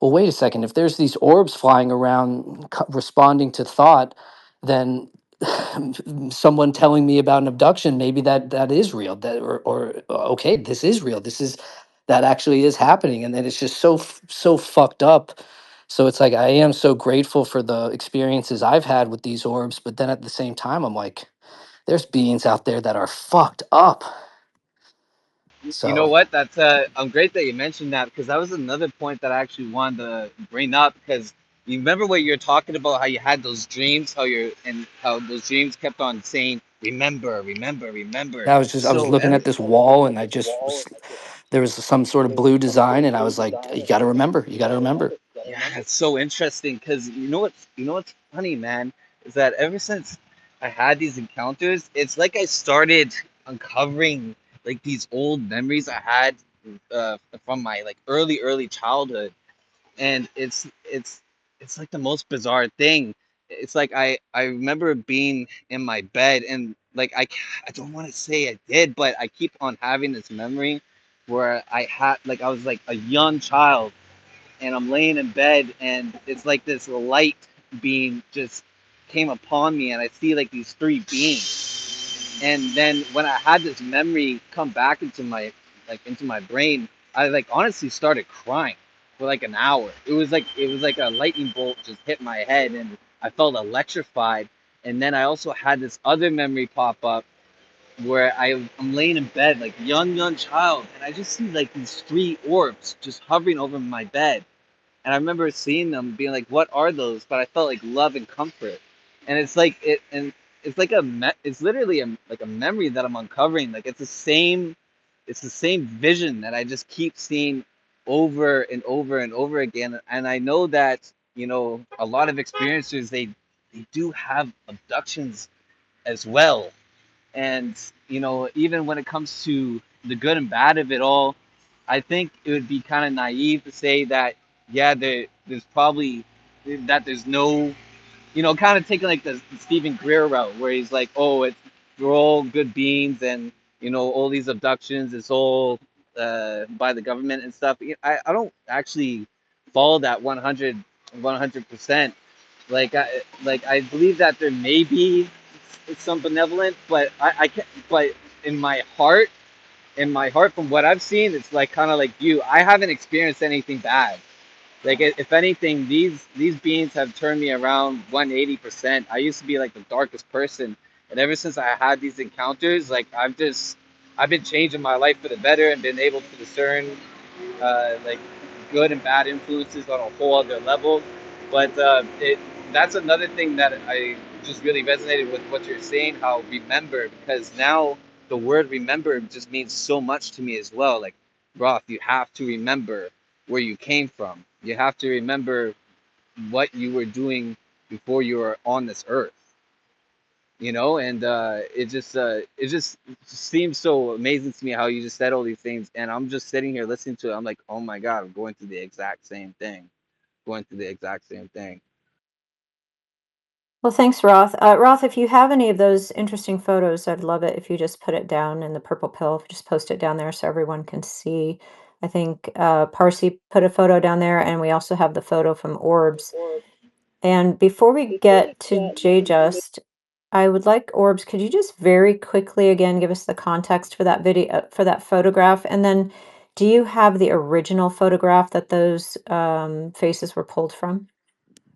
well, wait a second, if there's these orbs flying around responding to thought, then someone telling me about an abduction, maybe that is real, that or okay, this is real, this is, that actually is happening. And then it's just so so fucked up So it's like I am so grateful for the experiences I've had with these orbs, but then at the same time, I'm like, there's beings out there that are fucked up. You know So what? That's I'm great that you mentioned that because that was another point that I actually wanted to bring up because you remember what you're talking about how you had those dreams, how those dreams kept on saying, remember, remember, remember. yeah, I was So looking every at this wall and there was some sort of blue design and I was like, you got to remember, you got to remember. Yeah, it's so interesting because you know what's funny, man, is that ever since I had these encounters, it's like I started uncovering like these old memories I had from my like early childhood, and it's like the most bizarre thing. It's like I remember being in my bed and like I don't want to say I did, but I keep on having this memory where I was like a young child and I'm laying in bed and it's like this light being just came upon me and I see like these three beings. And then when I had this memory come back into my brain, I like honestly started crying for like an hour. It was like a lightning bolt just hit my head and I felt electrified. And then I also had this other memory pop up where I'm laying in bed like young child and I just see like these three orbs just hovering over my bed, and I remember seeing them, being like, "What are those?" But I felt like love and comfort, and it's like it's literally like a memory that I'm uncovering. Like it's the same vision that I just keep seeing over and over and over again. And I know that a lot of experiencers they do have abductions as well, and even when it comes to the good and bad of it all, I think it would be kind of naive to say that yeah, there's probably that there's no, kind of taking like the Stephen Greer route where he's like, oh, we're all good beings, and all these abductions, it's all by the government and stuff. I don't actually follow that 100%. Like I believe that there may be some benevolent, but I can't. But in my heart, from what I've seen, it's like kind of like you. I haven't experienced anything bad. Like if anything, these beings have turned me around 180%. I used to be like the darkest person, and ever since I had these encounters, like I've been changing my life for the better and been able to discern like good and bad influences on a whole other level. But that's another thing that I just really resonated with what you're saying. How remember, because now the word remember just means so much to me as well. Like Roth, you have to remember where you came from. You have to remember what you were doing before you were on this earth. And it just seems so amazing to me how you just said all these things, and I'm just sitting here listening to it. I'm like, oh my god, I'm going through the exact same thing. Going through the exact same thing. Well, thanks, Roth. Roth, if you have any of those interesting photos, I'd love it if you just put it down in the purple pill. Just post it down there so everyone can see. I think Parsi put a photo down there, and we also have the photo from Orbs. And before we get to J Just, I would like Orbs, could you just very quickly again give us the context for that video, for that photograph? And then do you have the original photograph that those faces were pulled from?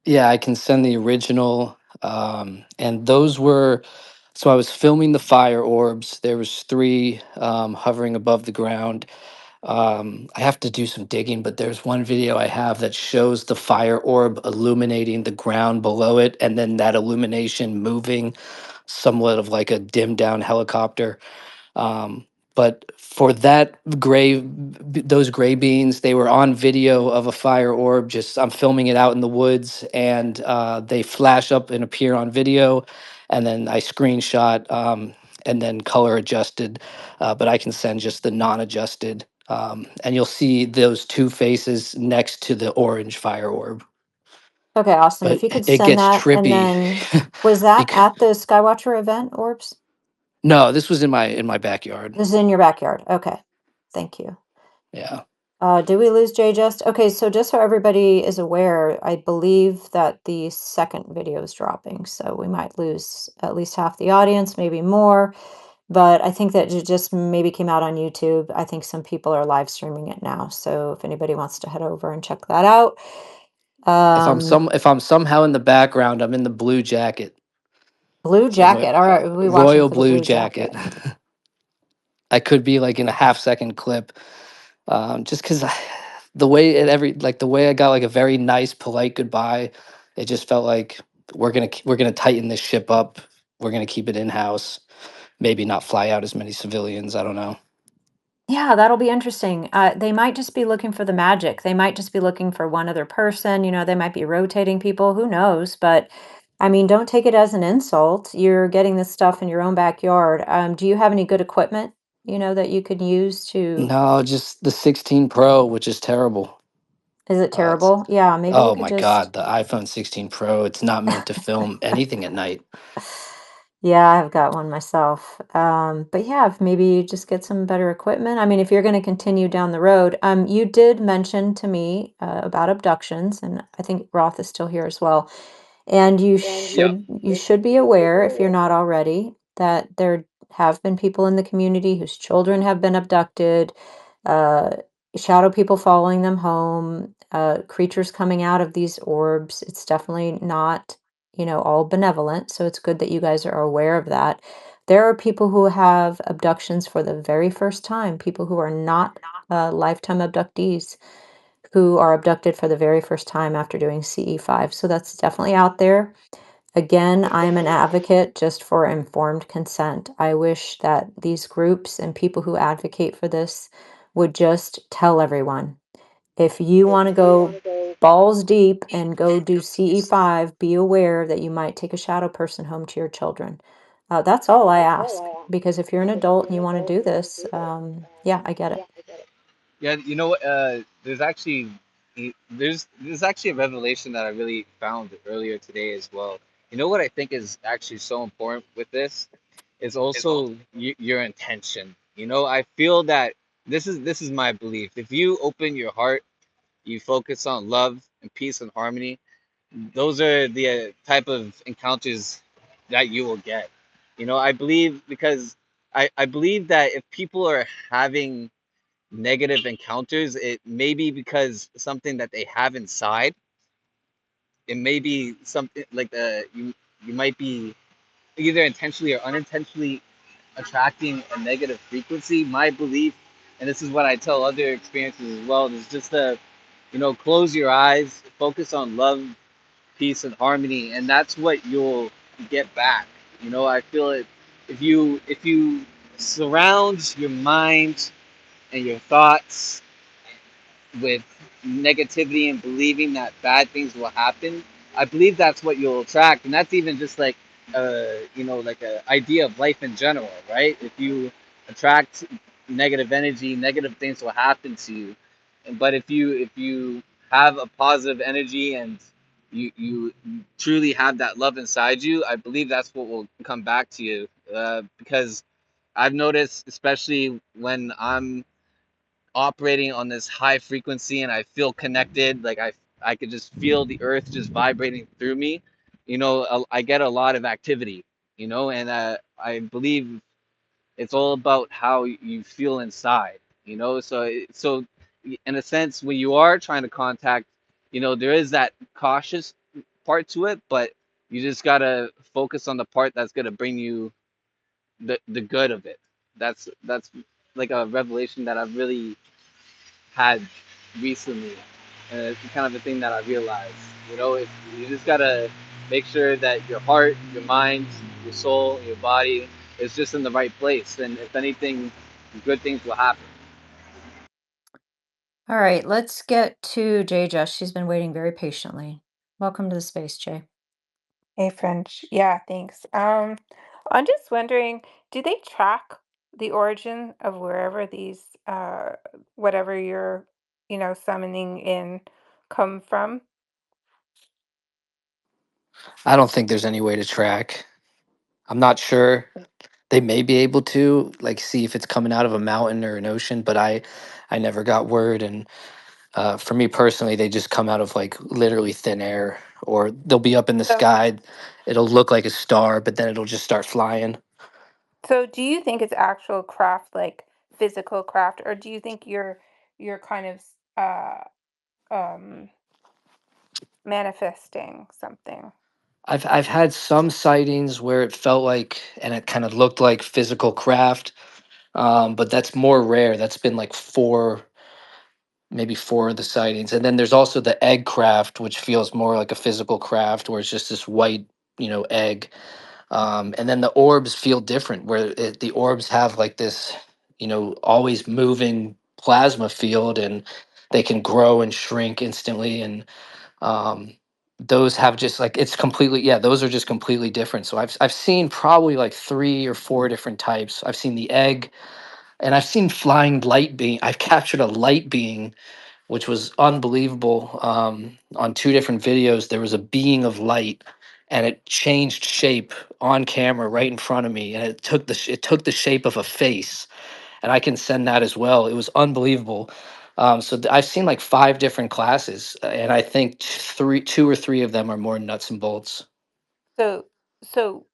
Yeah, I can send the original. And those were, so I was filming the fire orbs. There was three hovering above the ground. I have to do some digging, but there's one video I have that shows the fire orb illuminating the ground below it, and then that illumination moving somewhat of like a dimmed down helicopter. Um, but for those gray beans, they were on video of a fire orb. Just I'm filming it out in the woods, and they flash up and appear on video, and then I screenshot and then color adjusted. But I can send just the non-adjusted, and you'll see those two faces next to the orange fire orb. Okay, awesome. If But you could it send gets that, and trippy then was that because at the Skywatcher event, Orbs? no, this was in my backyard. This is in your backyard. Okay, thank you. Yeah. Did we lose Jay Just? Okay, so just so everybody is aware, I believe that the second video is dropping, so we might lose at least half the audience, maybe more. But I think that it just maybe came out on YouTube. I think some people are live streaming it now. So if anybody wants to head over and check that out. Um, If I'm somehow in the background, I'm in the blue jacket. Blue So jacket. All right, we'll be watching royal for the blue blue jacket. jacket. I could be like in a half-second clip, just because the way the way I got like a very nice, polite goodbye, it just felt like we're gonna tighten this ship up. We're gonna keep it in house. Maybe not fly out as many civilians. I don't know. Yeah, that'll be interesting. They might just be looking for the magic. They might just be looking for one other person. They might be rotating people. Who knows? But I mean, don't take it as an insult. You're getting this stuff in your own backyard. Do you have any good equipment, that you could use to? No, just the 16 Pro, which is terrible. Is it It's terrible? Yeah, maybe you Oh could my just. God, the iPhone 16 Pro. It's not meant to film anything at night. Yeah, I've got one myself. But yeah, if maybe you just get some better equipment. I mean, if you're going to continue down the road, you did mention to me about abductions, and I think Roth is still here as well. And Yeah. you should be aware, if you're not already, that there have been people in the community whose children have been abducted, uh, shadow people following them home, creatures coming out of these orbs. It's definitely not, all benevolent. So it's good that you guys are aware of that. There are people who have abductions for the very first time, people who are not lifetime abductees who are abducted for the very first time after doing CE5. So that's definitely out there. Again, I'm an advocate just for informed consent. I wish that these groups and people who advocate for this would just tell everyone. If you want to go balls deep and go do CE5, be aware that you might take a shadow person home to your children. That's all I ask. Because if you're an adult and you want to do this, yeah, I get it. Yeah, you know what? There's actually there's actually a revelation that I really found earlier today as well. You know what I think is actually so important with this is also your intention. I feel that this is my belief. If you open your heart, you focus on love and peace and harmony, those are the type of encounters that you will get. I believe because I believe that if people are having negative encounters, it may be because something that they have inside. It may be something like you might be either intentionally or unintentionally attracting a negative frequency. My belief, and this is what I tell other experiences as well, is just to close your eyes, focus on love, peace, and harmony, and that's what you'll get back. I feel it if you surround your mind and your thoughts with negativity and believing that bad things will happen, I believe that's what you'll attract, and that's even just like like a idea of life in general, right? If you attract negative energy, negative things will happen to you. But if you have a positive energy and you truly have that love inside you, I believe that's what will come back to you. Because I've noticed, especially when I'm operating on this high frequency and I feel connected, like I could just feel the earth just vibrating through me. I get a lot of activity, and I believe it's all about how you feel inside, so in a sense, when you are trying to contact, there is that cautious part to it, but you just got to focus on the part that's going to bring you the good of it. That's like a revelation that I've really had recently, and it's kind of a thing that I realized. If you just gotta make sure that your heart, your mind, your soul, your body is just in the right place, and if anything, good things will happen. All right, let's get to Jay Just. She's been waiting very patiently. Welcome to the space, Jay. Hey, French. Yeah, thanks. I'm just wondering, do they track the origin of wherever these, whatever you're, summoning in come from? I don't think there's any way to track. I'm not sure. They may be able to like see if it's coming out of a mountain or an ocean, but I never got word. And for me personally, they just come out of like literally thin air, or they'll be up in the So, sky. It'll look like a star, but then it'll just start flying. so do you think it's actual craft, like physical craft, or do you think you're kind of um manifesting something? I've had some sightings where it felt like, and it kind of looked like physical craft, but that's more rare. That's been like maybe four of the sightings, and then there's also the egg craft, which feels more like a physical craft, where it's just this white, egg. And then the orbs feel different, where the orbs have like this, always moving plasma field, and they can grow and shrink instantly, and um, those have just like it's completely, yeah, those are just completely different. So I've seen probably like three or four different types. I've seen the egg, and I've seen flying light being. I've captured a light being, which was unbelievable. On two different videos, there was a being of light, and it changed shape on camera right in front of me, and it took the shape of a face, and I can send that as well. It was unbelievable. I've seen like five different classes, and I think two or three of them are more nuts and bolts. So, so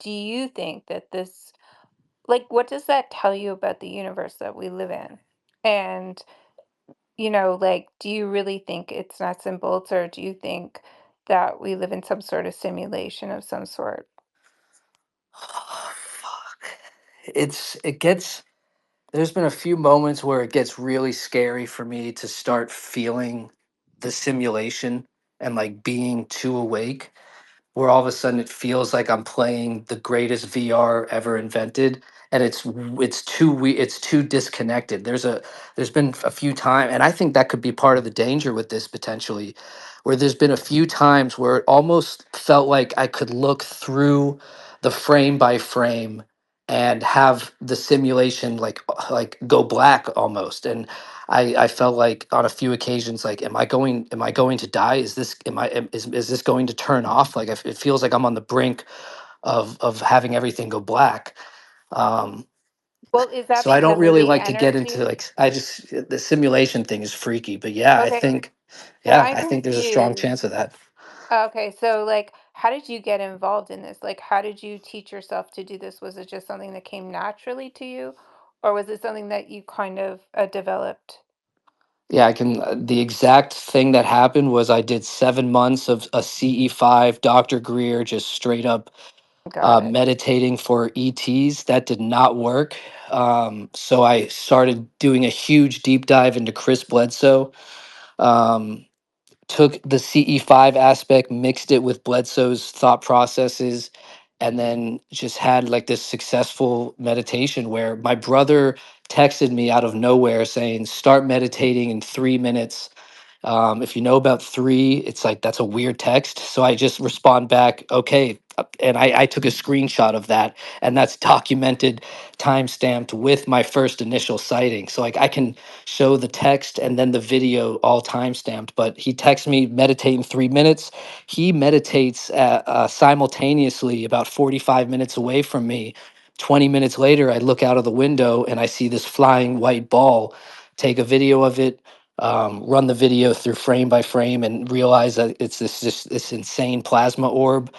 do you think that this, like, what does that tell you about the universe that we live in? And, like, do you really think it's nuts and bolts, or do you think that we live in some sort of simulation of some sort? Fuck. It gets There's been a few moments where it gets really scary for me to start feeling the simulation and like being too awake, where all of a sudden it feels like I'm playing the greatest VR ever invented, and it's too disconnected. There's been a few times, and I think that could be part of the danger with this potentially, where there's been a few times where it almost felt like I could look through the frame by frame and have the simulation like go black almost, and I felt like on a few occasions, like, am I going to die? Is this, is this going to turn off? Like, it feels like I'm on the brink of having everything go black. Um, Well, is that so I because don't of really moving like to get into energy? like, the simulation thing is freaky, but yeah, Okay, well, yeah, I'm I think there's a strong chance confused. of that. Okay, so like, how did you get involved in this? Like, how did you teach yourself to do this? Was it just something that came naturally to you, or was it something that you kind of developed? Yeah, I can. The exact thing that happened was I did 7 months of a CE5 Dr. Greer, just straight up Got it. meditating for ETs. That did not work. So I started doing a huge deep dive into Chris Bledsoe. Um, Took the CE5 aspect, mixed it with Bledsoe's thought processes, and then just had like this successful meditation where my brother texted me out of nowhere saying, "Start meditating in 3 minutes." If you know about three, it's like that's a weird text. So I just respond back, okay. And I took a screenshot of that, and that's documented, time stamped with my first initial sighting. So like I can show the text and then the video all time stamped. But he texts me, meditate in 3 minutes. He meditates simultaneously about 45 minutes away from me. 20 minutes later, I look out of the window and I see this flying white ball. Take a video of it, run the video through frame by frame, and realize that it's this insane plasma orb.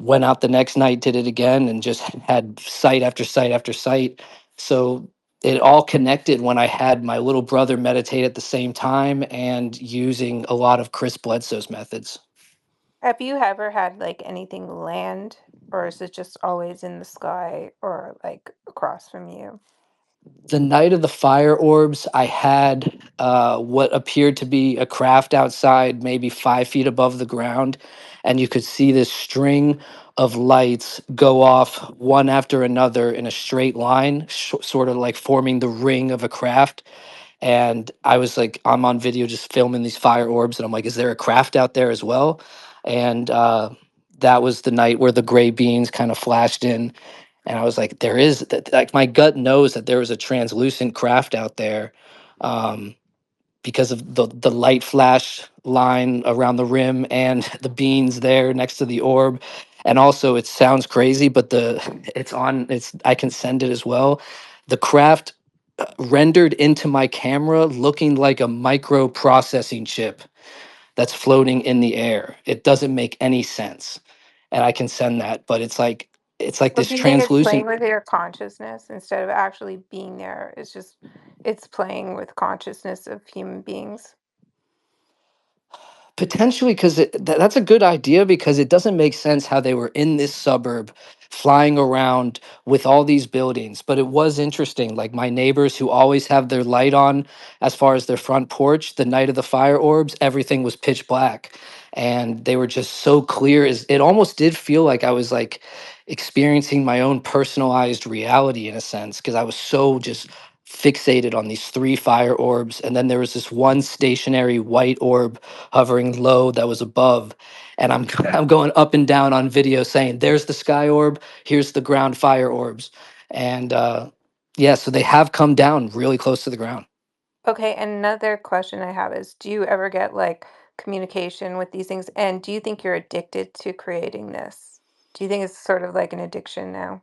Went out the next night, did it again, and just had sight after sight after sight. So it all connected when I had my little brother meditate at the same time and using a lot of Chris Bledsoe's methods. Have you ever had like anything land, or is it just always in the sky or like across from you? The night of the fire orbs, I had what appeared to be a craft outside, maybe 5 feet above the ground, and you could see this string of lights go off one after another in a straight line, sort of like forming the ring of a craft. And I was like, I'm on video just filming these fire orbs, and I'm like, is there a craft out there as well? And that was the night where the gray beans kind of flashed in, and I was like, there is like my gut knows that there was a translucent craft out there, um, because of the light flash line around the rim and the beans there next to the orb. And also, it sounds crazy, but it's I can send it as well. The craft rendered into my camera looking like a micro processing chip that's floating in the air. It doesn't make any sense, and I can send that, but it's like Or this do you think it's playing translucent. with your consciousness instead of actually being there? It's playing with consciousness of human beings. Potentially, because that's a good idea because it doesn't make sense how they were in this suburb flying around with all these buildings. But it was interesting. Like my neighbors who always have their light on as far as their front porch, the night of the fire orbs, everything was pitch black. And they were just so clear. As it almost did feel like I was like experiencing my own personalized reality in a sense, because I was so just fixated on these three fire orbs. And then there was this one stationary white orb hovering low that was above, and I'm I'm going up and down on video saying there's the sky orb, here's the ground fire orbs. And yeah, so they have come down really close to the ground. Okay, another question I have is, do you ever get like communication with these things? And do you think you're addicted to creating this? Do you think it's sort of like an addiction now?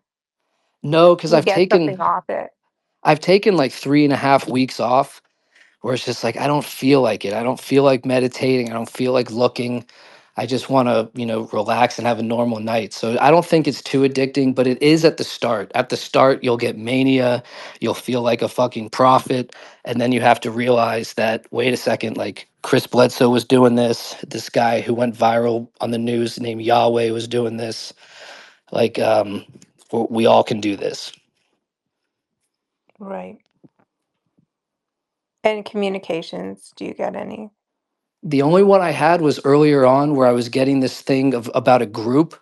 No, because You get something off it. I've taken like 3.5 weeks off where it's just like I don't feel like it. I don't feel like meditating. I don't feel like looking. I just want to, relax and have a normal night. So I don't think it's too addicting, but it is at the start. At the start, you'll get mania, you'll feel like a fucking prophet, and then you have to realize that wait a second, like Chris Bledsoe was doing this, this guy who went viral on the news named Yahweh was doing this. Like we all can do this. Right. And communications, do you get any? The only one I had was earlier on where I was getting this thing of about a group,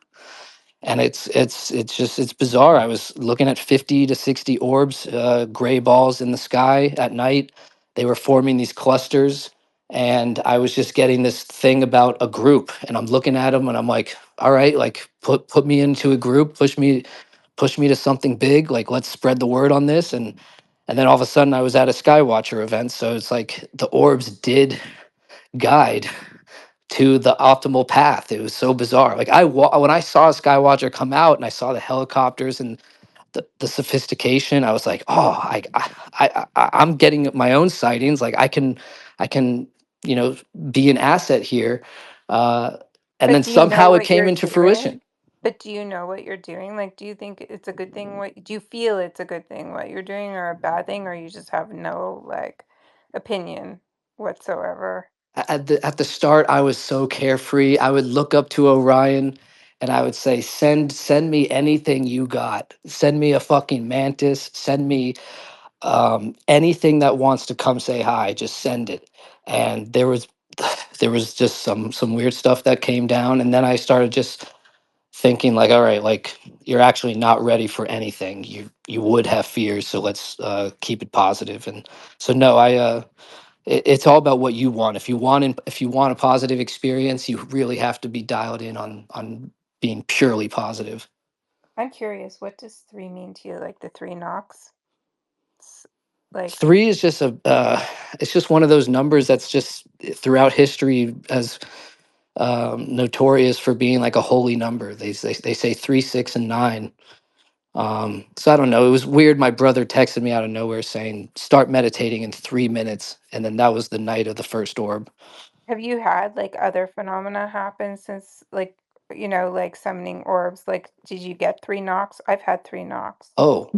and it's bizarre. I was looking at 50 to 60 orbs, gray balls in the sky at night. They were forming these clusters, and I was just getting this thing about a group, and I'm looking at them and I'm like, all right, like put me into a group, push me to something big, like let's spread the word on this. And then all of a sudden I was at a Skywatcher event, so it's like the orbs did guide to the optimal path. It was so bizarre. Like when I saw Skywatcher come out and I saw the helicopters and the sophistication, I was like, oh, I'm getting my own sightings. Like I can be an asset here. Uh, and But then do you know somehow it what came you're into doing? fruition. But do you know what you're doing? Like, do you think it's a good thing? What do you feel it's a good thing what you're doing, or a bad thing, or you just have no like opinion whatsoever? At the start, I was so carefree. I would look up to Orion and I would say, send me anything you got. Send me a fucking mantis. Send me anything that wants to come say hi. Just send it. And there was just some weird stuff that came down, and then I started just thinking like, all right, like you're actually not ready for anything. You would have fears, so let's keep it positive. And so no, it's all about what you want. If you want a positive experience, you really have to be dialed in on being purely positive. I'm curious, what does three mean to you? Like the three knocks? S- Like, Three is just it's just one of those numbers that's just throughout history as notorious for being like a holy number. They say 3, 6, and 9. So I don't know. It was weird. My brother texted me out of nowhere saying, "Start meditating in 3 minutes," and then that was the night of the first orb. have you had like other phenomena happen since like like summoning orbs? Like, did you get three knocks? I've had three knocks. Oh,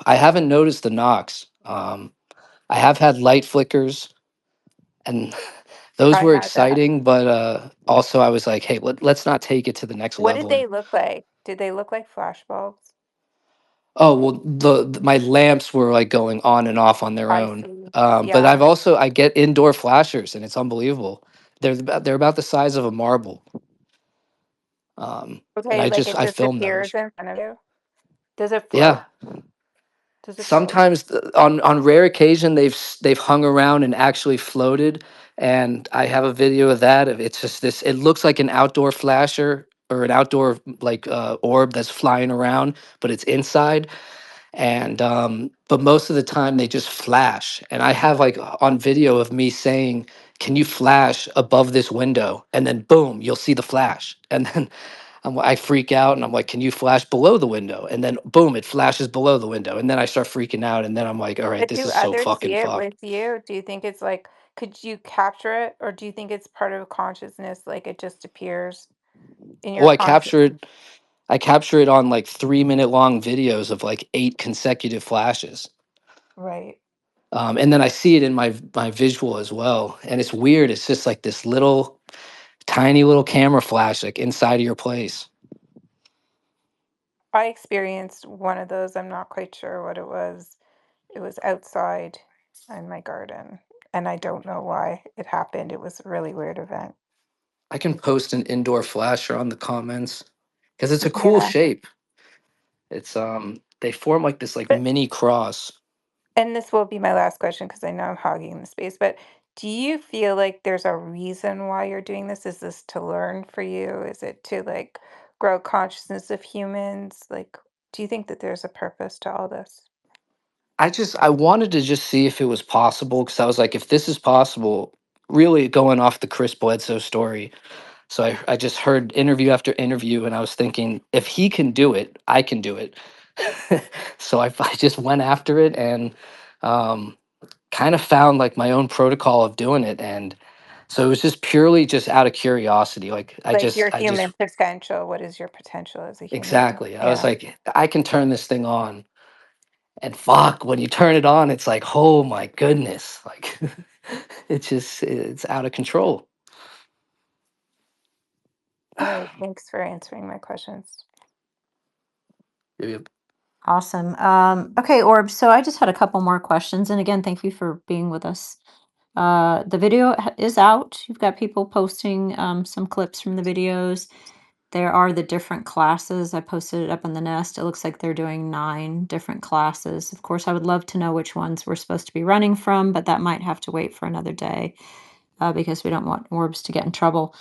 I haven't noticed the knocks. I have had light flickers, and those I were had that. exciting. But also, I was like, "Hey, let's not take it to the next What did level." they look like? Did they look like flash bulbs? Oh well, my lamps were like going on and off on their I own. see. But Yeah. I get indoor flashers, and it's unbelievable. They're about the size of a marble. And Okay, like it I just film appears those. in front of you. Does it Yeah. float? Does it float? Sometimes on rare occasion they've hung around and actually floated, and I have a video of that. It's just this. It looks like an outdoor flasher or an outdoor like orb that's flying around, but it's inside. And but most of the time they just flash, and I have like on video of me saying, can you flash above this window? And then boom, you'll see the flash. And then I freak out and I'm like, can you flash below the window? And then boom, it flashes below the window, and then I start freaking out, and then I'm like, all right, But this do is so others see fucking it fucked. with you? Do you think it's like, could you capture it, or do you think it's part of consciousness, like it just appears in Oh, your conscious? I capture it on like 3-minute long videos of like 8 consecutive flashes. Right. And then I see it in my visual as well, and it's weird. It's just like this little tiny little camera flash like inside of your place. I experienced one of those. I'm not quite sure what it was. It was outside in my garden, and I don't know why it happened. It was a really weird event. I can post an indoor flasher on the comments because it's a cool Yeah. shape. It's they form like this like But mini cross. and this will be my last question because I know I'm hogging the space, but do you feel like there's a reason why you're doing this? Is this to learn for you? Is it to like grow consciousness of humans? Like, do you think that there's a purpose to all this? I wanted to just see if it was possible because I was like, if this is possible, really going off the Chris Bledsoe story. So I just heard interview after interview, and I was thinking, if he can do it, I can do it. So I just went after it and um, kind of found like my own protocol of doing it, and so it was just purely just out of curiosity. Like Like your I just human potential. What is your potential as a human? exactly. I was Yeah. like, I can turn this thing on, and fuck, when you turn it on, it's like, oh my goodness, like it's out of control. All right. Thanks for answering my questions. Yep. Awesome. Okay, Orb. So I just had a couple more questions, and again, thank you for being with us. The video is out. You've got people posting some clips from the videos. There are the different classes. I posted it up on the nest. It looks like they're doing 9 different classes. Of course, I would love to know which ones we're supposed to be running from, but that might have to wait for another day because we don't want Orbs to get in trouble.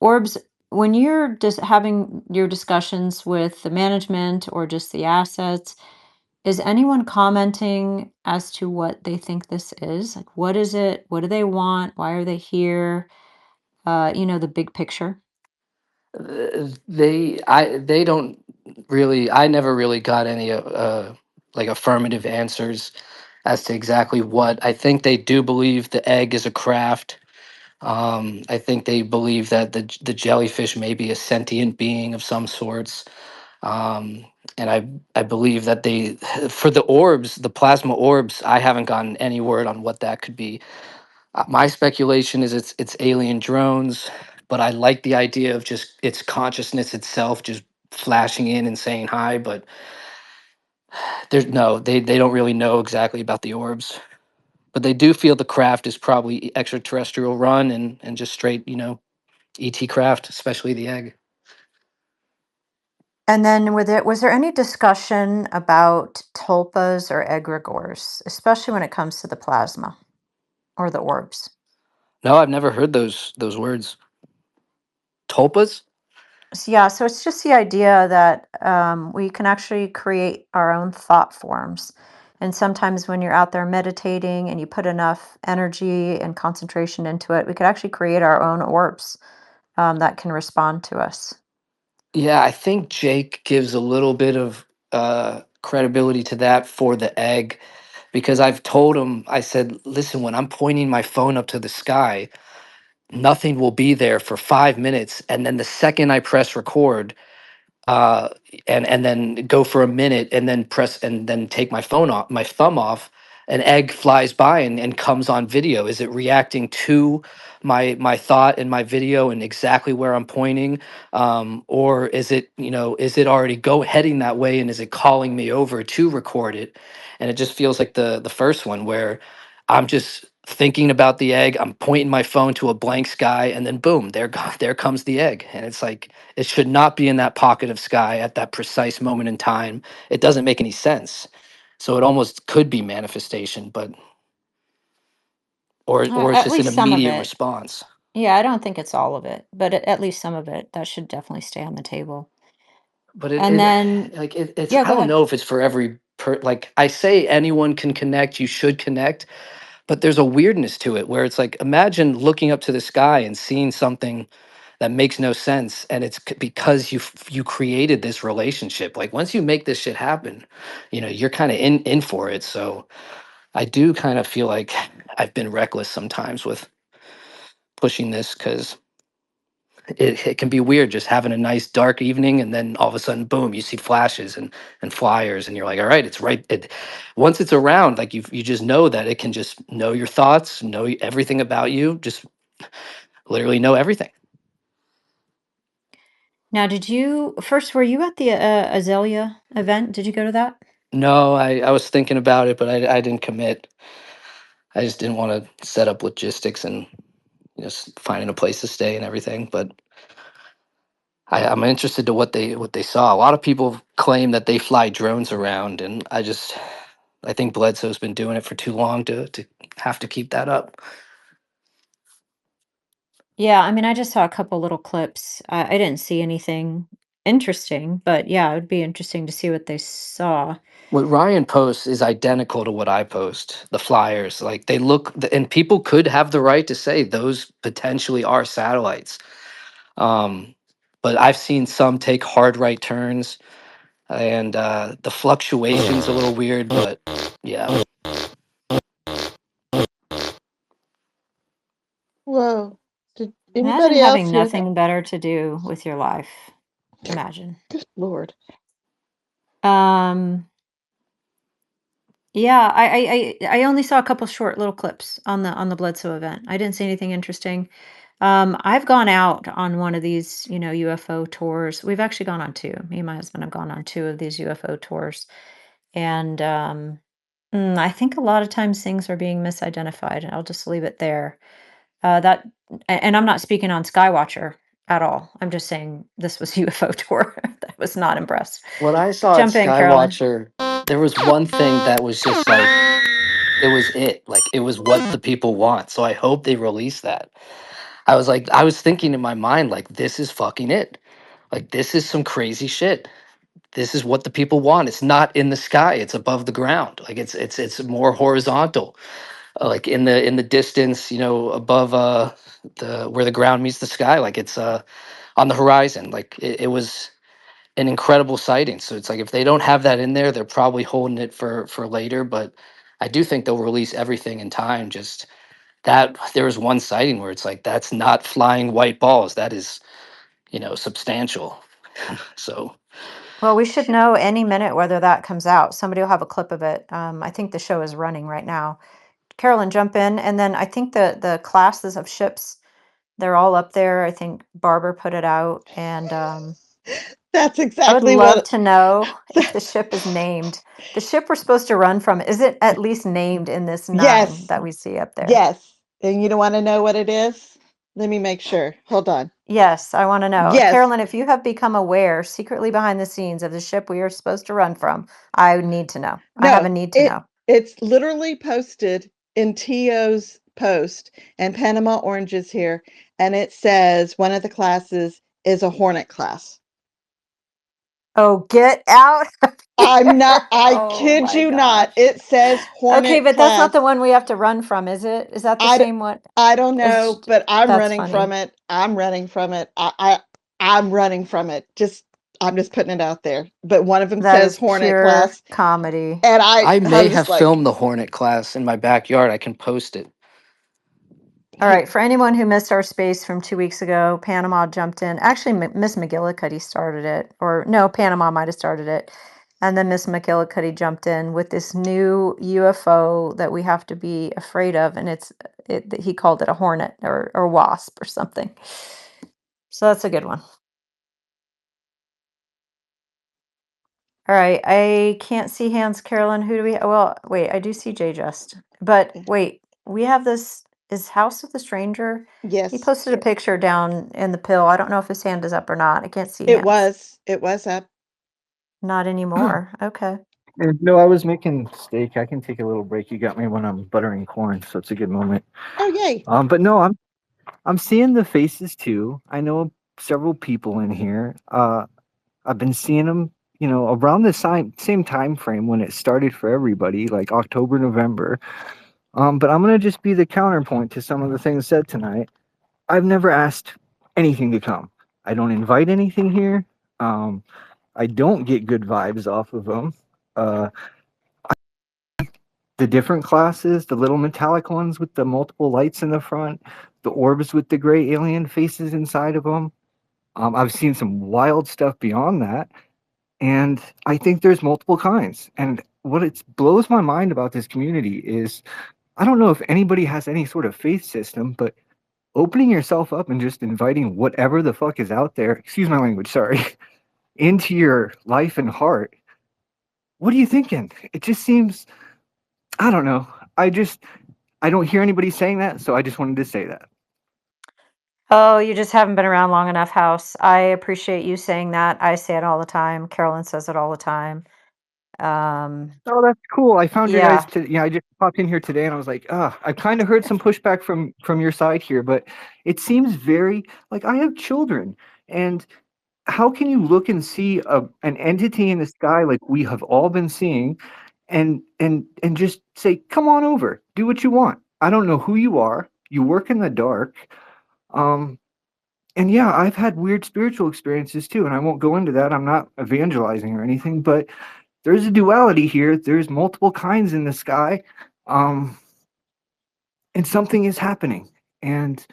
Orbs, when you're just having your discussions with the management or just the assets, is anyone commenting as to what they think this is? Like, what is it? What do they want? Why are they here? The big picture. They don't really. I never really got any like affirmative answers as to exactly what. I think they do believe the egg is a craft. I think they believe that the jellyfish may be a sentient being of some sorts. Um, and I believe that they for the orbs, the plasma orbs. I haven't gotten any word on what that could be. My speculation is it's alien drones, but I like the idea of just its consciousness itself just flashing in and saying hi. But there's no, they don't really know exactly about the orbs, but they do feel the craft is probably extraterrestrial run and just straight, ET craft, especially the egg. And then was there any discussion about tulpas or egregores, especially when it comes to the plasma or the orbs? No, I've never heard those words. Tulpas? Yeah, so it's just the idea that we can actually create our own thought forms. And sometimes when you're out there meditating and you put enough energy and concentration into it, we could actually create our own orbs that can respond to us. Yeah, I think Jake gives a little bit of credibility to that for the egg because I've told him, I said, listen, when I'm pointing my phone up to the sky, nothing will be there for 5 minutes. And then the second I press record, uh, and then go for a minute and then press and then take my phone off, my thumb off, an egg flies by and comes on video. Is it reacting to my thought in my video and exactly where I'm pointing? Or is it, is it already heading that way and is it calling me over to record it? And it just feels like the first one where I'm just thinking about the egg, I'm pointing my phone to a blank sky, and then boom, there comes the egg. And it's like it should not be in that pocket of sky at that precise moment in time. It doesn't make any sense. So it almost could be manifestation, but or it's At just an least some of immediate it. response. Yeah, I don't think it's all of it, but at least some of it. That should definitely stay on the table. But And then, it's yeah, I go don't ahead. know if it's for every like I say anyone can connect, you should connect, but there's a weirdness to it where it's like imagine looking up to the sky and seeing something that makes no sense, and it's because you created this relationship. Like once you make this shit happen, you're kind of in for it. So I do kind of feel like I've been reckless sometimes with pushing this because it can be weird just having a nice dark evening, and then all of a sudden, boom, you see flashes and flyers, and you're like, all right, it's right. Once it's around, like you just know that it can just know your thoughts, know everything about you, just literally know everything. Now, were you at the Azalea event? Did you go to that? No, I was thinking about it, but I didn't commit. I just didn't want to set up logistics and finding a place to stay and everything. But I'm interested to what they saw. A lot of people claim that they fly drones around, and I think Bledsoe's been doing it for too long to have to keep that up. Yeah, I mean, I just saw a couple little clips. I didn't see anything interesting, but yeah, it would be interesting to see what they saw. What Ryan posts is identical to what I post. The flyers, like they look, and people could have the right to say those potentially are satellites. Um, but I've seen some take hard right turns, and the fluctuation's a little weird. But yeah, Whoa. Did Imagine anybody else having hear that? nothing better to do with your life. Imagine. Good Lord. Um, yeah, I only saw a couple short little clips on the Bledsoe event. I didn't see anything interesting. I've gone out on one of these, UFO tours. We've actually gone on two. Me and my husband have gone on two of these UFO tours, and I think a lot of times things are being misidentified, and I'll just leave it there. And I'm not speaking on Skywatcher at all. I'm just saying this was UFO tour. I was not impressed. what I saw at Jump in, Carolyn. Skywatcher, there was one thing that was just like it was what the people want. So I hope they release that. I was thinking in my mind, like, this is fucking it. Like, this is some crazy shit. This is what the people want. It's not in the sky. It's above the ground. Like it's more horizontal. Like in the distance, above the where the ground meets the sky. Like it's on the horizon. Like it was an incredible sighting. So it's like if they don't have that in there, they're probably holding it for later. But I do think they'll release everything in time. Just that there was one sighting where it's like that's not flying white balls. That is substantial. So Well, we should know any minute whether that comes out. Somebody will have a clip of it. I think the show is running right now. Carolyn, jump in, and then I think the classes of ships, they're all up there. I think Barbara put it out, and That's I would exactly love what. to know if the ship is named. The ship we're supposed to run from, is it at least named in this 9 Yes. that we see up there? Yes. And you don't want to know what it is? Let me make sure. Hold on. Yes, I want to know. Yes. Carolyn, if you have become aware secretly behind the scenes of the ship we are supposed to run from, I need to know. I have No, a need to know. it's literally posted in Tio's post, and Panama Orange is here, and it says one of the classes is a Hornet class. Oh, get out of I'm not, here. I Oh kid my you not. gosh. It says Okay, Hornet but that's not class. the one we have to run from, is it? Is that the I, d- same one? I don't know, but I'm That's running from funny. it. I'm running from it. I'm running from it. I'm just putting it out there. But one of them That says is Hornet pure class, comedy. and I I'm may have just like, filmed the Hornet class in my backyard. I can post it. All right, for anyone who missed our space from 2 weeks ago, Panama jumped in. Actually, Miss McGillicuddy started it, or no, Panama might have started it. And then Miss McGillicuddy jumped in with this new UFO that we have to be afraid of, and he called it a hornet or wasp or something. So that's a good one. All right, I can't see hands, Carolyn. Who do we? Well, wait, I do see Jay Just, but wait, we have this. Is House of the Stranger? He yes, posted a picture down in the pill. I don't know if his hand is up or not. I can't see it hands. was. It was up. Not anymore. Okay. No, I was making steak. I can take a little break. You got me when I'm buttering corn, so it's a good moment. Oh, yay. But no, I'm seeing the faces too. I know several people in here. I've been seeing them, around the same time frame when it started for everybody, like October, November. But I'm gonna just be the counterpoint to some of the things said tonight. I've never asked anything to come. I don't invite anything here. I don't get good vibes off of them. The different classes, the little metallic ones with the multiple lights in the front, the orbs with the gray alien faces inside of them. I've seen some wild stuff beyond that. And I think there's multiple kinds. And what it blows my mind about this community is I don't know if anybody has any sort of faith system, but opening yourself up and just inviting whatever the fuck is out there, excuse my language, sorry, into your life and heart. What are you thinking? It just seems, I don't know. I don't hear anybody saying that, so I just wanted to say that. Oh, you just haven't been around long enough, House. I appreciate you saying that. I say it all the time. Carolyn says it all the time. Oh, that's cool. I found your guys Yeah. I just popped in here today and I was like, I kind of heard some pushback from your side here, but it seems very like I have children, and how can you look and see an entity in the sky like we have all been seeing and just say, come on over, do what you want. I don't know who you are. You work in the dark. And yeah, I've had weird spiritual experiences too, and I won't go into that. I'm not evangelizing or anything, but there's a duality here. There's multiple kinds in the sky. Um, and something is happening. And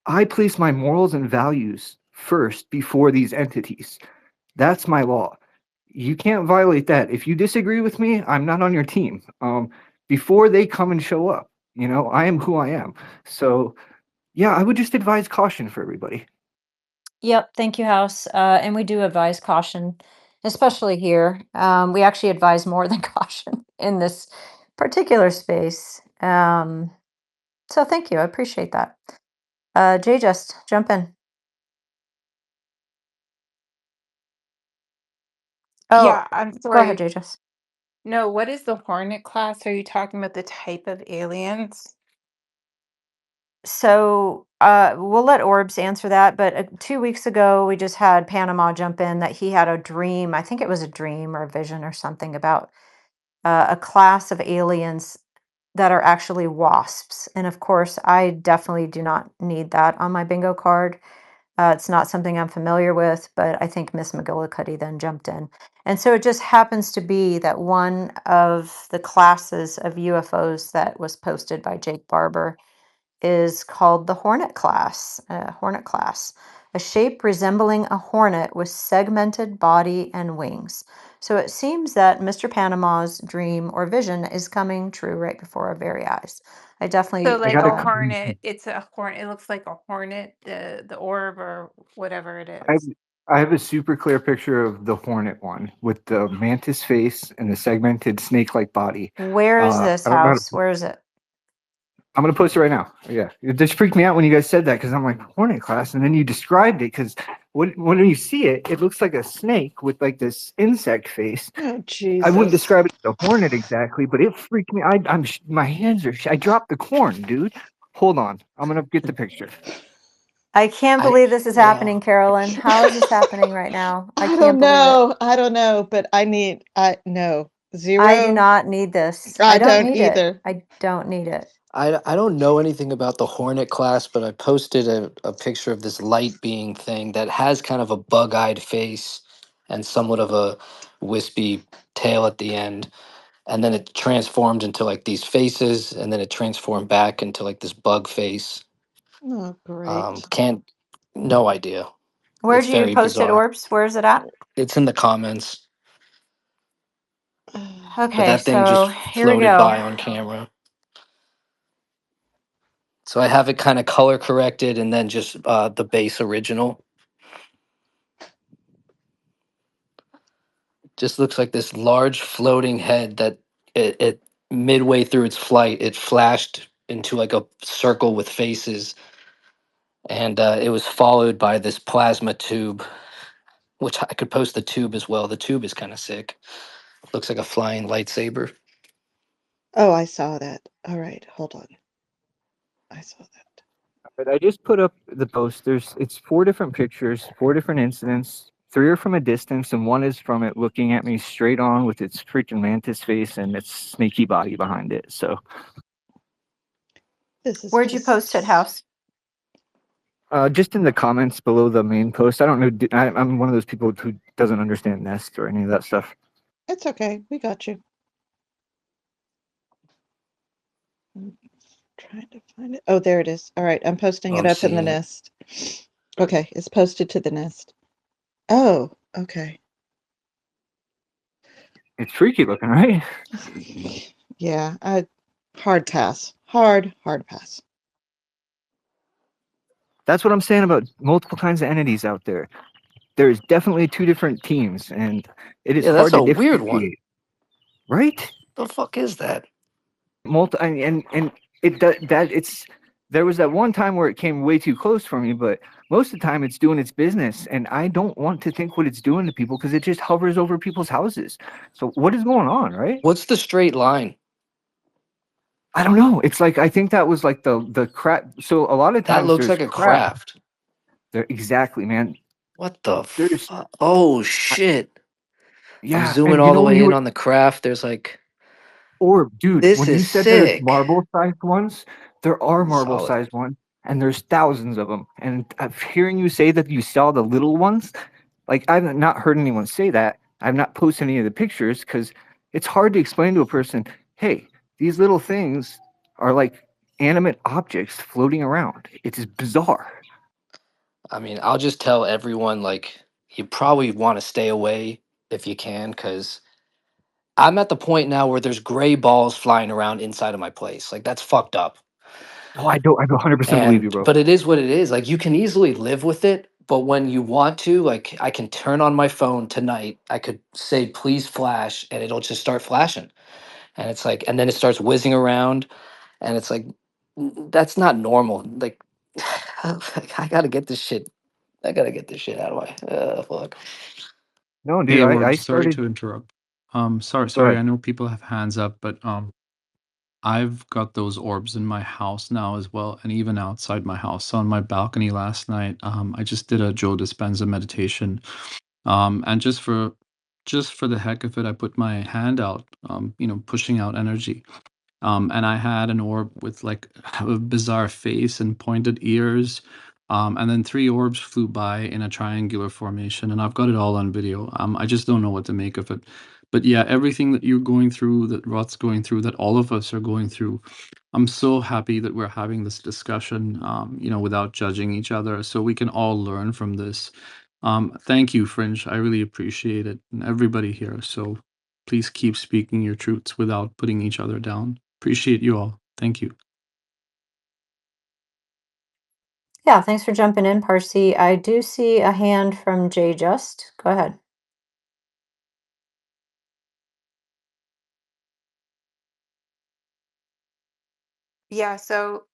I place my morals and values first before these entities. That's my law. You can't violate that. If you disagree with me, I'm not on your team. Before they come and show up, I am who I am. So, yeah, I would just advise caution for everybody. Yep. Thank you, House. And we do advise caution, especially here. We actually advise more than caution in this particular space. So thank you. I appreciate that. Jay, just jump in. Oh, Yeah, I'm go ahead, sorry. Jay. Just. No, what is the Hornet class? Are you talking about the type of aliens? So we'll let Orbs answer that. But 2 weeks ago, we just had Panama jump in that he had a dream. I think it was a dream or a vision or something about a class of aliens that are actually wasps. And of course, I definitely do not need that on my bingo card. It's not something I'm familiar with, but I think Miss McGillicuddy then jumped in. And so it just happens to be that one of the classes of UFOs that was posted by Jake Barber is called the Hornet class, a shape resembling a hornet with segmented body and wings. So it seems that Mr. Panama's dream or vision is coming true right before our very eyes. I So definitely, I like got a a uh, hornet, it's a hornet. It looks like a hornet, the orb or whatever it I have, is. I have a super clear picture of the hornet one with the mantis face and the segmented snake-like body. where is this I don't know. house? Where is it? I'm gonna post it right now. Yeah, it just freaked me out when you guys said that because I'm like hornet class, and then you described it because when you see it, it looks like a snake with like this insect face. Oh, I wouldn't Jesus. describe it as a hornet exactly, but it freaked me. My hands are. I dropped the corn, dude. Hold on, I'm gonna get the picture. I can't I believe this is yeah. happening, Carolyn. How is this happening right now? I I can't don't believe it. know. I don't know, but no, I do 0. not need this. I I don't don't need it. either. I don't need it. I don't know anything about the Hornet class, but I posted a picture of this light being thing that has kind of a bug-eyed face and somewhat of a wispy tail at the end. And then it transformed into like these faces, and then it transformed back into like this bug face. Oh, great. Can't, no idea. Where'd It's you very post it, bizarre. Orbs? Where is it at? It's in the comments, but Okay, that thing so just here we floated go. by on camera. So I have it kind of color corrected and then just the base original. Just looks like this large floating head that it midway through its flight, it flashed into like a circle with faces. And it was followed by this plasma tube, which I could post the tube as well. The tube is kind of sick. Looks like a flying lightsaber. Oh, I saw that. All right, hold on. I saw that. But I just put up the posters. It's 4 different pictures, 4 different incidents. 3 are from a distance, and 1 is from it looking at me straight on with its freaking mantis face and its snaky body behind it. So, This is Where'd you post it, just. House? just in the comments below the main post. I don't know. I'm one of those people who doesn't understand Nest or any of that stuff. It's okay. We got you. trying to find it. Oh, there it is. All right, I'm posting Oh, it I'm up in the seeing it. nest. Okay, it's posted to the nest. Oh, okay. It's freaky looking, right? Yeah, hard pass. Hard pass. That's what I'm saying about multiple kinds of entities out there. There's definitely two different teams, and it is Yeah, that's hard to a weird one. differentiate, right? The fuck is that? And it that it's there was that one time where it came way too close for me, but most of the time it's doing its business, and I don't want to think what it's doing to people because it just hovers over people's houses. So what is going on, right? What's the straight line? I don't know. It's like I think that was like the crap. So a lot of That times looks there's like a crap. craft. There exactly, man. What the There's Oh I- shit. I'm yeah, zooming and you all the know when way you in were on the craft. There's like, or dude, this when you is said there's sick. marble-sized ones, there are Solid. marble-sized ones, and there's thousands of them. And hearing you say that you saw the little ones, like I've not heard anyone say that. I've not posted any of the pictures because it's hard to explain to a person, hey, these little things are like animate objects floating around. It's bizarre. I mean, I'll just tell everyone like you probably want to stay away if you can, because I'm at the point now where there's gray balls flying around inside of my place. Like that's fucked up. Oh, I 100% believe you, And bro. but it is what it is. Like you can easily live with it, but when you want to, like I can turn on my phone tonight. I could say please flash and it'll just start flashing. And it's like and then it starts whizzing around and it's like that's not normal. Like I got to get this shit. I got to get this shit out of my fuck. No, dude, Hey, I Orb, sorry started. to interrupt. Go Sorry, ahead. I know people have hands up, but I've got those orbs in my house now as well, and even outside my house. So on my balcony last night, I just did a Joe Dispenza meditation. And just for the heck of it, I put my hand out, pushing out energy. And I had an orb with like a bizarre face and pointed ears. And then three orbs flew by in a triangular formation, and I've got it all on video. I just don't know what to make of it. But yeah, everything that you're going through, that Rot's going through, that all of us are going through, I'm so happy that we're having this discussion, without judging each other, so we can all learn from this. Thank you, Fringe. I really appreciate it, and everybody here. So please keep speaking your truths without putting each other down. Appreciate you all. Thank you. Yeah, thanks for jumping in, Parsi. I do see a hand from Jay Just. Go ahead. Yeah, so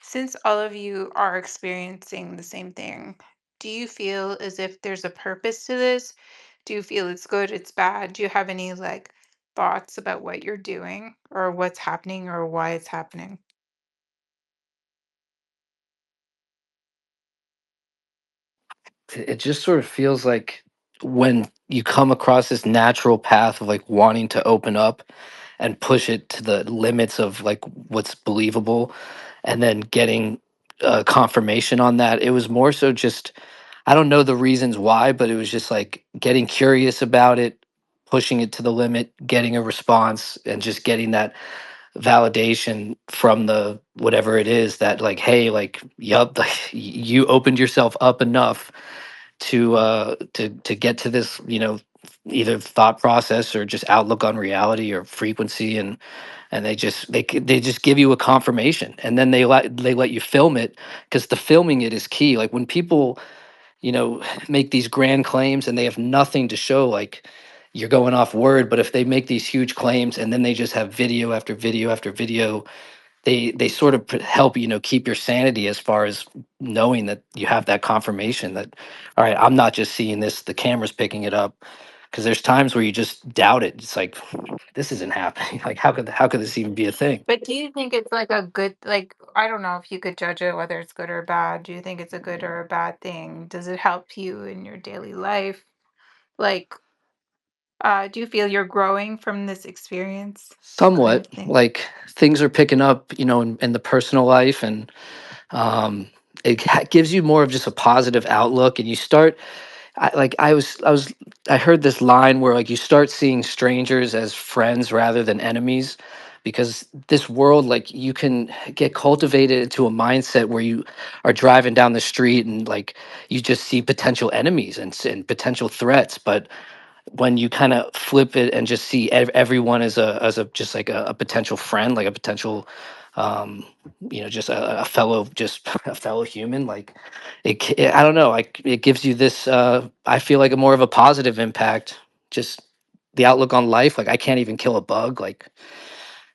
since all of you are experiencing the same thing, do you feel as if there's a purpose to this? Do you feel it's good, it's bad? Do you have any like thoughts about what you're doing or what's happening or why it's happening? It just sort of feels like when you come across this natural path of like wanting to open up and push it to the limits of like what's believable and then getting confirmation on that. It was more so just I don't know the reasons why, but it was just like getting curious about it, pushing it to the limit, getting a response, and just getting that validation from the whatever it is that like, hey, like, yup, like, you opened yourself up enough to get to this, either thought process or just outlook on reality or frequency, and they just give you a confirmation, and then they let you film it because the filming it is key. Like when people make these grand claims and they have nothing to show, like you're going off word, but if they make these huge claims and then they just have video after video after video, they sort of help keep your sanity as far as knowing that you have that confirmation that all right, I'm not just seeing this, the camera's picking it up, because there's times where you just doubt it. It's like this isn't happening. Like how could this even be a thing? But do you think it's like a good, like, I don't know if you could judge it whether it's good or bad. Do you think it's a good or a bad thing? Does it help you in your daily life? Like, do you feel you're growing from this experience kind of Somewhat, thing? like things are picking up in the personal life, and um gives you more of just a positive outlook, and you start I heard this line where like you start seeing strangers as friends rather than enemies, because this world, like, you can get cultivated into a mindset where you are driving down the street and like you just see potential enemies and potential threats. But when you kind of flip it and just see everyone as a just like a potential friend, like a potential um just a fellow, just a fellow human, like I don't know, like it gives you this I feel like a more of a positive impact. Just the outlook on life, like I can't even kill a bug, like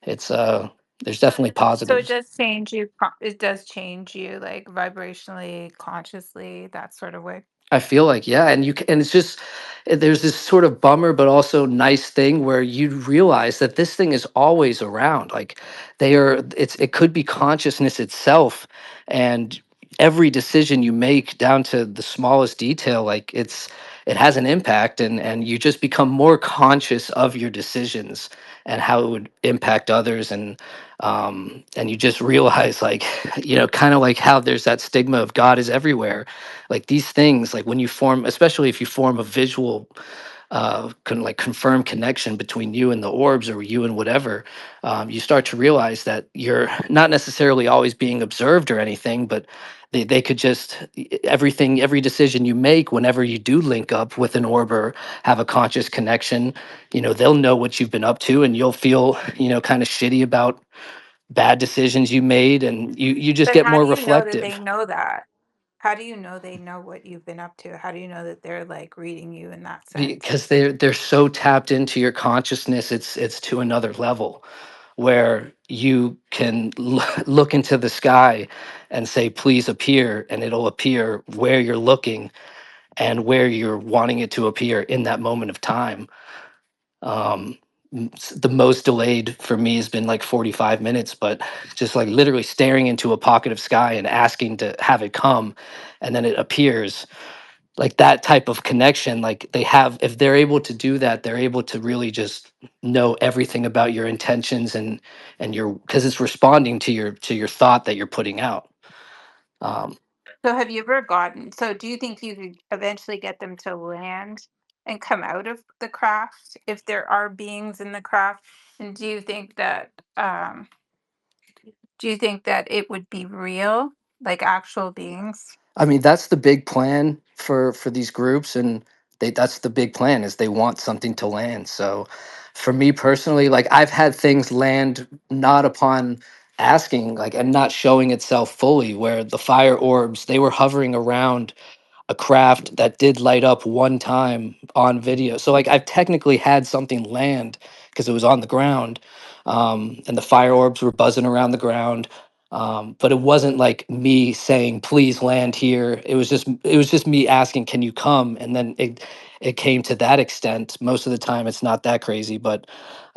it's there's definitely So it positives. does change you. It does change you, like vibrationally, consciously, that sort of way. I feel like, yeah, and and it's just there's this sort of bummer but also nice thing where you realize that this thing is always around. Like it could be consciousness itself, and every decision you make down to the smallest detail, like it has an impact, and you just become more conscious of your decisions and how it would impact others, and you just realize, like, kind of like how there's that stigma of God is everywhere. Like these things, like when you form, especially if you form a visual like confirmed connection between you and the orbs, or you and whatever, you start to realize that you're not necessarily always being observed or anything, but they could just every decision you make whenever you do link up with an orb or have a conscious connection, they'll know what you've been up to, and you'll feel kind of shitty about bad decisions you made, and you just But get how more do you know that they reflective. know that? How do you know they know what you've been up to? How do you know that they're like reading you in that sense? Because they're so tapped into your consciousness, it's to another level where you can look into the sky and say please appear, and it'll appear where you're looking and where you're wanting it to appear in that moment of time. The most delayed for me has been like 45 minutes, but just like literally staring into a pocket of sky and asking to have it come, and then it appears. Like that type of connection, like they have, if they're able to do that, they're able to really just know everything about your intentions, and your, because it's responding to your thought that you're putting out. um So have you ever gotten, so do you think you could eventually get them to land and come out of the craft if there are beings in the craft? And do you think that it would be real, like actual beings? I mean, that's the big plan for these groups, and that's the big plan, is they want something to land. So for me personally, like I've had things land not upon asking, like, and not showing itself fully, where the fire orbs, they were hovering around a craft that did light up one time on video. So like I've technically had something land because it was on the ground, and the fire orbs were buzzing around the ground. But it wasn't like me saying please land here. It was just me asking, can you come? And then it came to that extent. Most of the time it's not that crazy, but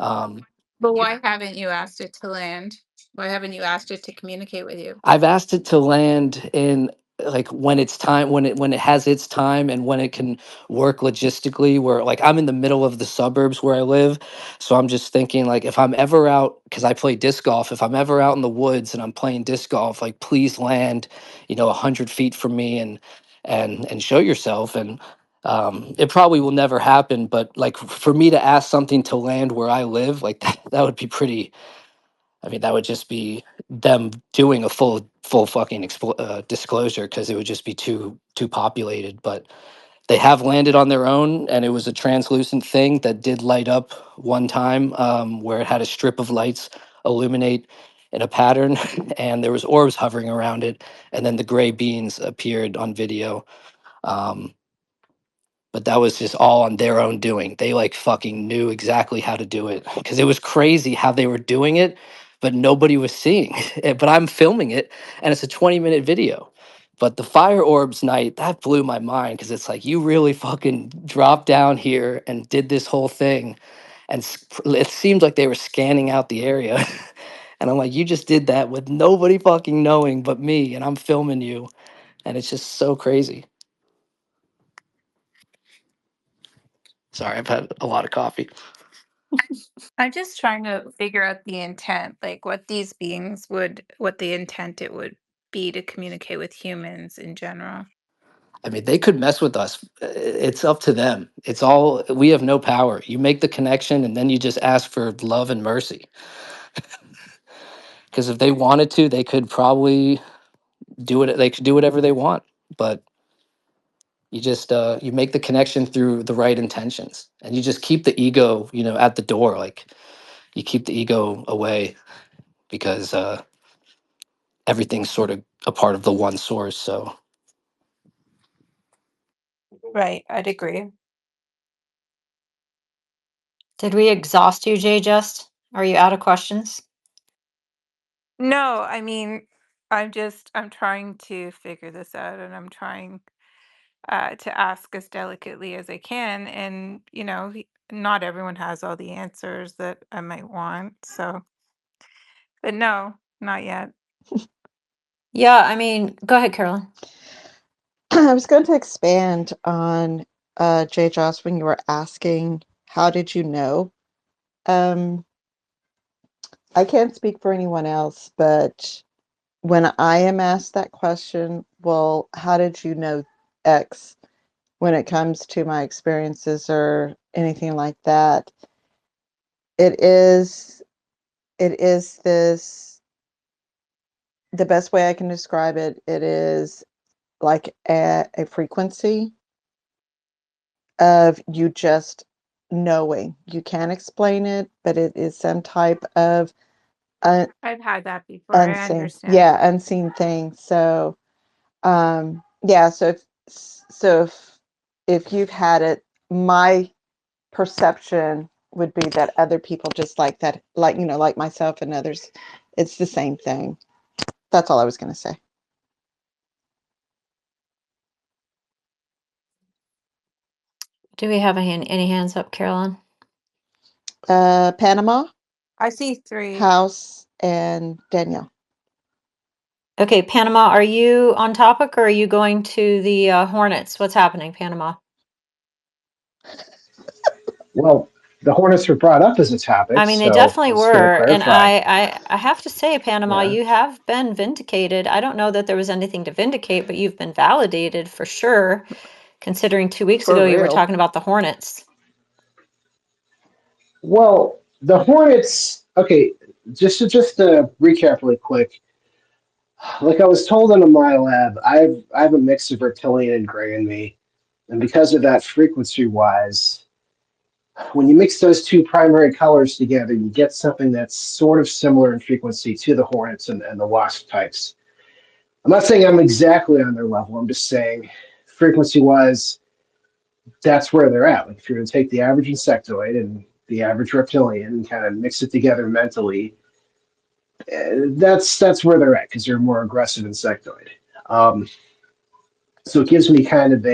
um, But why haven't you asked it to land? Why haven't you asked it to communicate with you? I've asked it to land in, like, when it's time, when it has its time, and when it can work logistically, where like I'm in the middle of the suburbs where I live. So I'm just thinking, like, if I'm ever out, because I play disc golf, if I'm ever out in the woods and I'm playing disc golf, like please land 100 feet from me, and show yourself. And it probably will never happen, but like for me to ask something to land where I live, like that would be pretty. I mean, that would just be them doing a full fucking disclosure, because it would just be too populated. But they have landed on their own, and it was a translucent thing that did light up one time, where it had a strip of lights illuminate in a pattern, and there was orbs hovering around it, and then the gray beans appeared on video. Um, but that was just all on their own doing. They like fucking knew exactly how to do it, because it was crazy how they were doing it, but nobody was seeing it. But I'm filming it, and it's a 20-minute video. But the fire orbs night, that blew my mind, because it's like you really fucking dropped down here and did this whole thing, and it seemed like they were scanning out the area. And I'm like, you just did that with nobody fucking knowing but me, and I'm filming you, and it's just so crazy. Sorry, I've had a lot of coffee. I'm just trying to figure out the intent, like what the intent it would be to communicate with humans in general. I mean, they could mess with us. It's up to them. We have no power. You make the connection, and then you just ask for love and mercy. Because if they wanted to, they could probably do it. They could do whatever they want, but you just you make the connection through the right intentions, and you just keep the ego, at the door. Like you keep the ego away because everything's sort of a part of the one source. So Right, I'd agree. Did we exhaust you, Jay? Just are you out of questions? No, I mean, I'm trying to figure this out, and I'm trying to ask as delicately as I can. And, not everyone has all the answers that I might want. So, but no, not yet. Yeah, I mean, go ahead, Carolyn. I was going to expand on Jay Joss when you were asking, how did you know? Um, I can't speak for anyone else, but when I am asked that question, well, how did you know X when it comes to my experiences or anything like that? It is this, the best way I can describe it, it is like a frequency of you just knowing. You can't explain it, but it is some type of I've had that before. I unseen, understand. unseen thing. So, yeah. So if you've had it, my perception would be that other people just like that, like myself and others, it's the same thing. That's all I was going to say. Do we have any hands up, Carolyn? Panama, I see 3. House, and Danielle. Okay, Panama, are you on topic or are you going to the Hornets? What's happening, Panama? Well, the Hornets were brought up as a topic, I mean, they so I definitely was going to were, and clarify. I have to say, Panama, Yeah. you have been vindicated. I don't know that there was anything to vindicate, but you've been validated for sure, considering 2 weeks For ago you were real. talking about the Hornets. Well, the Hornets. Okay, just to recap really quick. Like I was told in my lab, I have a mix of reptilian and gray in me, and because of that, frequency-wise, when you mix those two primary colors together, you get something that's sort of similar in frequency to the Hornets and the Wasp types. I'm not saying I'm exactly on their level. I'm just saying, frequency-wise, that's where they're at. Like if you're going to take the average insectoid and the average reptilian and kind of mix it together mentally, that's where they're at because they're more aggressive insectoid. Um, so it gives me kind of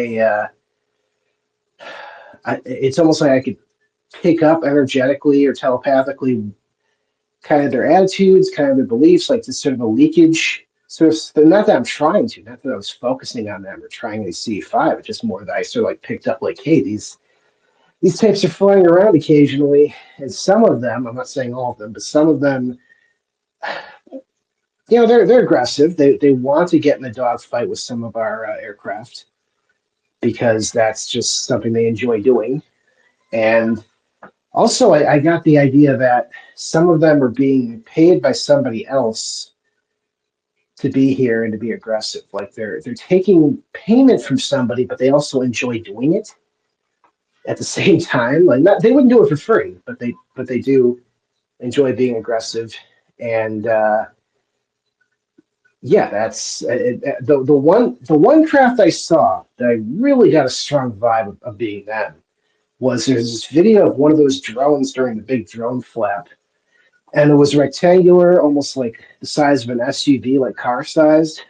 it's almost like I could pick up energetically or telepathically kind of their attitudes, kind of their beliefs, like this sort of a leakage. Not that I'm trying to, not that I was focusing on them or trying to see five, it's just more that I sort of like picked up like, hey, these tapes are flying around occasionally, and some of them, I'm not saying all of them, but some of them, they're aggressive. They want to get in a dogfight with some of our aircraft because that's just something they enjoy doing. And also, I got the idea that some of them are being paid by somebody else to be here and to be aggressive. Like they're taking payment from somebody, but they also enjoy doing it at the same time. Like not, they wouldn't do it for free, but they do enjoy being aggressive. And yeah, that's the one craft I saw that I really got a strong vibe of being them was there's this video of one of those drones during the big drone flap, and it was rectangular, almost like the size of an SUV, like car sized.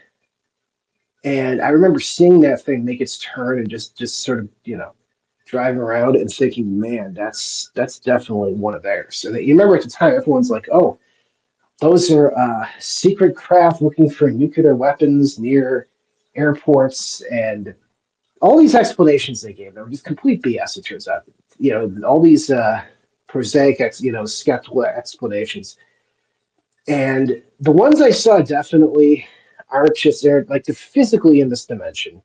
And I remember seeing that thing make its turn and just sort of driving around and thinking, man, that's definitely one of theirs. And you remember at the time, everyone's like, oh, those are secret craft looking for nuclear weapons near airports, and all these explanations they gave, they were just complete BS. It turns out, all these prosaic, skeptical explanations, and the ones I saw definitely aren't just there, like they're physically in this dimension.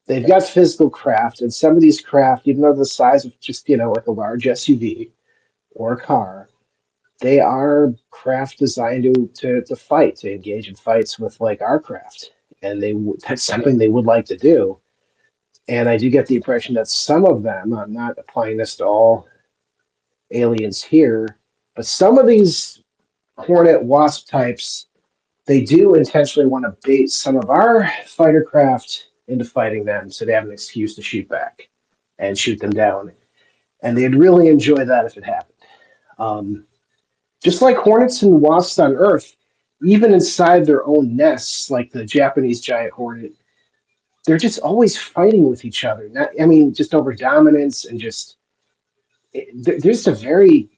They've got physical craft, and some of these craft, even though the size of just like a large SUV or a car, they are craft designed to fight, to engage in fights with like our craft, and that's something they would like to do. And I do get the impression that some of them, I'm not applying this to all aliens here, but some of these Hornet Wasp types, they do intentionally want to bait some of our fighter craft into fighting them so they have an excuse to shoot back and shoot them down. And they'd really enjoy that if it happened. Um, just like hornets and wasps on Earth, even inside their own nests, like the Japanese giant hornet, they're just always fighting with each other. Not, I mean, just over dominance and just there's a very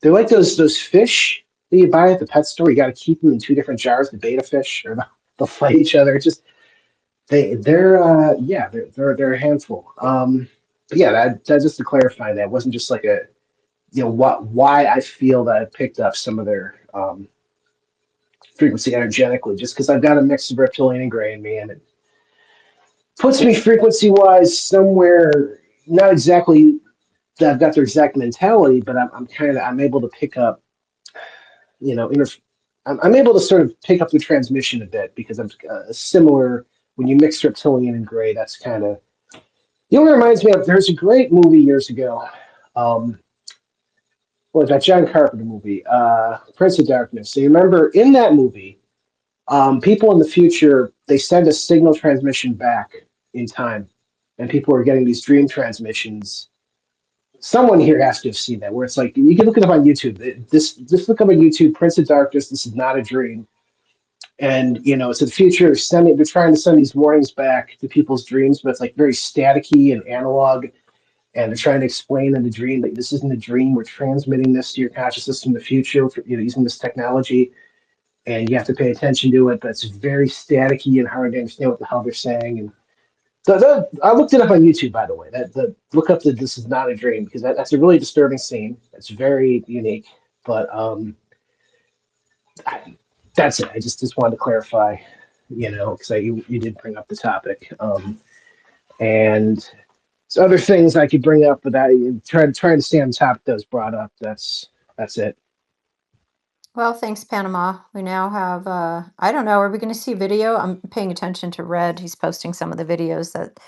they're like those fish that you buy at the pet store. You got to keep them in two different jars, the beta fish, or they'll fight each other. It's just they're a handful. But yeah, that just to clarify, that wasn't just like a why I feel that I picked up some of their frequency energetically, just because I've got a mix of reptilian and gray in me, and it puts me frequency wise somewhere not exactly that I've got their exact mentality, but I'm able to pick up, you know, I'm able to sort of pick up the transmission a bit because I'm similar when you mix reptilian and gray. That's kind of you know what it reminds me of. There's a great movie years ago. That John Carpenter movie, Prince of Darkness. So you remember in that movie, people in the future they send a signal transmission back in time, and people are getting these dream transmissions. Someone here has to have seen that, where it's like you can look it up on YouTube. Just look up on YouTube, Prince of Darkness. This is not a dream, and you know it's the future. They're trying to send these warnings back to people's dreams, but it's like very staticky and analog, and they're trying to explain in the dream that this isn't a dream. We're transmitting this to your consciousness from the future, using this technology, and you have to pay attention to it. But it's very staticky and hard to understand what the hell they're saying. And I looked it up on YouTube, by the way. Look up the "This is not a dream" because that's a really disturbing scene. It's very unique, but that's it. I just wanted to clarify, because you did bring up the topic, and so other things I could bring up, but trying to stay on top of those brought up. That's it. Well, thanks, Panama. We now have, I don't know, are we going to see video? I'm paying attention to Red. He's posting some of the videos that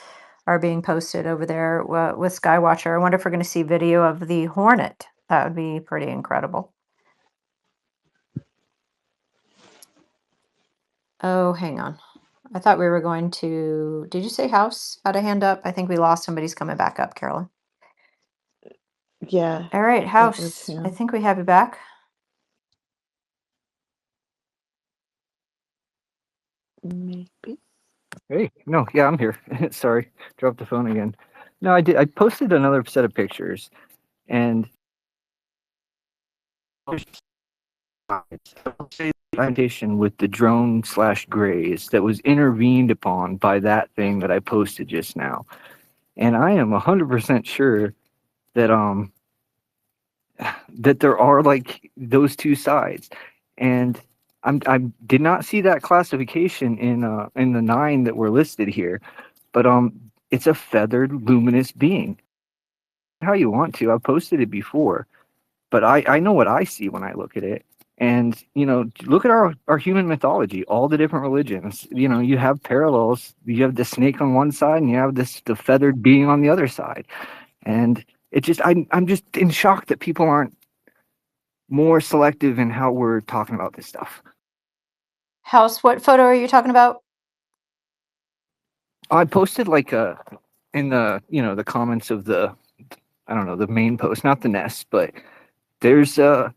are being posted over there with Skywatcher. I wonder if we're going to see video of the Hornet. That would be pretty incredible. Oh, hang on. I thought we were going to, did you say House had a hand up? I think we lost somebody's coming back up, Carolyn. Yeah. All right, House, I think we have you back. Maybe. Hey, no, yeah, I'm here. Sorry, dropped the phone again. No, I did. I posted another set of pictures, and identification with the drone/grays that was intervened upon by that thing that I posted just now, and I am 100% sure that that there are like those two sides, and I did not see that classification in the 9 that were listed here, but it's a feathered luminous being. How you want to? I've posted it before, but I know what I see when I look at it. And look at our human mythology, all the different religions. You have parallels. You have the snake on one side, and you have the feathered being on the other side. And it just I'm just in shock that people aren't more selective in how we're talking about this stuff. House, what photo are you talking about? I posted like in the the comments of the the main post, not the nest, but there's I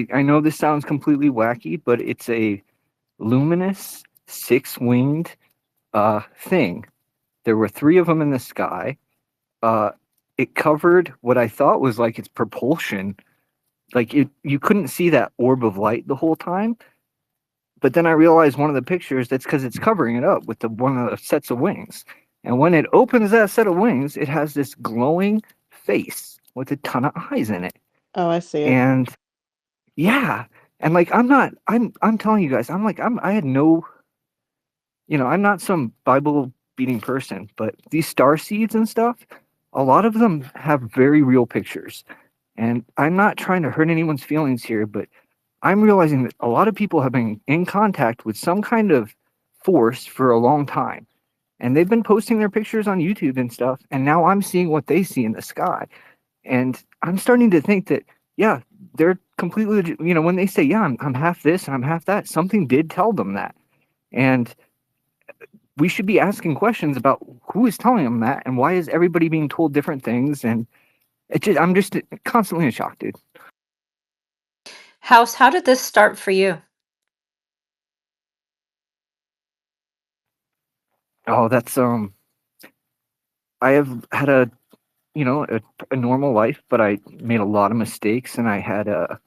know this sounds completely wacky, but it's a luminous 6-winged thing. There were 3 of them in the sky. It covered what I thought was like its propulsion. Like you couldn't see that orb of light the whole time. But then I realized one of the pictures, that's because it's covering it up with one of the sets of wings. And when it opens that set of wings, it has this glowing face with a ton of eyes in it. Oh, I see it. And yeah, and like I'm telling you guys, I had no, I'm not some Bible beating person, but these star seeds and stuff, a lot of them have very real pictures. And I'm not trying to hurt anyone's feelings here, but I'm realizing that a lot of people have been in contact with some kind of force for a long time. And they've been posting their pictures on YouTube and stuff. And now I'm seeing what they see in the sky. And I'm starting to think that, yeah, they're completely legit. You know, when they say, yeah, I'm half this and I'm half that, something did tell them that. And we should be asking questions about who is telling them that and why is everybody being told different things. And I'm just constantly in shock, dude. House, how did this start for you? Oh, that's I have had a a normal life, but I made a lot of mistakes, and I had I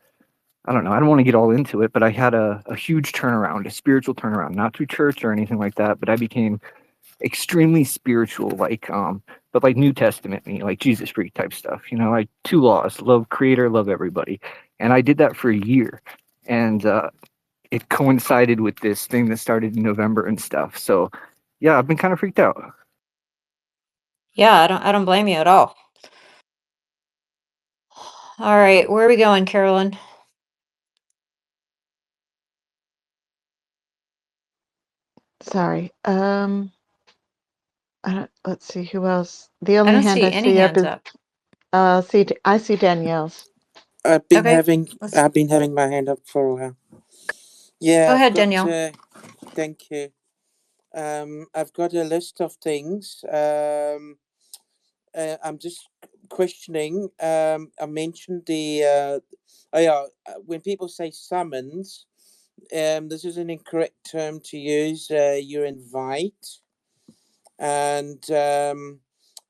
don't know, I don't want to get all into it, but I had a huge turnaround, a spiritual turnaround, not through church or anything like that, but I became extremely spiritual, like but like New Testament me, like Jesus freak type stuff. You know, like two laws: love creator, love everybody. And I did that for a year, and it coincided with this thing that started in November and stuff. So yeah, I've been kind of freaked out. Yeah, I don't blame you at all. All right, where are we going, Carolyn? Sorry. Let's see who else. The I only don't hand see I any see up hands is up. I see Danielle's. Okay, let's I've been having my hand up for a while. go Yeah, ahead, Danielle. thank you. I've got a list of things. I'm just questioning. I mentioned when people say summons, this is an incorrect term to use. You invite, and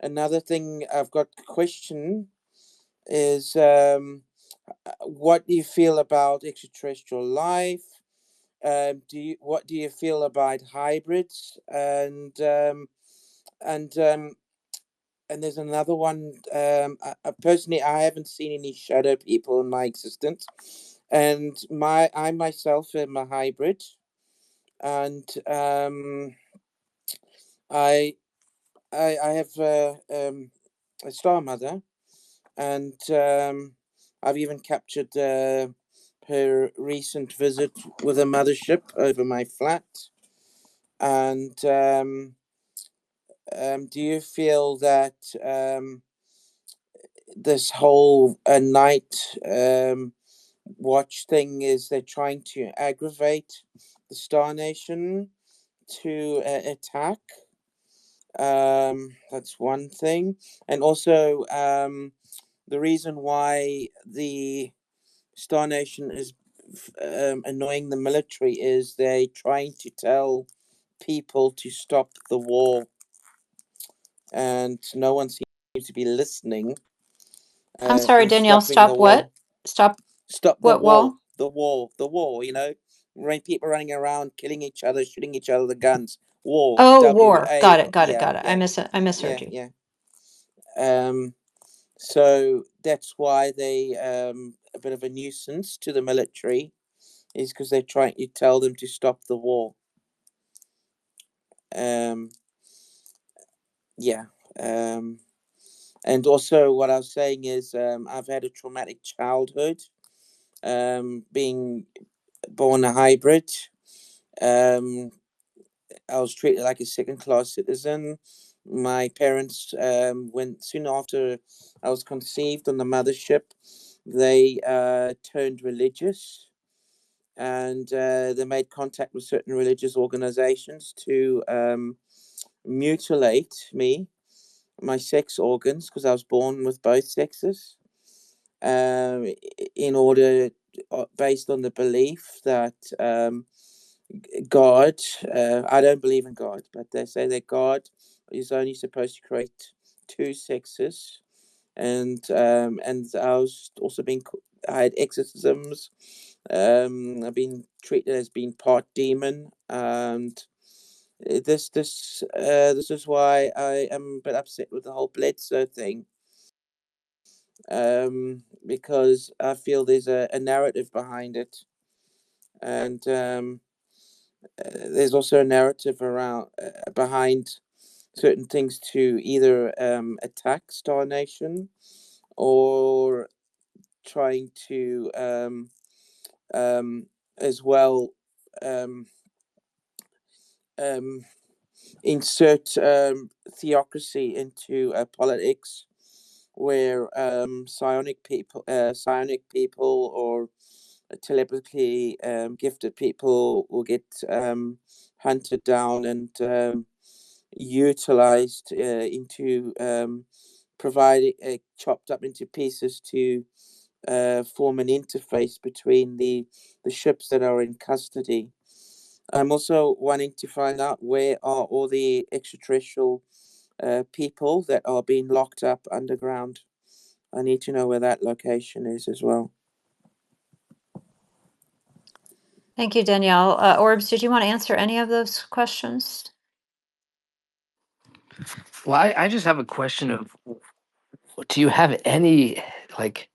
another thing I've got question is what do you feel about extraterrestrial life? What do you feel about hybrids? And there's another one. Personally, I haven't seen any shadow people in my existence, and I myself am a hybrid, and I I have a star mother, and I've even captured her recent visit with a mothership over my flat. And do you feel that this whole night watch thing is they're trying to aggravate the Star Nation to attack? That's one thing. And also, the reason why the Star Nation is annoying the military is they're trying to tell people to stop the war, and no one seems to be listening. I'm sorry, In Danielle. stopping the Stop war, what? Stop stop the what war, wall? the war. You know, people running around, killing each other, shooting each other with guns. War, Oh, W war. A. Got it, got it, Yeah, got it. yeah, I misheard yeah, you. yeah. So that's why they a bit of a nuisance to the military is because they're trying to tell them to stop the war. Um, yeah. And also, what I was saying is, I've had a traumatic childhood, being born a hybrid. Um, I was treated like a second class citizen. My parents, went soon after I was conceived on the mothership, they turned religious, and they made contact with certain religious organizations to mutilate me, my sex organs, because I was born with both sexes, in order, based on the belief that God, I don't believe in God, but they say that God is only supposed to create two sexes, and I was also I had exorcisms. I've been treated as being part demon, and this is why I am a bit upset with the whole Bledsoe thing. Because I feel there's a narrative behind it, and there's also a narrative around behind certain things to either attack Star Nation or trying to as well um, um, insert theocracy into politics, where psionic people or telepathically gifted people will get hunted down and utilized into providing chopped up into pieces to form an interface between the ships that are in custody. I'm also wanting to find out where are all the extraterrestrial people that are being locked up underground. I need to know where that location is as well. Thank you, Danielle. Orbs, did you want to answer any of those questions? Well, I just have a question of, do you have any like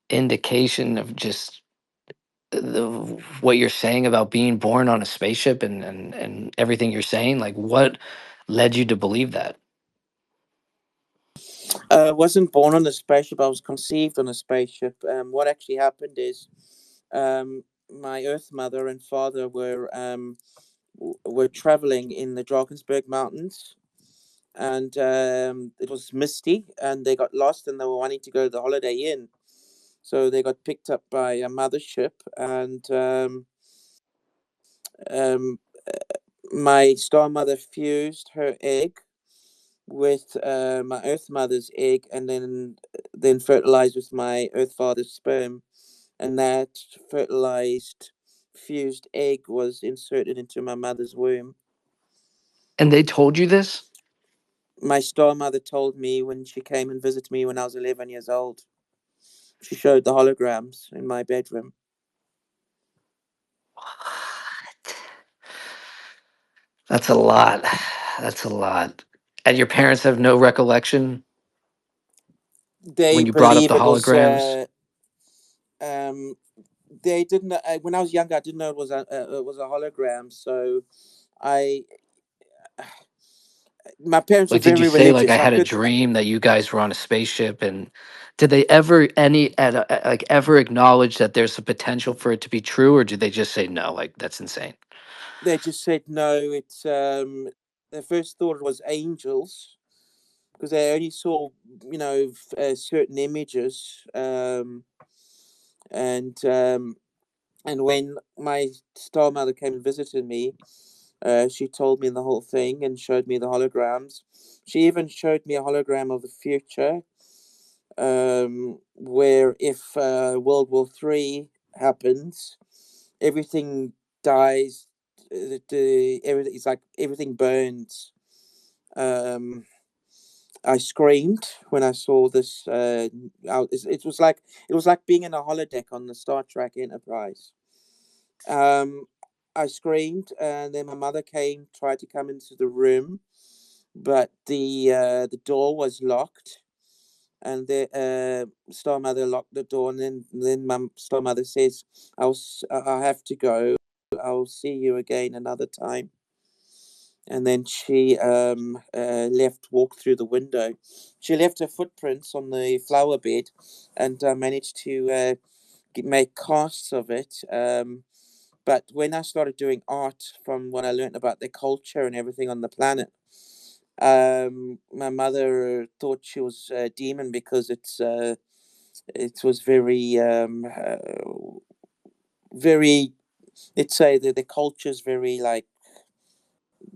indication of just the what you're saying about being born on a spaceship and everything you're saying? Like, what led you to believe that? Wasn't born on a spaceship. I was conceived on a spaceship. What actually happened is, my Earth mother and father were traveling in the Drakensberg Mountains, and it was misty, and they got lost, and they were wanting to go to the Holiday Inn, so they got picked up by a mothership, and um, my star mother fused her egg with my Earth mother's egg, and then fertilized with my Earth father's sperm, and that fertilized fused egg was inserted into my mother's womb. And they told you this? My star mother told me when she came and visited me when I was 11 years old. She showed the holograms in my bedroom. What? That's a lot. That's a lot. And your parents have no recollection They when you brought up believe the it was. holograms? Um, they didn't. When I was younger, I didn't know it was a hologram. So I, my parents were Like, did you very say like I religious. I had a could. dream that you guys were on a spaceship? And did they ever like ever acknowledge that there's a potential for it to be true, or did they just say no? Like, that's insane. They just said no. It's their first thought was angels because they only saw certain images and and when my star mother came and visited me, she told me the whole thing and showed me the holograms. She even showed me a hologram of the future, where if World War III happens, everything dies. Everything, it's like everything burns. Um, I screamed when I saw this. It was like being in a holodeck on the Star Trek Enterprise. Um, I screamed, and then my mother came, tried to come into the room, but the door was locked, and the star mother locked the door, and then my star mother says, I have to go. I'll see you again another time." And then she left, walked through the window. She left her footprints on the flower bed, and managed to make casts of it. But when I started doing art, from what I learned about the culture and everything on the planet, my mother thought she was a demon because it was very, let's say that the culture is very like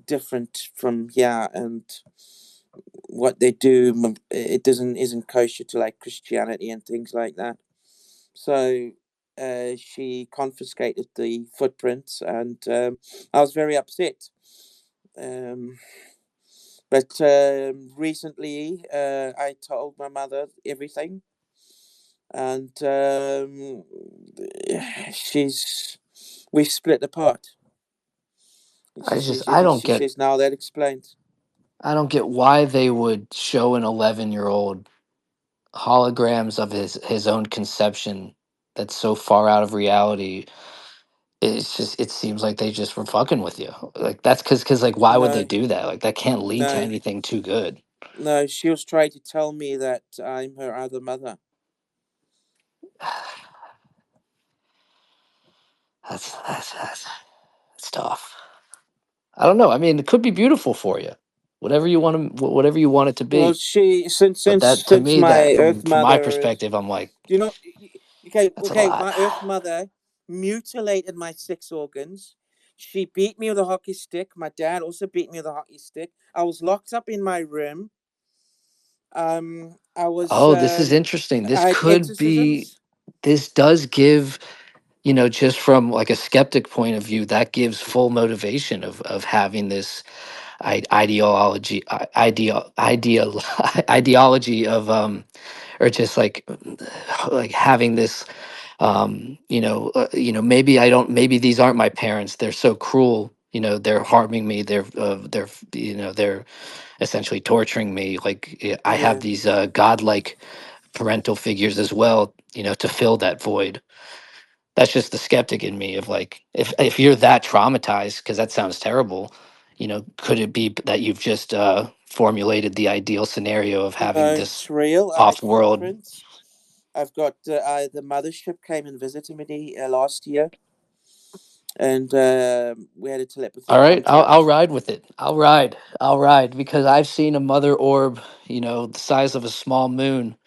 different from here, and what they do, it doesn't isn't kosher to like Christianity and things like that. So she confiscated the footprints, and I was very upset. Um, but recently, I told my mother everything, and she's we split apart. And I just she says now that explains. I don't get why they would show an 11-year-old holograms of his own conception that's so far out of reality. It's just, it seems like they just were fucking with you. Like, that's because like, why would they No, do that? Like, that can't lead to no, anything too good. no. She was trying to tell me that I'm her other mother. that's tough. I don't know. I mean, it could be beautiful for you, whatever you want it to Well, be. she since But since that, to since me, my that Earth from my mother is, perspective, I'm like, you know, okay, that's a okay, lot. my Earth mother mutilated my 6 organs. She beat me with a hockey stick. My dad also beat me with a hockey stick. I was locked up in my room. I was Oh, this is interesting. This I had could be. exorcisms. This does give, just from like a skeptic point of view, that gives full motivation of having this ideology, ideology of or just like having this maybe I don't, maybe these aren't my parents, they're so cruel, they're harming me, they're essentially torturing me, like I have Yeah, these godlike parental figures as well, to fill that void. That's just the skeptic in me of like, if you're that traumatized, because that sounds terrible, could it be that you've just formulated the ideal scenario of having no, this it's real. I had off-world. footprints. I've got the mothership came and visited me last year, and we had a telepathy All right, I'll contact. ride with it. I'll ride because I've seen a mother orb, the size of a small moon,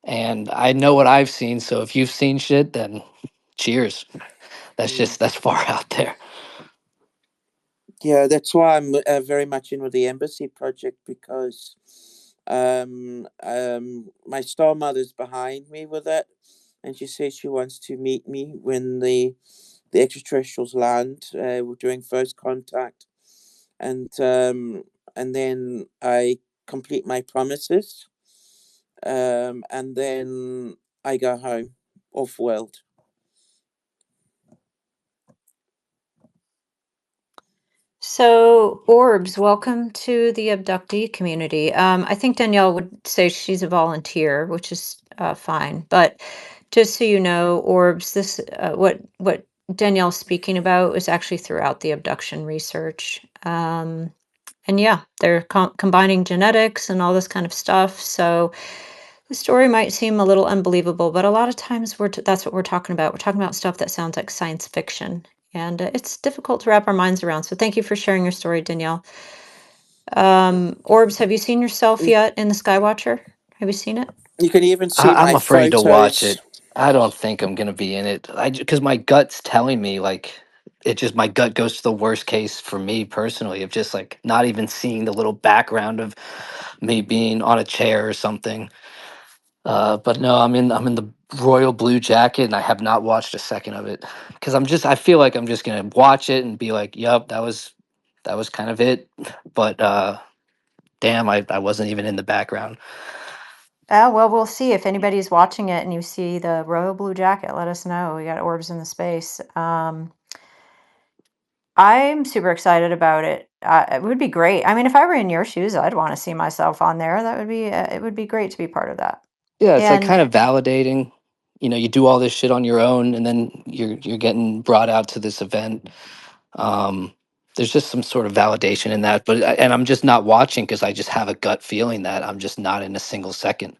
and I know what I've seen. So if you've seen shit, then cheers. Yeah. That's far out there. Yeah, that's why I'm very much in with the embassy project, because my star mother's behind me with it, and she says she wants to meet me when the extraterrestrials land. We're doing first contact, and then I complete my promises, and then I go home, off world. So, Orbs, welcome to the abductee community. I think Danielle would say she's a volunteer, which is fine. But just so you know, Orbs, this what Danielle's speaking about is actually throughout the abduction research. And yeah, they're combining genetics and all this kind of stuff. So the story might seem a little unbelievable, but a lot of times that's what we're talking about. We're talking about stuff that sounds like science fiction, and it's difficult to wrap our minds around. So thank you for sharing your story, Danielle. Orbs, have you seen yourself You, yet in the Skywatcher? Have you seen it? you can even see I'm my afraid to watch photos. it. I don't think I'm gonna be in it. Because my gut's telling me like, my gut goes to the worst case for me personally of just like not even seeing the little background of me being on a chair or something. But no, I'm in the royal blue jacket, and I have not watched a second of it because I feel like I'm just gonna watch it and be like, "Yup, that was kind of it." But damn, I wasn't even in the background. Well, we'll see if anybody's watching it and you see the royal blue jacket. Let us know. We got orbs in the space. I'm super excited about it. It would be great. I mean, if I were in your shoes, I'd want to see myself on there. That would be it would be great to be part of that. Yeah, it's like And kind of validating. You do all this shit on your own, and then you're getting brought out to this event. Um, there's just some sort of validation in that, and I'm just not watching because I just have a gut feeling that I'm just not in a single second.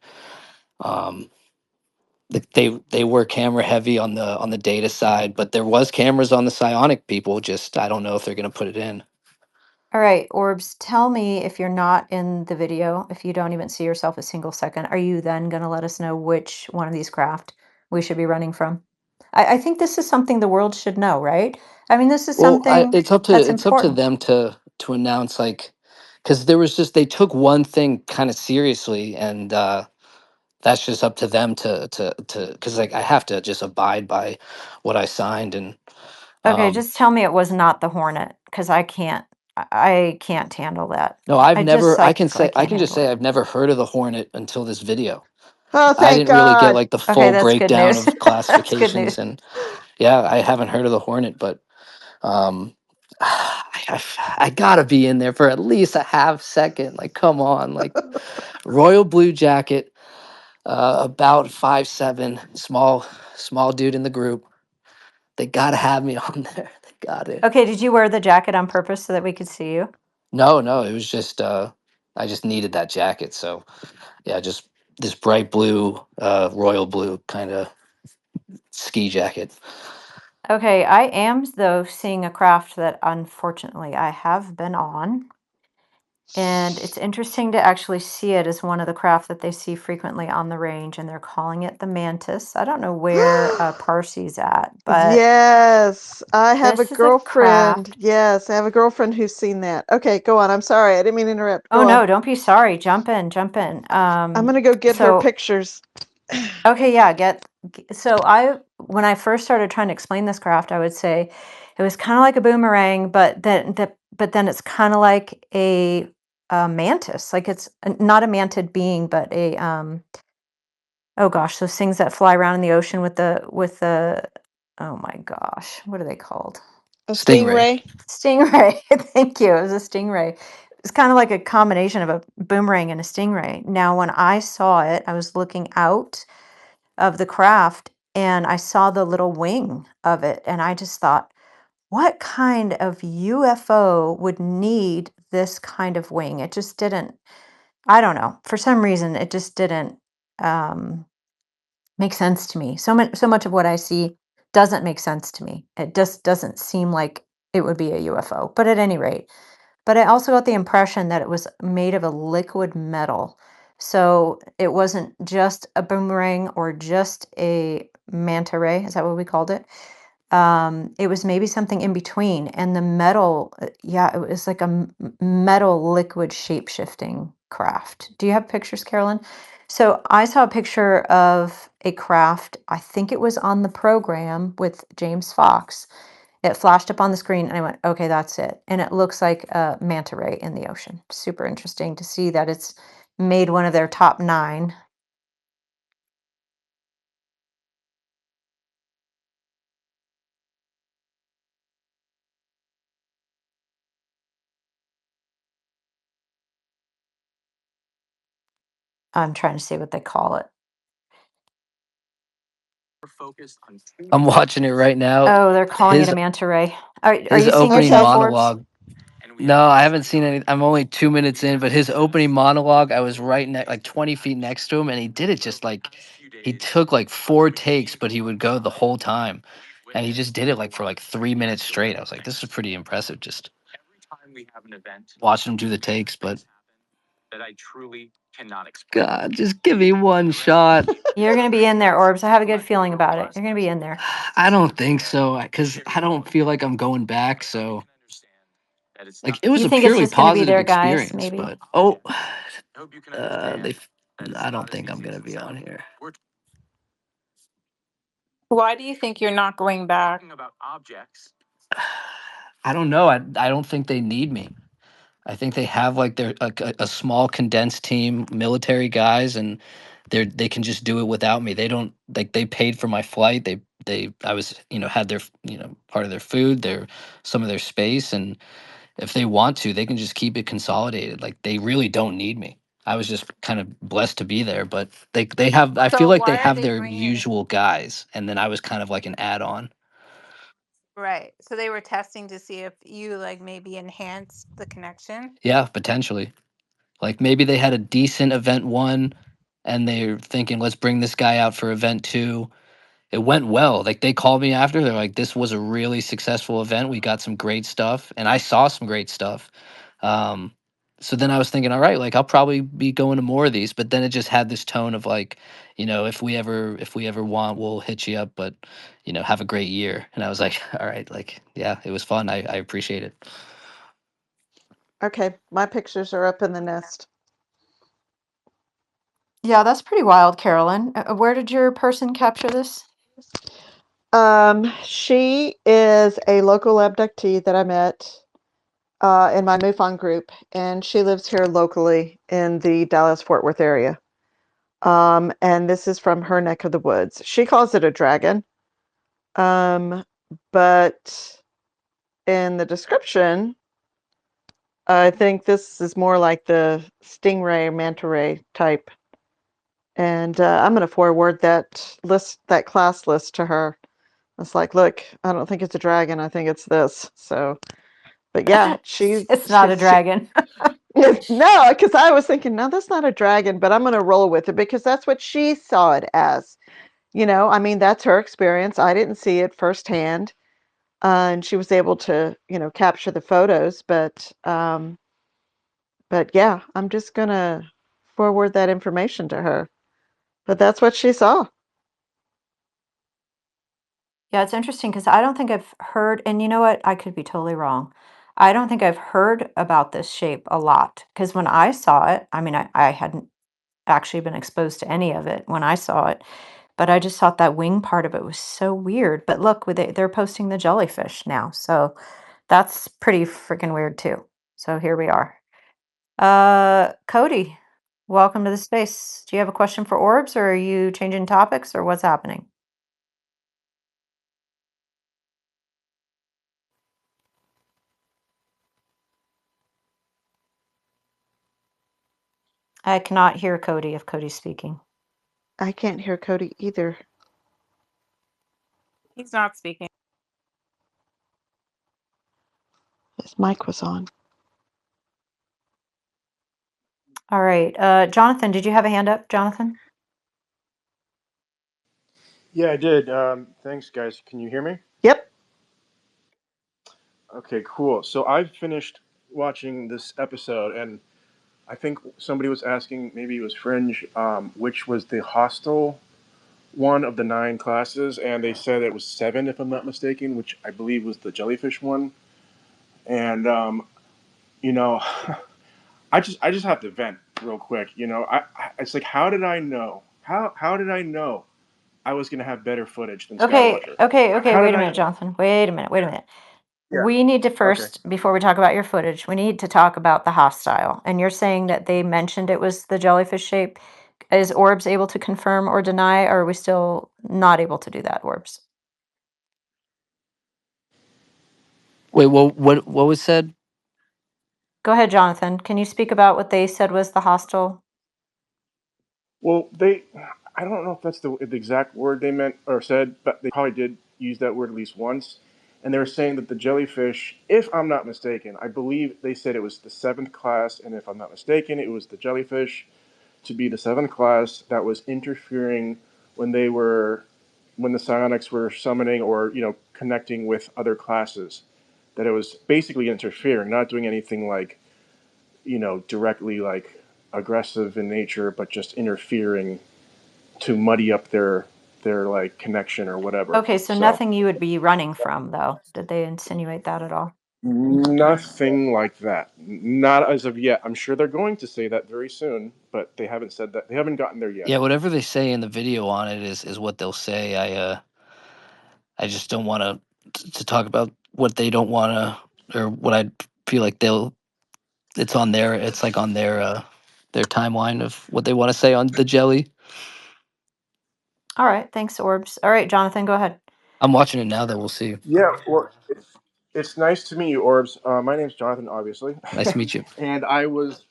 Um, they were camera heavy on the data side, but there was cameras on the psionic people. Just I don't know if they're gonna put it in. all right, Orbs, tell me if you're not in the video, if you don't even see yourself a single second, are you then going to let us know which one of these craft we should be running from? I think this is something the world should know, right? I mean, this is Well, something that's it's up to important. them to announce like, because there was just they took one thing kind of seriously, and that's just up to them to because like I have to just abide by what I signed, and Okay, um just tell me it was not the Hornet, because I can't handle that. no, I I've just never, psychically I can't can just handle say it. I've never heard of the Hornet until this video. Oh, I thank didn't really get God. like the Okay, full that's good breakdown news. of That's good news. classifications, and yeah, I haven't heard of the Hornet, but um I gotta be in there for at least a half second. Like, come on, like royal blue jacket, about 5'7", small dude in the group. They gotta have me on there. They got it. Okay, did you wear the jacket on purpose so that we could see you? No, it was just I just needed that jacket. So yeah, just this bright blue, royal blue kind of. ski jacket. Okay, I am though seeing a craft that unfortunately I have been on. And it's interesting to actually see it as one of the craft that they see frequently on the range, and they're calling it the Mantis. I don't know where Parsy's at, but Yes, I have a this is a girlfriend. craft. Yes, I have a girlfriend who's seen that. Okay, go on. I'm sorry. I didn't mean to interrupt. Oh Go on. no, don't be sorry. Jump in, jump in. I'm gonna go get her So pictures. okay, yeah, so when I first started trying to explain this craft, I would say it was kind of like a boomerang, but then it's kind of like a mantis. Like it's not a mantid being, but a oh gosh, those things that fly around in the ocean with the oh my gosh, what are they called? A Stingray. stingray. Stingray. Thank you. It was a stingray. It's kind of like a combination of a boomerang and a stingray. Now, when I saw it, I was looking out of the craft and I saw the little wing of it. And I just thought, what kind of UFO would need this kind of wing? It just didn't, I don't know. For some reason, it just didn't um, make sense to me. So much of what I see doesn't make sense to me. It just doesn't seem like it would be a UFO. But at any rate, but I also got the impression that it was made of a liquid metal. So it wasn't just a boomerang or just a manta ray. Is that what we called it? It was maybe something in between. And the metal, yeah, it was like a metal liquid shape shifting craft. Do you have pictures, Carolyn? So I saw a picture of a craft. I think it was on the program with James Fox. It flashed up on the screen and I went, okay, that's it. And it looks like a manta ray in the ocean. Super interesting to see that it's made one of their top 9. I'm trying to see what they call it. I'm watching it right now. Oh, they're calling it a His manta ray. Are his you seeing opening yourself, Okay. Orbs? monologue. No, I haven't seen any. I'm only 2 minutes in, but his opening monologue, I was right like 20 feet next to him, and he did it just like he took like 4 takes, but he would go the whole time, and he just did it like for like 3 minutes straight. I was like, this is pretty impressive. Just watching him do the takes, but God, just give me one shot. You're going to be in there, Orbs. I have a good feeling about it. You're going to be in there. I don't think so, because I don't feel like I'm going back. So, like, it was You a think it's purely just going to be positive their guys, experience. maybe? But they, I don't think I'm gonna be on here. Why do you think you're not going back? I don't know. I don't think they need me. I think they have like their a small condensed team, military guys, and they can just do it without me. They don't like they paid for my flight. They I was had their part of their food, their some of their space, and if they want to, they can just keep it consolidated. Like they really don't need me. I was just kind of blessed to be there, but they have. I feel So like they why are have they their bringing? usual guys, and then I was kind of like an add-on. Right. So they were testing to see if you like maybe enhanced the connection. Yeah, potentially. Like maybe they had a decent event 1, and they're thinking, let's bring this guy out for event 2. It went well. Like they called me after. They're like, this was a really successful event. We got some great stuff, and I saw some great stuff. Um, so then I was thinking, all right, like I'll probably be going to more of these. But then it just had this tone of like, if we ever want, we'll hit you up. But have a great year. And I was like, all right, like yeah, it was fun. I appreciate it. Okay. My pictures are up in the nest. Yeah, that's pretty wild, Carolyn. Where did your person capture this? She is a local abductee that I met in my MUFON group, and she lives here locally in the Dallas-Fort Worth area. And this is from her neck of the woods. She calls it a dragon. But in the description, I think this is more like the stingray, manta ray type. And I'm going to forward that class list to her. It's like, look, I don't think it's a dragon. I think it's this. So, but yeah, It's not a dragon. no, because I was thinking, no, that's not a dragon, but I'm going to roll with it because that's what she saw it as. I mean, that's her experience. I didn't see it firsthand, and she was able to, capture the photos. But yeah, I'm just gonna forward that information to her. But that's what she saw. Yeah, it's interesting because I don't think I've heard, and you know what? I could be totally wrong. I don't think I've heard about this shape a lot because when I saw it, I mean, I hadn't actually been exposed to any of it when I saw it, but I just thought that wing part of it was so weird. But look, they're posting the jellyfish now, so that's pretty freaking weird too. So here we are. Cody, welcome to the space. Do you have a question for Orbs, or are you changing topics, or what's happening? I cannot hear Cody if Cody's speaking. I can't hear Cody either. He's not speaking. His mic was on. All right. Jonathan, did you have a hand up, Jonathan? Yeah, I did. Thanks, guys. Can you hear me? Yep. Okay, cool. So I've finished watching this episode, and I think somebody was asking, maybe it was Fringe, which was the hostile one of the 9 classes, and they said it was 7, if I'm not mistaken, which I believe was the jellyfish one. And you know, I just have to vent real quick. It's like, how did I know? How did I know I was gonna have better footage than Okay, Skywatcher? okay. How Wait did a I minute, know? Jonathan. Wait a minute. Wait a minute. Yeah. We need to Okay. first, before we talk about your footage, we need to talk about the hostile. And you're saying that they mentioned it was the jellyfish shape. Is Orbs able to confirm or deny, or are we still not able to do that, Orbs? Wait, what was said? Go ahead, Jonathan. Can you speak about what they said was the hostile? Well, I don't know if that's the exact word they meant or said, but they probably did use that word at least once. And they were saying that the jellyfish, if I'm not mistaken, I believe they said it was the 7th class, and if I'm not mistaken, it was the jellyfish to be the 7th class that was interfering when when the psionics were summoning or connecting with other classes. That it was basically interfering, not doing anything like directly like aggressive in nature, but just interfering to muddy up their like connection or whatever. Okay, so So nothing you would be running from, though. Did they insinuate that at all? nothing like that. Not as of yet. I'm sure they're going to say that very soon, but they haven't said that. They haven't gotten there yet. Yeah, whatever they say in the video on it is what they'll say. I just don't want to talk about what they don't want to, or what I feel like they'll. It's on their. It's like on their timeline of what they want to say on the jelly. All right, thanks, Orbs. All right, Jonathan, go ahead. I'm watching it now. That we'll see. Yeah, well, it's nice to meet you, Orbs. My name's Jonathan, obviously, Nice to meet you. and I was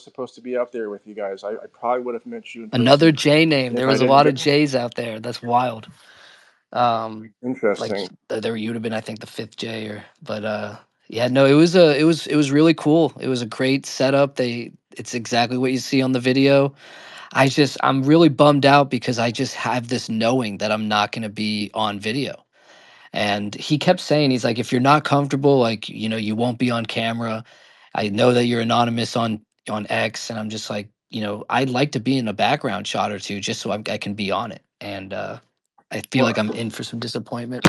supposed to be out there with you guys. I probably would have met you in Another person J name. if There I was a didn't lot of get. J's out there. That's wild. Like Interesting. there you'd have been, I think, the 5th J, or but yeah, no, it was really cool. It was a great setup. It's exactly what you see on the video. I'm really bummed out because I just have this knowing that I'm not going to be on video. And he kept saying, he's like, if you're not comfortable, like, you won't be on camera. I know that you're anonymous on X. And I'm just like, I'd like to be in a background shot or two just so I can be on it. And I feel like Well, I'm in for some disappointment.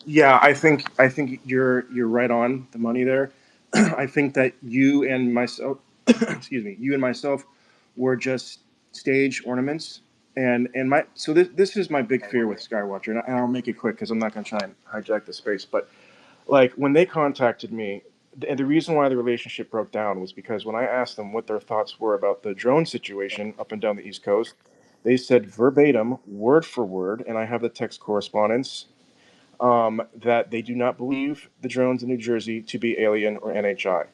yeah, I think you're right on the money there. I think that you and myself, excuse me, you and myself were just stage ornaments. And my so this is my big fear with Skywatcher, and I'll make it quick because I'm not going to try and hijack the space. But like when they contacted me, and the reason why the relationship broke down was because when I asked them what their thoughts were about the drone situation up and down the East Coast, they said verbatim, word for word, and I have the text correspondence, that they do not believe the drones in New Jersey to be alien or NHI.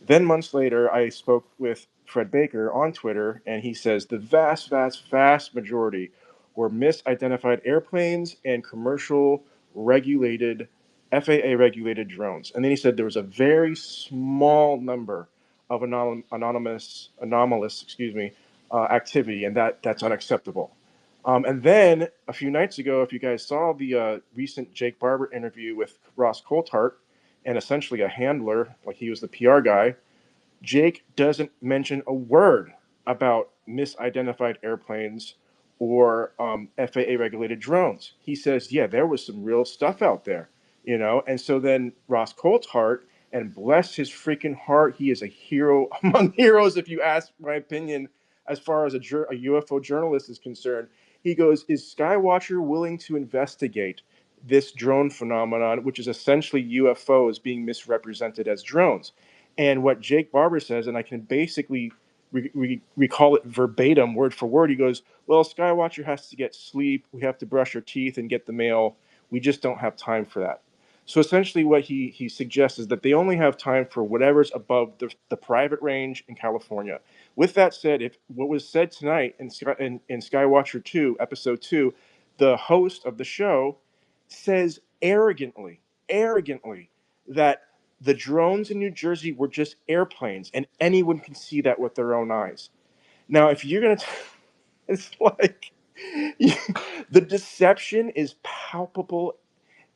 Then months later, I spoke with Fred Baker on Twitter, and he says the vast, vast, vast majority were misidentified airplanes and commercial regulated, FAA regulated drones. And then he said there was a very small number of anomalous, activity, and that's unacceptable. And then a few nights ago, if you guys saw the recent Jake Barber interview with Ross Coulthart, and essentially a handler, like he was the PR guy, Jake doesn't mention a word about misidentified airplanes or FAA regulated drones. He says, yeah, there was some real stuff out there, you know? And so then Ross Coulthart, and bless his freaking heart, he is a hero among heroes, if you ask my opinion, as far as a UFO journalist is concerned. He goes, is Skywatcher willing to investigate this drone phenomenon, which is essentially UFOs being misrepresented as drones? And what Jake Barber says, and I can basically recall it verbatim, word for word, he goes, well, Skywatcher has to get sleep. We have to brush our teeth and get the mail. We just don't have time for that. So essentially what he suggests is that they only have time for whatever's above the private range in California. With that said, if what was said tonight in Skywatcher 2, episode 2, the host of the show says arrogantly, that the drones in New Jersey were just airplanes, and anyone can see that with their own eyes. Now, if you're gonna, it's like the deception is palpable,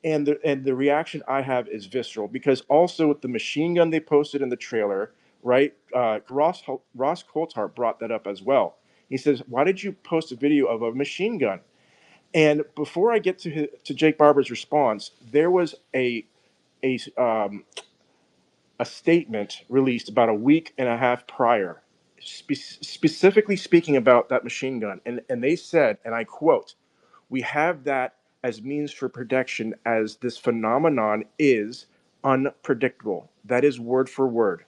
and the reaction I have is visceral, because also with the machine gun they posted in the trailer, right? Ross Coulthart brought that up as well. He says, "Why did you post a video of a machine gun?" And before I get to Jake Barber's response, there was a um, a statement released about a week and a half prior, specifically speaking about that machine gun. And they said, and I quote, we have that as means for protection as this phenomenon is unpredictable. That is word for word,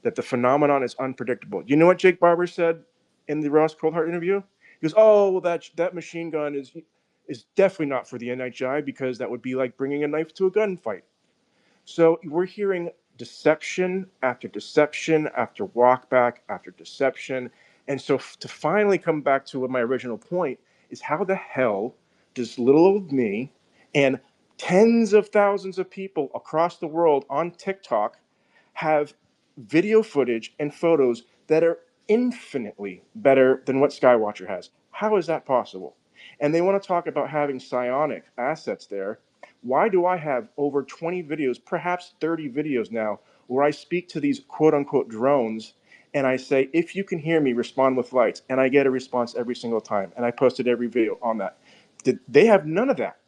that the phenomenon is unpredictable. You know what Jake Barber said in the Ross Coulthart interview? He goes, oh, well, that machine gun is definitely not for the NHI, because that would be like bringing a knife to a gunfight. So we're hearing deception after walkback after deception. And so to finally come back to what my original point is, how the hell does little old me and tens of thousands of people across the world on TikTok have video footage and photos that are infinitely better than what Skywatcher has? How is that possible? And they want to talk about having psionic assets there. Why do I have over 20 videos, perhaps 30 videos now, where I speak to these quote unquote drones and I say, if you can hear me, respond with lights, and I get a response every single time, and I posted every video on that? They have none of that.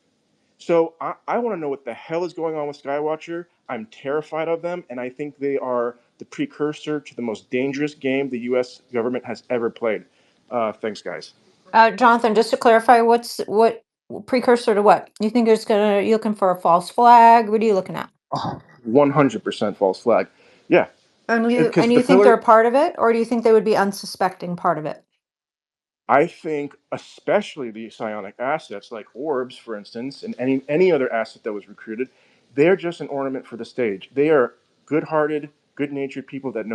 So I want to know what the hell is going on with Skywatcher. I'm terrified of them, and I think they are the precursor to the most dangerous game the U.S. government has ever played. Thanks, guys. Jonathan, just to clarify, what precursor to what? You think you looking for a false flag? What are you looking at? 100% false flag. Yeah, And because you the think they're pillar. a part of it, or do you think they would be unsuspecting part of it? I think especially the psionic assets like orbs, for instance, and any other asset that was recruited, they're just an ornament for the stage. They are good-hearted, good-natured people that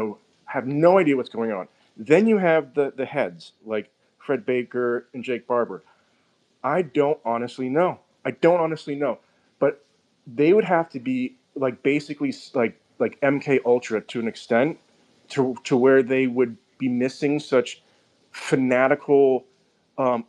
have no idea what's going on. Then you have the heads like Fred Baker and Jake Barber. I don't honestly know. I don't honestly know, but they would have to be like basically like MK Ultra to an extent, to where they would be missing such fanatical,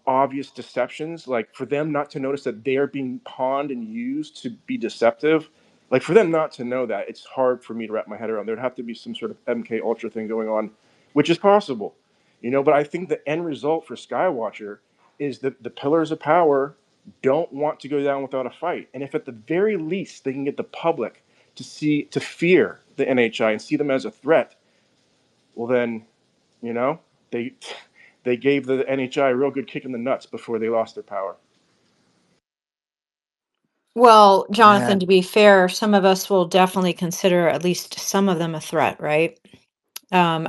obvious deceptions. Like for them not to notice that they are being pawned and used to be deceptive. Like for them not to know that, it's hard for me to wrap my head around. There'd have to be some sort of MK Ultra thing going on, which is possible, you know. But I think the end result for Skywatcher is that the pillars of power don't want to go down without a fight. And if at the very least they can get the public to fear the NHI and see them as a threat, well then, you know, they they gave the NHI a real good kick in the nuts before they lost their power. Well, Yeah, Jonathan, to be fair, some of us will definitely consider at least some of them a threat, right?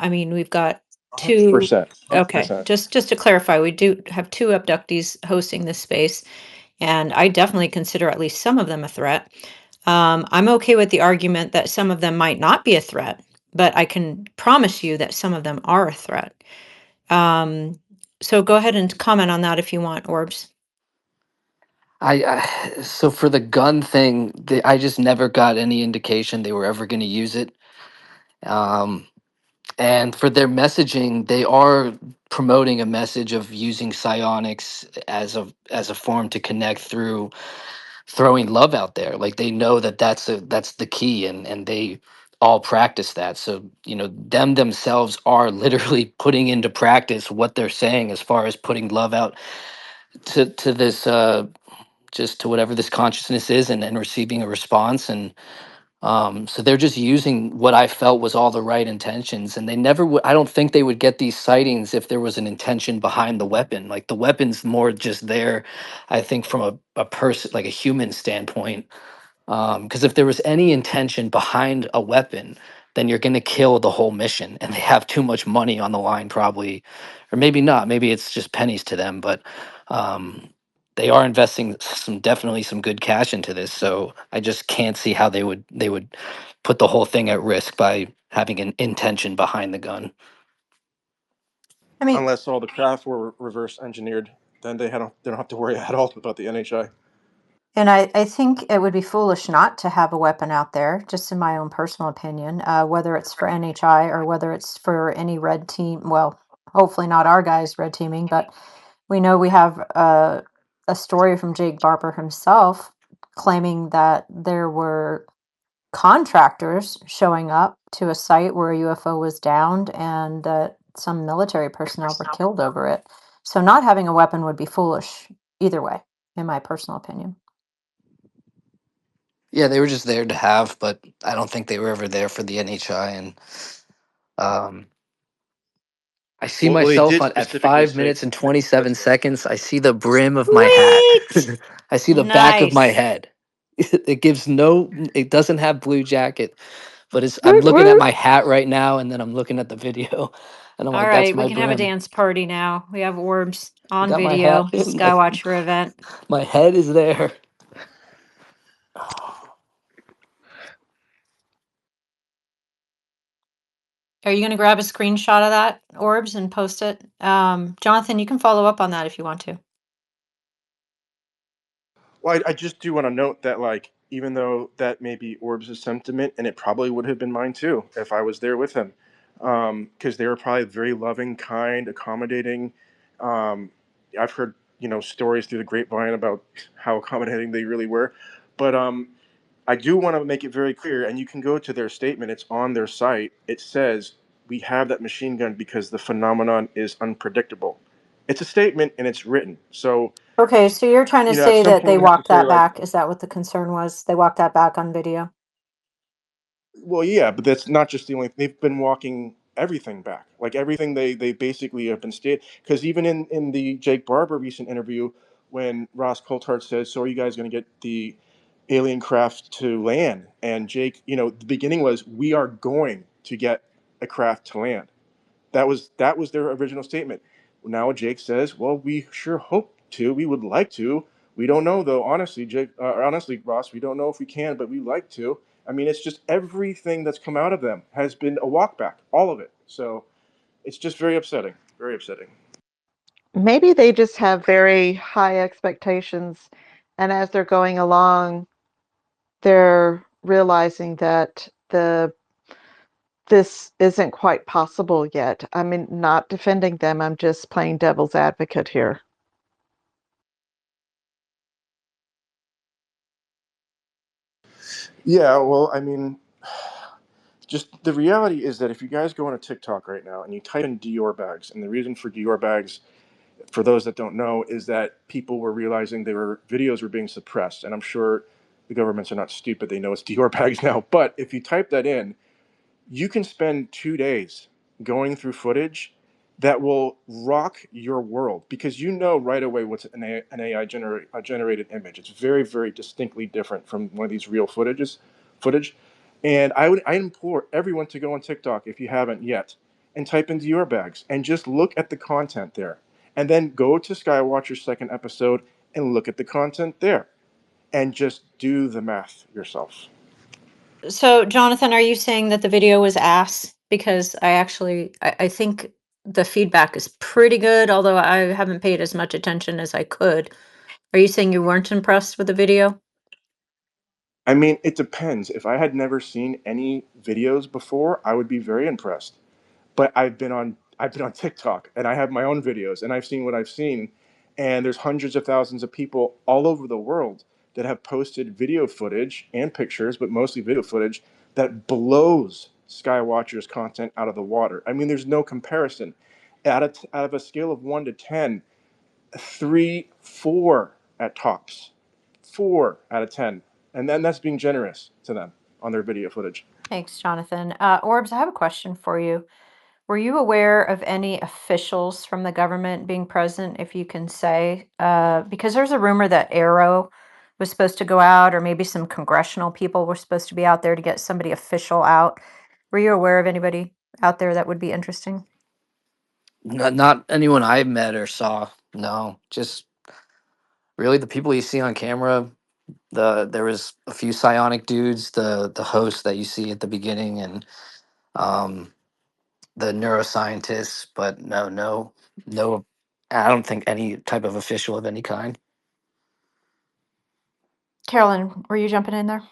I mean, we've got two. 100%. Okay, 100%. just to clarify, we do have two abductees hosting this space, and I definitely consider at least some of them a threat. I'm okay with the argument that some of them might not be a threat, but I can promise you that some of them are a threat. Um, so go ahead and comment on that if you want, Orbs. so for the gun thing, I just never got any indication they were ever going to use it. Um, And for their messaging, they are promoting a message of using psionics as a form to connect through throwing love out there. Like they know that that's the key, and they all practice that. So them themselves are literally putting into practice what they're saying as far as putting love out to this just to whatever this consciousness is, and receiving a response. And so they're just using what I felt was all the right intentions, and they never would. I don't think they would get these sightings if there was an intention behind the weapon. Like the weapon's more just there, I think, from a person, like a human standpoint. Because if there was any intention behind a weapon, then you're going to kill the whole mission, and they have too much money on the line, probably, or maybe not. Maybe it's just pennies to them, but they are investing definitely some good cash into this. So I just can't see how they would put the whole thing at risk by having an intention behind the gun. I mean, Unless all the craft were reverse engineered, then they don't have to worry at all about the NHI. and I think it would be foolish not to have a weapon out there, just in my own personal opinion, whether it's for NHI or whether it's for any red team. Well, hopefully not our guys red teaming, but we know we have a story from Jake Barber himself claiming that there were contractors showing up to a site where a UFO was downed and that some military personnel were killed over it. So not having a weapon would be foolish either way, in my personal opinion. Yeah, they were just there to have, but I don't think they were ever there for the NHI. And um, I see Well, they myself did at specifically 5 minutes say and that 27 that's what. seconds. I see the brim of my hat. Sweet! I see the back of my Nice. head. It gives no, it doesn't have blue jacket, but I'm Woot looking at woot. my hat right now, and then I'm looking at the video, and I'm All like, that's right, we my can have a brim. dance party now. We have orbs I on got my hat video. in, Skywatcher event. my head is there. Are you going to grab a screenshot of that, orbs, and post it? Jonathan, you can follow up on that if you want to. Well, I just do want to note that, like, even though that may be Orbs' sentiment, and it probably would have been mine too if I was there with him, because they were probably very loving, kind, accommodating. Um, I've heard stories through the grapevine about how accommodating they really were, but I do want to make it very clear, and you can go to their statement. It's on their site. It says we have that machine gun because the phenomenon is unpredictable. It's a statement, and it's written. So Okay, so you're trying to at say some that point they you have to walked say, that like, back? Is that what the concern was? They walked that back on video? well, yeah, but that's not just the only. They've been walking everything back, like everything they basically have been stated. Because even in the Jake Barber recent interview, when Ross Coulthard says, "So are you guys going to get the alien craft to land?" And Jake, the beginning was, "We are going to get a craft to land." That was their original statement. Now Jake says, "Well, we sure hope to. We would like to. We don't know though. Honestly, Jake. Honestly, Ross, we don't know if we can, but we like to." I mean, it's just everything that's come out of them has been a walkback, all of it. So it's just very upsetting. Very upsetting. Maybe they just have very high expectations, and as they're going along, they're realizing that this isn't quite possible yet. I mean, not defending them, I'm just playing devil's advocate here. Yeah. Well, I mean, just the reality is that if you guys go on a TikTok right now and you type in Dior bags, and the reason for Dior bags, for those that don't know, is that people were realizing videos were being suppressed, and I'm sure the governments are not stupid; they know it's Dior bags now. But if you type that in, you can spend 2 days going through footage that will rock your world, because right away what's an AI generated image. It's very, very distinctly different from one of these real footage. And I implore everyone to go on TikTok if you haven't yet and type into your bags and just look at the content there. And then go to Skywatcher's second episode and look at the content there and just do the math yourself. So, Jonathan, are you saying that the video was ass? Because I think the feedback is pretty good, although I haven't paid as much attention as I could. Are you saying you weren't impressed with the video? I mean, it depends. If I had never seen any videos before, I would be very impressed. but I've been on TikTok, and I have my own videos, and I've seen what I've seen, and there's hundreds of thousands of people all over the world that have posted video footage and pictures, but mostly video footage, that blows Skywatcher's content out of the water. I mean, there's no comparison. Out of a scale of 1 to 10, 3, 4 at tops, 4 out of 10, and then that's being generous to them on their video footage. Thanks, Jonathan. Orbs, I have a question for you. Were you aware of any officials from the government being present, if you can say? Because there's a rumor that Arrow was supposed to go out, or maybe some congressional people were supposed to be out there to get somebody official out. Were you aware of anybody out there that would be interesting? Not anyone I met or saw. No, just really the people you see on camera. There was a few psionic dudes, the host that you see at the beginning, and um, the neuroscientists. But no. I don't think any type of official of any kind. Carolyn, were you jumping in there?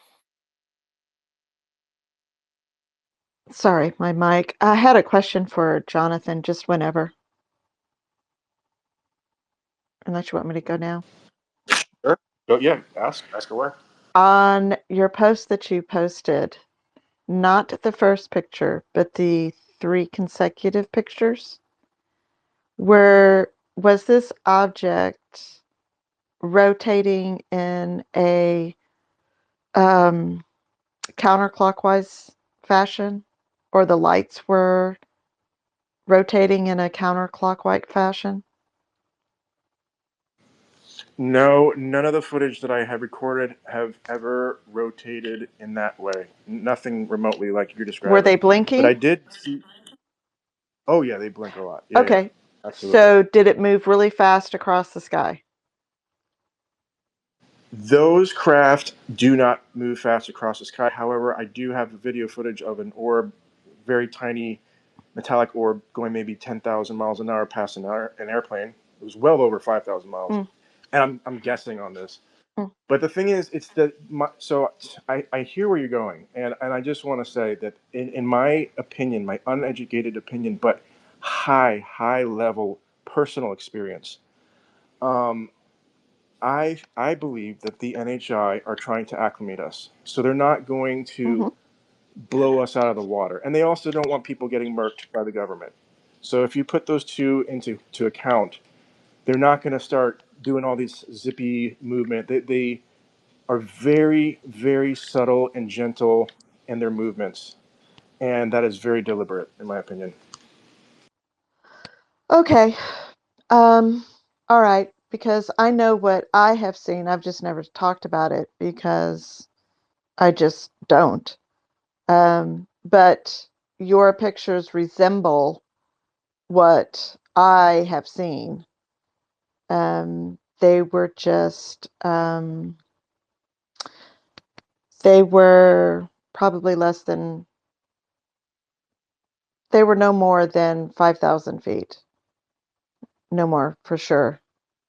Sorry, my mic. I had a question for Jonathan just whenever. Unless you want me to go now. Sure. Oh yeah, ask away. On your post that you posted, not the first picture, but the 3 consecutive pictures, was this object rotating in a counterclockwise fashion, or the lights were rotating in a counterclockwise fashion? No, none of the footage that I have recorded have ever rotated in that way. Nothing remotely like you're Were they describing. But I blinking? did see. Oh yeah, they blink a lot. Yeah, Okay. absolutely. So did it move really fast across the sky? Those craft do not move fast across the sky. However, I do have video footage of an orb, very tiny metallic orb, going maybe 10,000 miles an hour past an airplane. It was well over 5,000 miles. Mm, And I'm guessing on this. mm, But the thing is, it's that so I hear where you're going, and I just want to say that in my opinion, my uneducated opinion, but high level personal experience, um, I believe that the NHI are trying to acclimate us, so they're not going to mhm. blow us out of the water, and they also don't want people getting murked by the government. So if you put those two into to account, they're not going to start doing all these zippy movement. They are very, very subtle and gentle in their movements. And that is very deliberate, in my opinion. Okay. Um, all right. Because I know what I have seen. I've just never talked about it because I just don't. But your pictures resemble what I have seen. They were just, they were probably they were no more than 5,000 feet. No more for sure.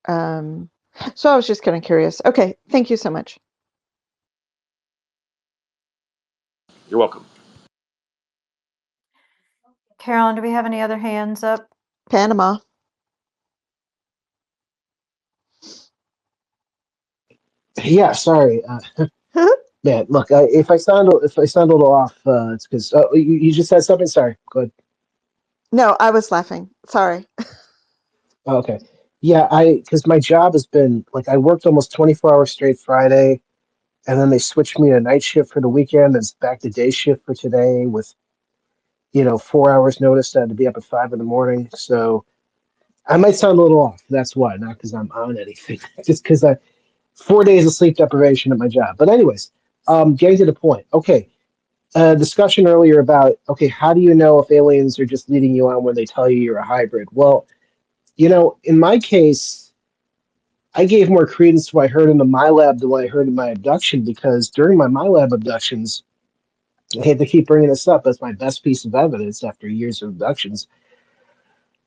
Um, so I was just kind of curious. Okay. Thank you so much. You're welcome. Carolyn, do we have any other hands up? Panama. Yeah, sorry. Man, look, if I sound a little off, it's because you just said something. Sorry, go ahead. No, I was laughing. Sorry. Oh, okay, yeah, because my job has been like I worked almost 24 hours straight Friday, and then they switched me to night shift for the weekend. It's back to day shift for today with 4 hours notice. I had to be up at 5 in the morning, so I might sound a little off. That's why, not because I'm on anything, just because I 4 days of sleep deprivation at my job. But anyways, getting to the point. Okay, discussion earlier about okay, how do you know if aliens are just leading you on when they tell you you're a hybrid? Well, in my case, I gave more credence to what I heard in the my lab than what I heard in my abduction because during my lab abductions, I hate to keep bringing this up, that's my best piece of evidence after years of abductions.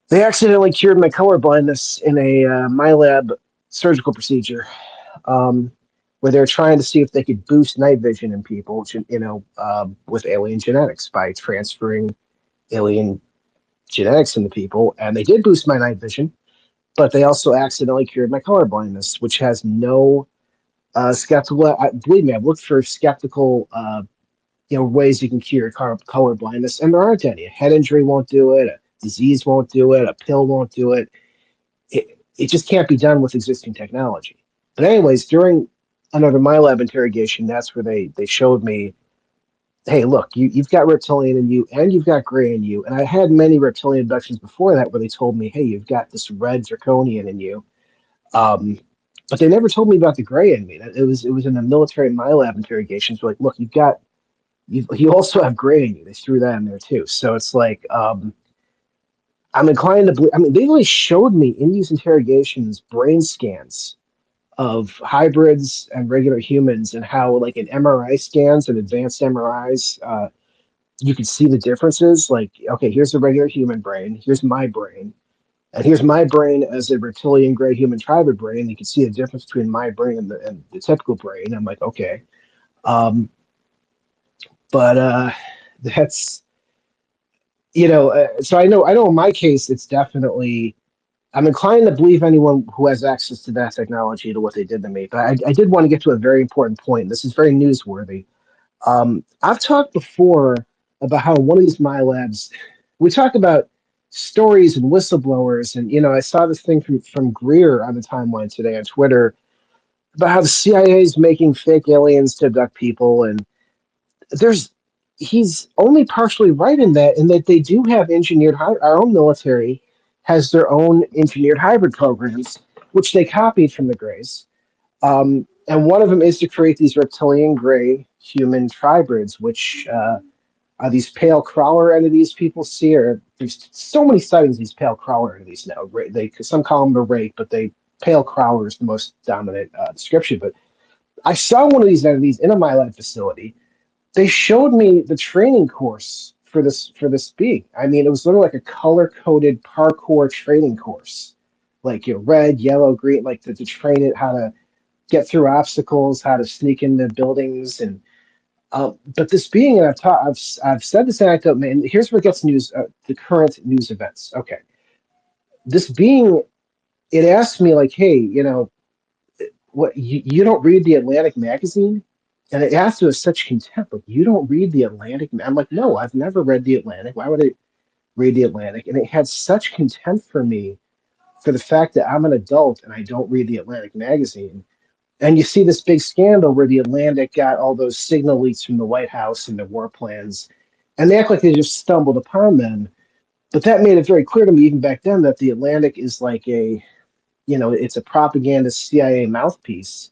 They accidentally cured my color blindness in a my lab surgical procedure, um, where they're trying to see if they could boost night vision in people, with alien genetics by transferring alien genetics into people, and they did boost my night vision, but they also accidentally cured my color blindness, which has no skeptical. Believe me, I've looked for skeptical, ways you can cure color blindness, and there aren't any. A head injury won't do it. A disease won't do it. A pill won't do it. It just can't be done with existing technology. But anyways, during another MyLab interrogation, that's where they showed me, hey, look, you've got reptilian in you and you've got gray in you. And I had many reptilian abductions before that where they told me, hey, you've got this red draconian in you. Um, but they never told me about the gray in me. It was in the military MyLab interrogations. Like, look, you also have gray in you. They threw that in there too. So it's like, I'm inclined to believe. I mean, they really showed me in these interrogations brain scans of hybrids and regular humans, and how, like, in MRI scans and advanced MRIs, you can see the differences. Like, okay, here's a regular human brain, here's my brain, and here's my brain as a reptilian gray human hybrid brain. You can see the difference between my brain and the typical brain. I'm like, okay, um, but that's so I know in my case it's definitely. I'm inclined to believe anyone who has access to that technology to what they did to me. But I did want to get to a very important point. This is very newsworthy. I've talked before about how one of these My Labs, we talk about stories and whistleblowers. And, I saw this thing from Greer on the timeline today on Twitter about how the CIA is making fake aliens to abduct people. And there's he's only partially right in that they do have our own military has their own engineered hybrid programs, which they copied from the Greys. And one of them is to create these reptilian gray human hybrids, which are these pale crawler entities people see. Or there's so many sightings of these pale crawler entities now. Some call them a rake, but pale crawler is the most dominant description. But I saw one of these entities in a MyLab facility. They showed me the training course for this being. I mean, it was literally like a color coded parkour training course, like red, yellow, green, like to train it how to get through obstacles, how to sneak into buildings, and but this being, and I've said this anecdote, man. Here's where it gets the current news events. Okay, this being, it asked me like, hey, what you don't read the Atlantic magazine? And it asked with such contempt, like, you don't read the Atlantic? I'm like, no, I've never read the Atlantic. Why would I read the Atlantic? And it had such contempt for me for the fact that I'm an adult and I don't read the Atlantic magazine. And you see this big scandal where the Atlantic got all those signal leaks from the White House and the war plans, and they act like they just stumbled upon them. But that made it very clear to me even back then that the Atlantic is like it's a propaganda CIA mouthpiece.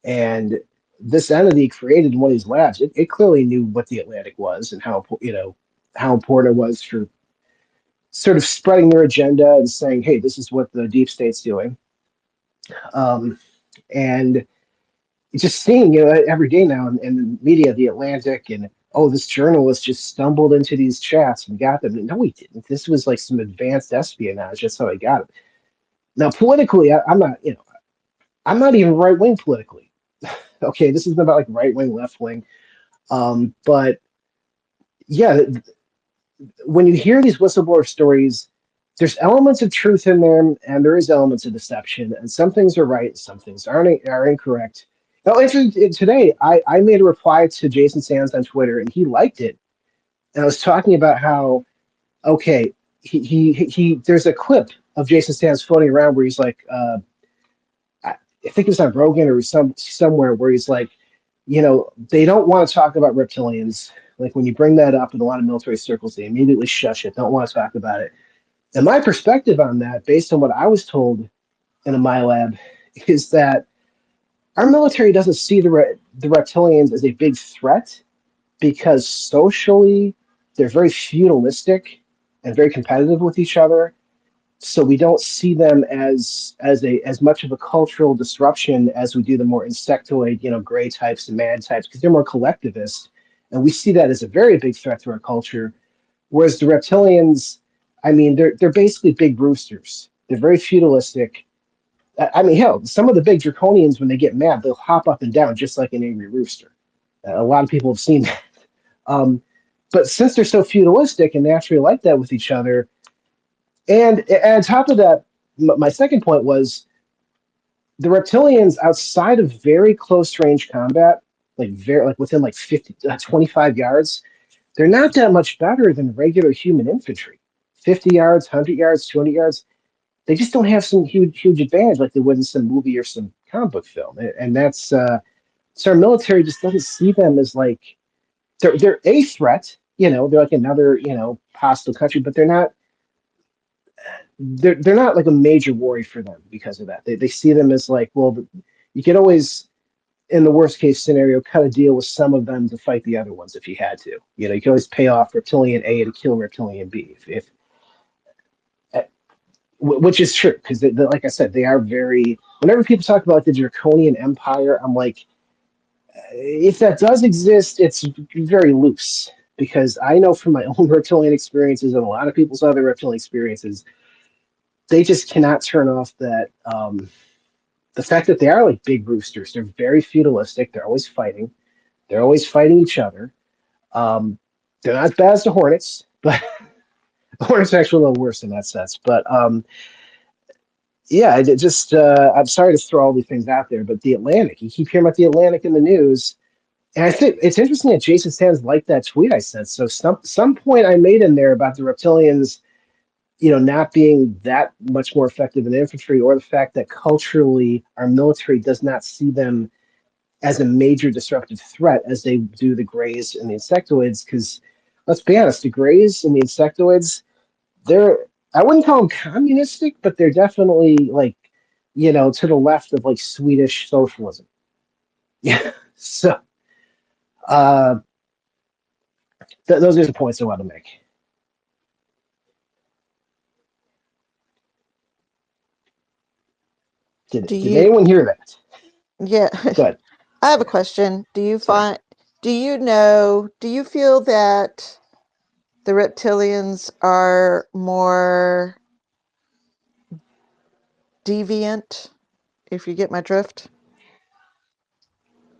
And this entity created one of these labs. It clearly knew what the Atlantic was and how important it was for sort of spreading their agenda and saying, hey, this is what the deep state's doing. And just seeing every day now in the media, the Atlantic, and this journalist just stumbled into these chats and got them. No, he didn't. This was like some advanced espionage. That's how he got it. Now, politically, I'm not even right wing politically. Okay, this isn't about like right wing, left wing. But yeah, when you hear these whistleblower stories, there's elements of truth in them, and there is elements of deception. And some things are right, some things are incorrect. Now, today, I made a reply to Jason Sands on Twitter, and he liked it. And I was talking about how, okay, he there's a clip of Jason Sands floating around where he's like, I think it was on Rogan or somewhere where he's like, they don't want to talk about reptilians. Like when you bring that up in a lot of military circles, they immediately shush it, don't want to talk about it. And my perspective on that, based on what I was told in a MyLab, is that our military doesn't see the reptilians as a big threat because socially they're very feudalistic and very competitive with each other. So we don't see them as much of a cultural disruption as we do the more insectoid, gray types and mad types, because they're more collectivist, and we see that as a very big threat to our culture. Whereas the reptilians, I mean, they're basically big roosters. They're very feudalistic. I mean, hell, some of the big draconians, when they get mad, they'll hop up and down just like an angry rooster. A lot of people have seen that. Um, But since they're so feudalistic and naturally like that with each other, and on top of that, my second point was the reptilians outside of very close range combat, like very like within like 50, 25 yards, they're not that much better than regular human infantry. 50 yards, 100 yards, 200 yards. They just don't have some huge advantage like they would in some movie or some comic book film. And that's so our military just doesn't see them as like they're a threat. You know, they're like another hostile country, but they're not like a major worry for them because of that. They see them as like, well, you could always, in the worst case scenario, cut a deal with some of them to fight the other ones if you had to. You know, you can always pay off Reptilian A to kill Reptilian B, if which is true because like I said, they are very. Whenever people talk about the Draconian Empire, I'm like, if that does exist, it's very loose because I know from my own reptilian experiences and a lot of people's other reptilian experiences, they just cannot turn off that the fact that they are like big roosters. They're very feudalistic. They're always fighting. They're always fighting each other. Um, they're not as bad as the Hornets, but the Hornets are actually a little worse in that sense. But yeah, it just I'm sorry to throw all these things out there, but the Atlantic. You keep hearing about the Atlantic in the news. And I think it's interesting that Jason Sands liked that tweet I sent. So some point I made in there about the reptilians, not being that much more effective in infantry, or the fact that culturally our military does not see them as a major disruptive threat as they do the Greys and the insectoids. Because let's be honest, the Greys and the insectoids, they're I wouldn't call them communistic, but they're definitely like, to the left of like Swedish socialism. Yeah. So uh, those are the points I want to make. Do Did you, anyone hear that? yeah, Good. I have a question. Sorry. Do you feel that the reptilians are more deviant, if you get my drift?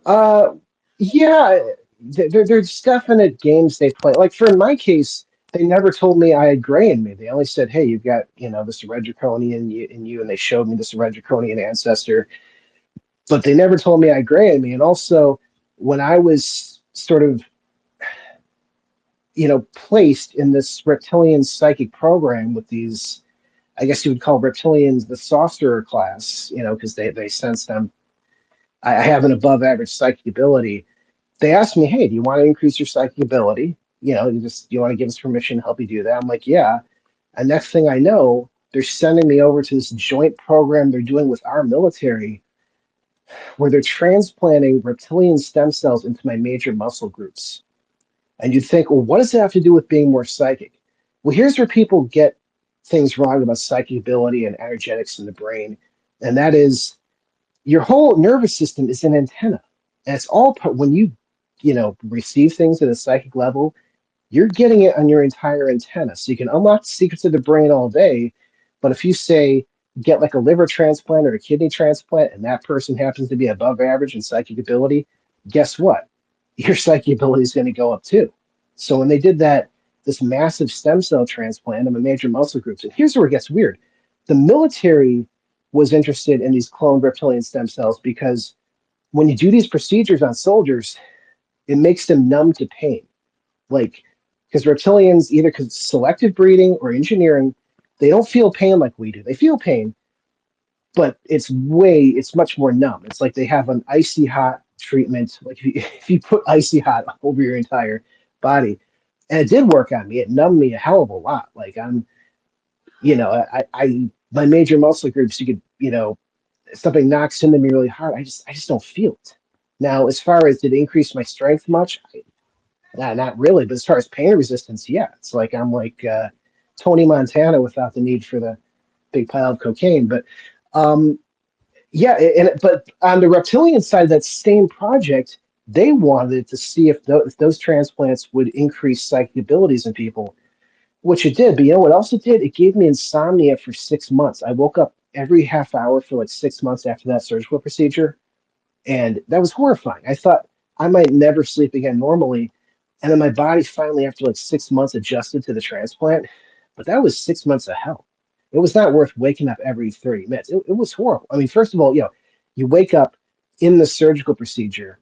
Uh, yeah, there's definite games they play. Like for in my case, they never told me I had gray in me. They only said, "Hey, you've got this red draconian in you," and they showed me this red draconian ancestor. But they never told me I had gray in me. And also, when I was sort of placed in this reptilian psychic program with these, I guess you would call reptilians the sorcerer class, because they sense them. I have an above average psychic ability. They asked me, "Hey, do you want to increase your psychic ability? You want to give us permission to help you do that?" I'm like, "Yeah." And next thing I know, they're sending me over to this joint program they're doing with our military, where they're transplanting reptilian stem cells into my major muscle groups. And you'd think, well, what does that have to do with being more psychic? Well, here's where people get things wrong about psychic ability and energetics in the brain, and that is your whole nervous system is an antenna, and it's all when you receive things at a psychic level, you're getting it on your entire antenna. So you can unlock the secrets of the brain all day, but if you say get like a liver transplant or a kidney transplant, and that person happens to be above average in psychic ability, guess what? Your psychic ability is going to go up too. So when they did this massive stem cell transplant of a major muscle groups, and here's where it gets weird. The military was interested in these cloned reptilian stem cells because when you do these procedures on soldiers, it makes them numb to pain. Like, because reptilians, either because selective breeding or engineering, they don't feel pain like we do. They feel pain, but it's much more numb. It's like they have an icy hot treatment. Like if you put icy hot over your entire body, and it did work on me. It numbed me a hell of a lot. Like I my major muscle groups, you could, something knocks into me really hard. I just don't feel it. Now, as far as did it increase my strength much? Not really. But as far as pain resistance, yeah, it's like I'm like Tony Montana without the need for the big pile of cocaine. But um, yeah, but on the reptilian side of that same project, they wanted to see if those transplants would increase psychic abilities in people, which it did. But you know what else it did? It gave me insomnia for 6 months. I woke up every half hour for like 6 months after that surgical procedure, and that was horrifying. I thought I might never sleep again normally. And then my body finally, after like 6 months, adjusted to the transplant. But that was 6 months of hell. It was not worth waking up every 30 minutes. It was horrible. I mean, first of all, you wake up in the surgical procedure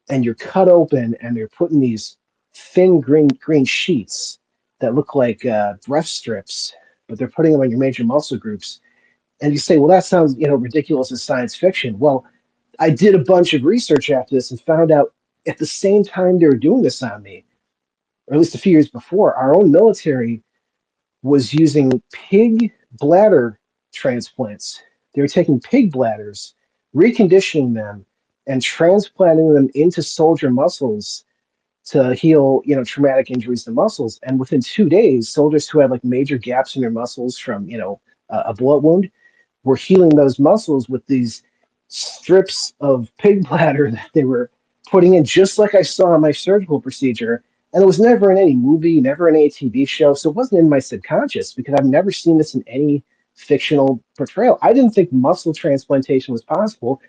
and you're cut open and they're putting these thin green sheets that look like breast strips, but they're putting them on your major muscle groups. And you say, well, that sounds ridiculous as science fiction. Well, I did a bunch of research after this and found out at the same time they were doing this on me, or at least a few years before, our own military was using pig bladder transplants. They were taking pig bladders, reconditioning them, and transplanting them into soldier muscles to heal, traumatic injuries to muscles. And within 2 days, soldiers who had like major gaps in their muscles from, a bullet wound were healing those muscles with these strips of pig bladder that they were putting in, just like I saw in my surgical procedure. And it was never in any movie, never in any TV show. So it wasn't in my subconscious because I've never seen this in any fictional portrayal. I didn't think muscle transplantation was possible,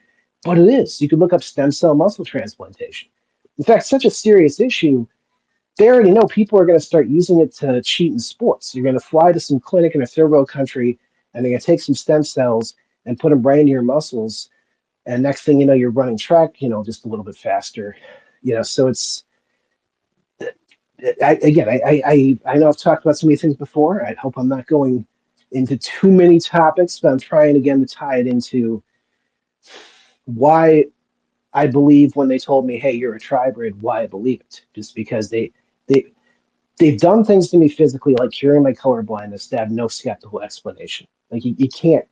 but it is. You could look up stem cell muscle transplantation. In fact, such a serious issue, they already know people are going to start using it to cheat in sports. You're going to fly to some clinic in a third world country and they're going to take some stem cells and put them right into your muscles. And next thing you know, you're running track, just a little bit faster. So it's, I know I've talked about so many things before. I hope I'm not going into too many topics, but I'm trying again to tie it into why I believe when they told me, "Hey, you're a tribrid," why I believe it. Just because they they've done things to me physically, like curing my color blindness, that have no skeptical explanation. Like you can't.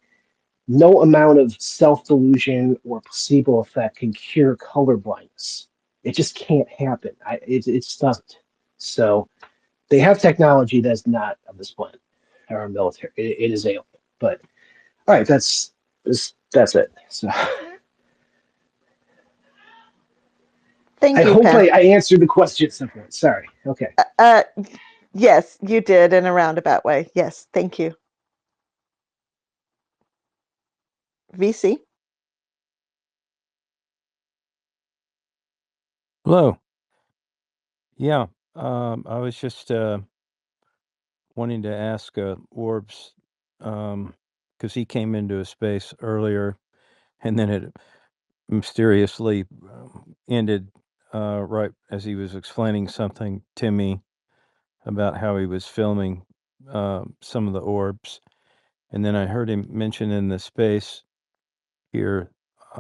No amount of self delusion or placebo effect can cure color blindness. It just can't happen. It just doesn't. So they have technology that's not of this planet or our military. It is alien. But all right, that's it. So I Thank you, hope Pat. I answered the question simply. Sorry. Okay. Uh, yes, you did in a roundabout way. Yes, thank you. VC. Hello. Yeah, I was just wanting to ask Orbs because he came into a space earlier and then it mysteriously ended right as he was explaining something to me about how he was filming some of the orbs. And then I heard him mention in the space here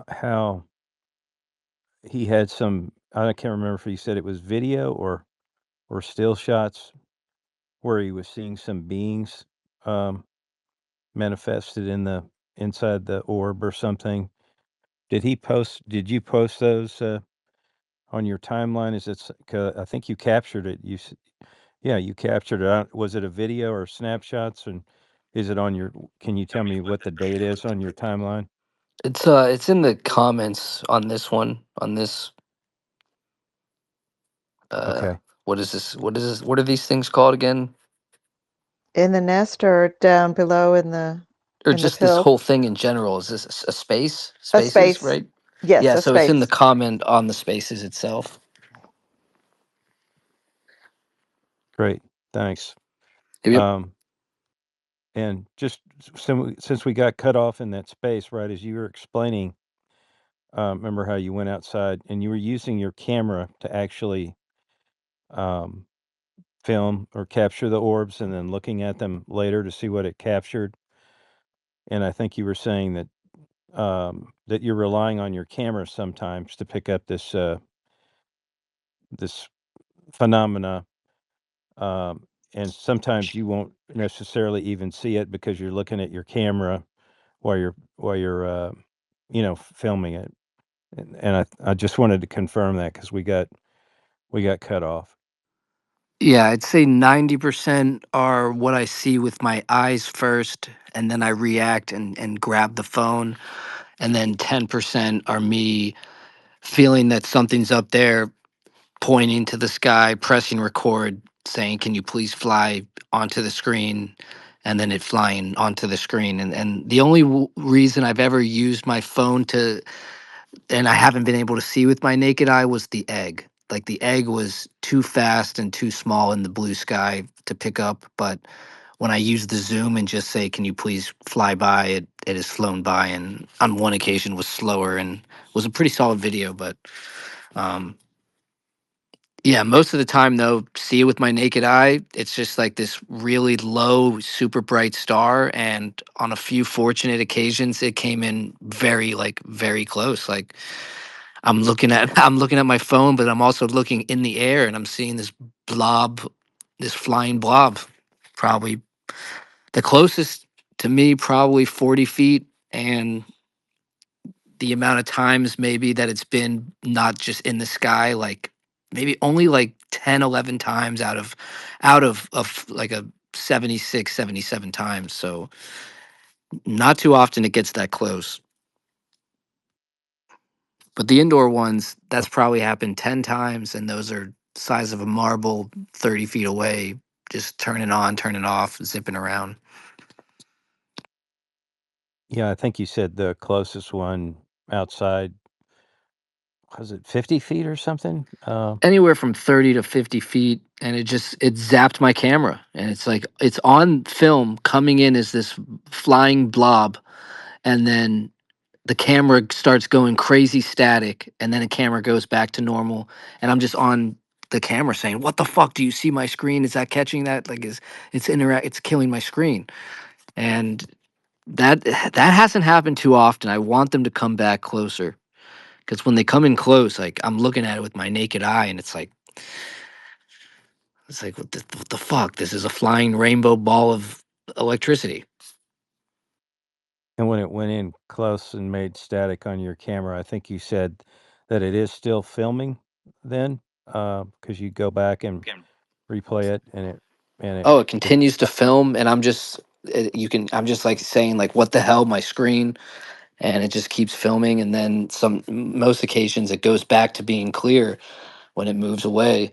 how he had some, I can't remember if he said it was video or still shots where he was seeing some beings um, manifested in the inside the orb or something. Did you post those on your timeline? Is it? I think you captured it. Yeah, you captured it. Was it a video or snapshots? And is it on your? Can you tell me what the date is on your timeline? It's in the comments on this one. On this, uh, Okay. what is this? What is this? What are these things called again? In the nest or down below Or in the just this pill? whole thing in general? Is this a space? A Spaces, space. right? Yes, Yeah. a So it's in the space. comment on the spaces itself. Great. Thanks. Yep. Um, and just since we got cut off in that space, right as you were explaining, remember how you went outside and you were using your camera to actually um, film or capture the orbs and then looking at them later to see what it captured. And I think you were saying that that you're relying on your camera sometimes to pick up this phenomena, and sometimes you won't necessarily even see it because you're looking at your camera while you're filming it. And I just wanted to confirm that because we got cut off. Yeah, I'd say 90% are what I see with my eyes first, and then I react and grab the phone. And then 10% are me feeling that something's up there, pointing to the sky, pressing record, saying, "Can you please fly onto the screen?" And then it flying onto the screen. And the only reason I've ever used my phone to, and I haven't been able to see with my naked eye, was the egg. like the egg was too fast and too small in the blue sky to pick up. But when I use the zoom and just say, "Can you please fly by?" it has flown by, and on one occasion was slower and was a pretty solid video. But um, yeah, most of the time though, see it with my naked eye. It's just like this really low, super bright star, and on a few fortunate occasions, it came in very close. Like I'm looking at my phone, but I'm also looking in the air, and I'm seeing this blob, this flying blob, probably the closest to me, probably 40 feet, and the amount of times maybe that it's been not just in the sky, like maybe only like 10, 11 times out of like a 76, 77 times. So not too often it gets that close. But the indoor ones, that's probably happened 10 times, and those are size of a marble, 30 feet away, just turning on, turning off, zipping around. Yeah, I think you said the closest one outside, was it 50 feet or something? Anywhere from 30 to 50 feet, and it zapped my camera, and it's like it's on film coming in as this flying blob, and then the camera starts going crazy static, and then the camera goes back to normal, and I'm just on the camera saying, "What the fuck, do you see my screen? Is that catching that? Like, is it's killing my screen?" And that hasn't happened too often. I want them to come back closer, because when they come in close, like I'm looking at it with my naked eye, and it's like what the fuck? This is a flying rainbow ball of electricity. And when it went in close and made static on your camera, I think you said that it is still filming then, because you go back and replay it, and Oh, it it continues to film, and I'm just like saying like, what the hell, my screen, and it just keeps filming, and then most occasions it goes back to being clear when it moves away.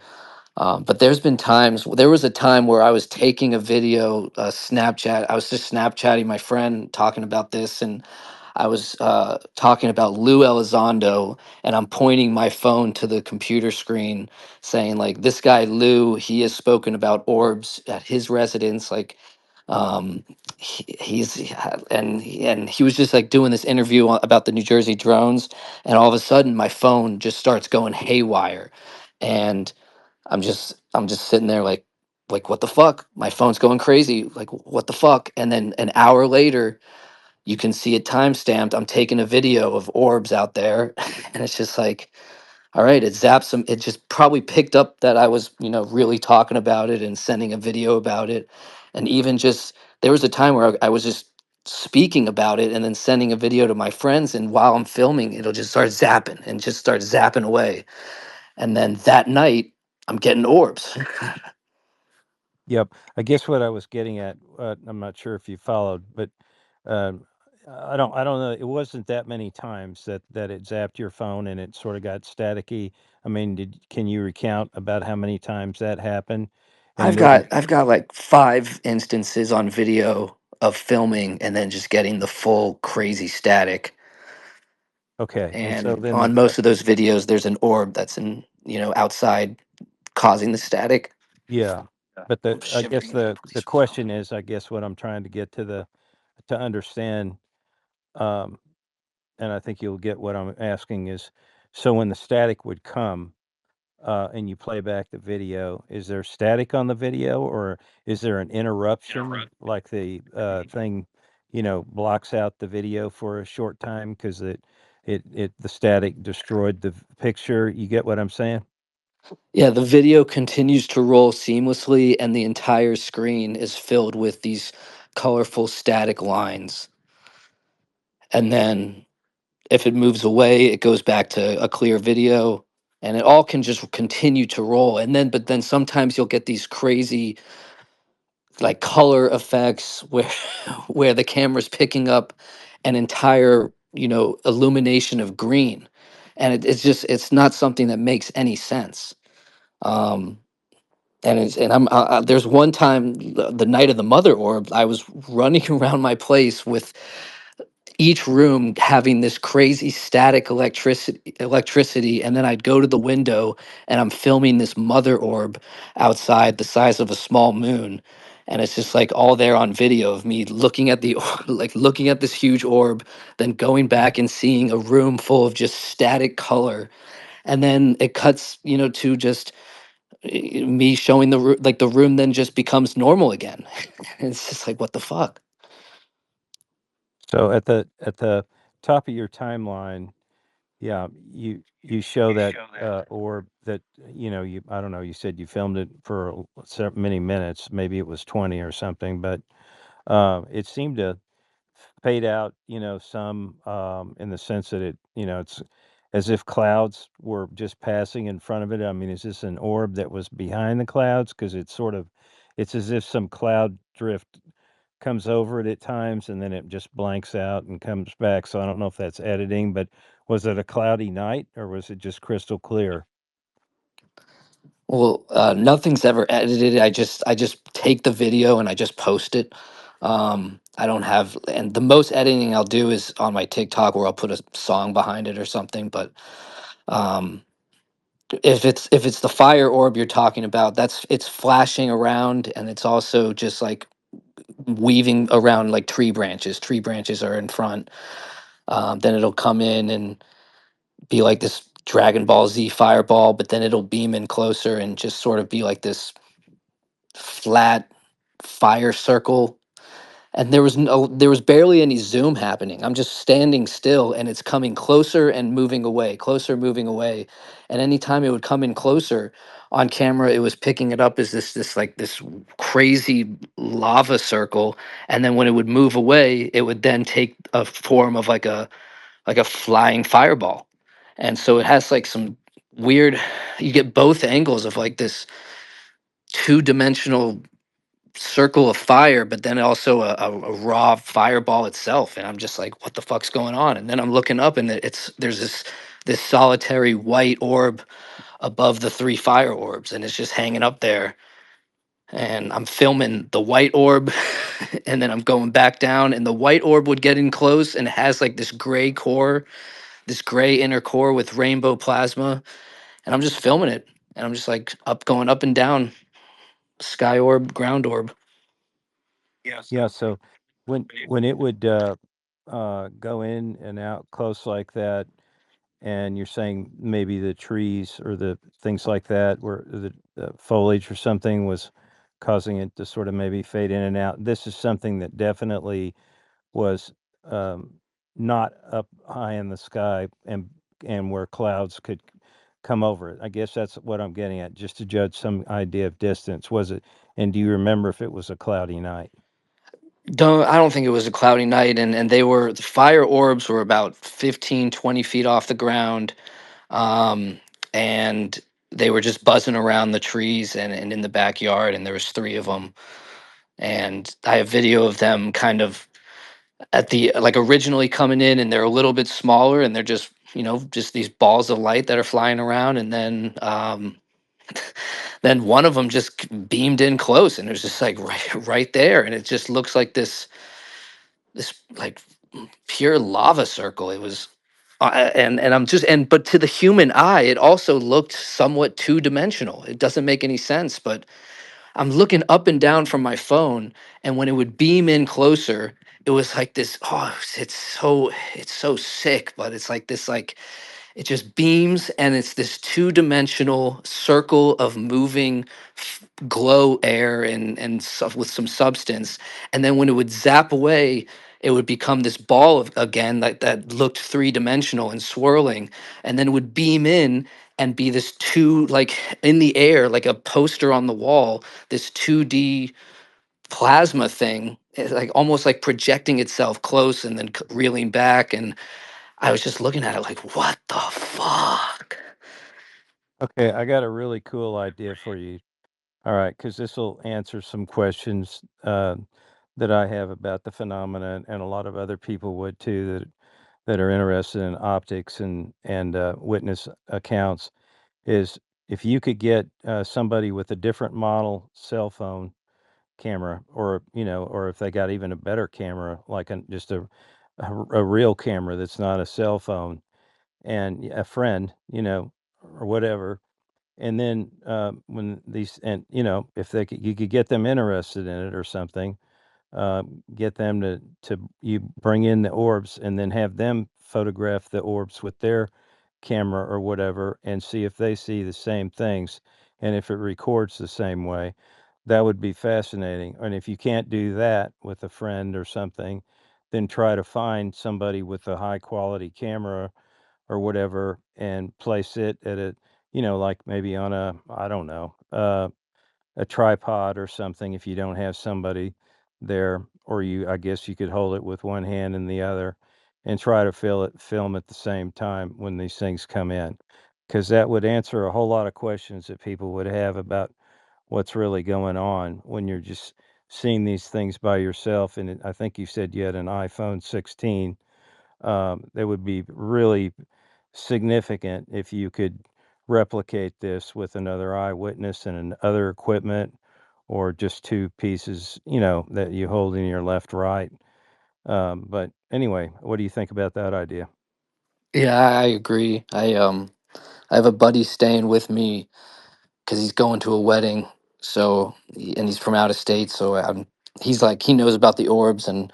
But there was a time where I was taking a video, Snapchat. I was just Snapchatting my friend talking about this, and I was talking about Lou Elizondo, and I'm pointing my phone to the computer screen, saying like, "This guy Lou, he has spoken about orbs at his residence, like." And he was just like doing this interview about the New Jersey drones, and all of a sudden my phone just starts going haywire, and I'm just sitting there like what the fuck? My phone's going crazy. Like what the fuck? And then an hour later, you can see it time stamped. I'm taking a video of orbs out there, and it's just like, all right, it zaps them. It just probably picked up that I was, really talking about it and sending a video about it. And even just there was a time where I was just speaking about it and then sending a video to my friends, and while I'm filming, it'll just start zapping and just start zapping away. And then that night, I'm getting orbs. Yep. I guess what I was getting at, I'm not sure if you followed, but um, I don't know. It wasn't that many times that it zapped your phone and it sort of got staticky. I mean, can you recount about how many times that happened? I've And then, got I've got like 5 instances on video of filming and then just getting the full crazy static. okay, and so And then on most of those videos, there's an orb that's outside causing the static. yeah, but I'm I guess shivering. the question is, I guess what I'm trying to get to understand, um, and I think you'll get what I'm asking is, so when the static would come, and you play back the video, is there static on the video, or is there an interruption, like the thing, blocks out the video for a short time because the static destroyed the picture? You get what I'm saying? Yeah, the video continues to roll seamlessly, and the entire screen is filled with these colorful static lines. And then if it moves away, it goes back to a clear video, and it all can just continue to roll. But then sometimes you'll get these crazy like color effects where where the camera's picking up an entire illumination of green, and it's not something that makes any sense. Um, there's one time, the night of the mother orb, I was running around my place with each room having this crazy static electricity, and then I'd go to the window and I'm filming this mother orb outside the size of a small moon, and it's just like all there on video of me looking at the like looking at this huge orb, then going back and seeing a room full of just static color, and then it cuts, to just me showing like the room then just becomes normal again. It's just like, what the fuck. So at the top of your timeline, yeah, you show that orb that you I don't know, you said you filmed it for many minutes, maybe it was 20 or something, but it seemed to fade out, some in the sense that it's as if clouds were just passing in front of it. I mean, is this an orb that was behind the clouds? Because it's as if some cloud drift comes over it at times and then it just blanks out and comes back. So I don't know if that's editing, but was it a cloudy night or was it just crystal clear? Well, nothing's ever edited. I just take the video and I just post it. I don't have, and the most editing I'll do is on my TikTok where I'll put a song behind it or something. But um, if it's the fire orb you're talking about, it's flashing around, and it's also just like weaving around like tree branches. Tree branches are in front. Then it'll come in and be like this Dragon Ball Z fireball, but then it'll beam in closer and just sort of be like this flat fire circle, and there was barely any zoom happening. I'm just standing still and it's coming closer and moving away, closer, moving away. And anytime it would come in closer on camera, it was picking it up as this crazy lava circle. And then when it would move away, it would then take a form of like a flying fireball. And so it has like some weird, you get both angles of like this two-dimensional circle of fire, but then also a raw fireball itself. And I'm just like, what the fuck's going on? And then I'm looking up, and there's this solitary white orb above the three fire orbs, and it's just hanging up there. And I'm filming the white orb, and then I'm going back down, and the white orb would get in close, and it has like this gray core, this gray inner core with rainbow plasma, and I'm just filming it, and I'm just like going up and down, sky orb, ground orb. Yeah, so when it would go in and out close like that, and you're saying maybe the trees or the things like that, where the foliage or something was causing it to sort of maybe fade in and out. This is something that definitely was um, not up high in the sky and where clouds could come over it. I guess that's what I'm getting at, just to judge some idea of distance. Was it? And do you remember if it was a cloudy night? I don't think it was a cloudy night, and the fire orbs were about 15, 20 feet off the ground, um, and they were just buzzing around the trees and in the backyard, and there was three of them. And I have video of them kind of at the like originally coming in, and they're a little bit smaller, and they're just these balls of light that are flying around, and then then one of them just beamed in close, and it was just like right there, and it just looks like this like pure lava circle. It was, and I'm just and but to the human eye, it also looked somewhat two dimensional. It doesn't make any sense, but I'm looking up and down from my phone, and when it would beam in closer, it was like this. Oh, it's so sick, but it's like this like it just beams, and it's this two-dimensional circle of moving glow air and stuff with some substance. And then when it would zap away, it would become this ball of again that looked three-dimensional and swirling, and then it would beam in and be this two like in the air like a poster on the wall, this 2D plasma thing, like almost like projecting itself close and then reeling back. And I was just looking at it like, what the fuck? Okay, I got a really cool idea for you. All right, because this will answer some questions that I have about the phenomenon, and a lot of other people would too that are interested in optics and witness accounts. Is if you could get somebody with a different model cell phone camera, or or if they got even a better camera, like just a real camera that's not a cell phone, and a friend, or whatever. And then when these, and if you could get them interested in it or something, get them to you bring in the orbs and then have them photograph the orbs with their camera or whatever and see if they see the same things and if it records the same way. That would be fascinating. And if you can't do that with a friend or something, then try to find somebody with a high quality camera or whatever and place it at like maybe on I don't know, a tripod or something if you don't have somebody there, or I guess you could hold it with one hand and the other and try to film at the same time when these things come in, because that would answer a whole lot of questions that people would have about what's really going on when you're just seeing these things by yourself. And I think you said you had an iPhone 16. That would be really significant if you could replicate this with another eyewitness and other equipment, or just two pieces, that you hold in your left, right. But anyway, what do you think about that idea? Yeah, I agree. I have a buddy staying with me because he's going to a wedding. And he's from out of state. He's like, he knows about the orbs, and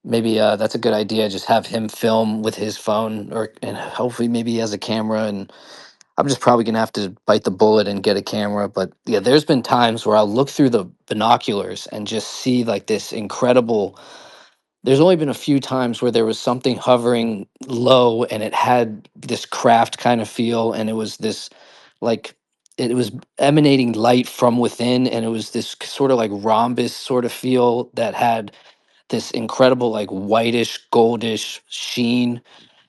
maybe that's a good idea. Just have him film with his phone, and hopefully maybe he has a camera. And I'm just probably gonna have to bite the bullet and get a camera. But yeah, there's been times where I'll look through the binoculars and just see like this incredible. There's only been a few times where there was something hovering low and it had this craft kind of feel, and it was this like it was emanating light from within, and it was this sort of like rhombus sort of feel that had this incredible like whitish goldish sheen.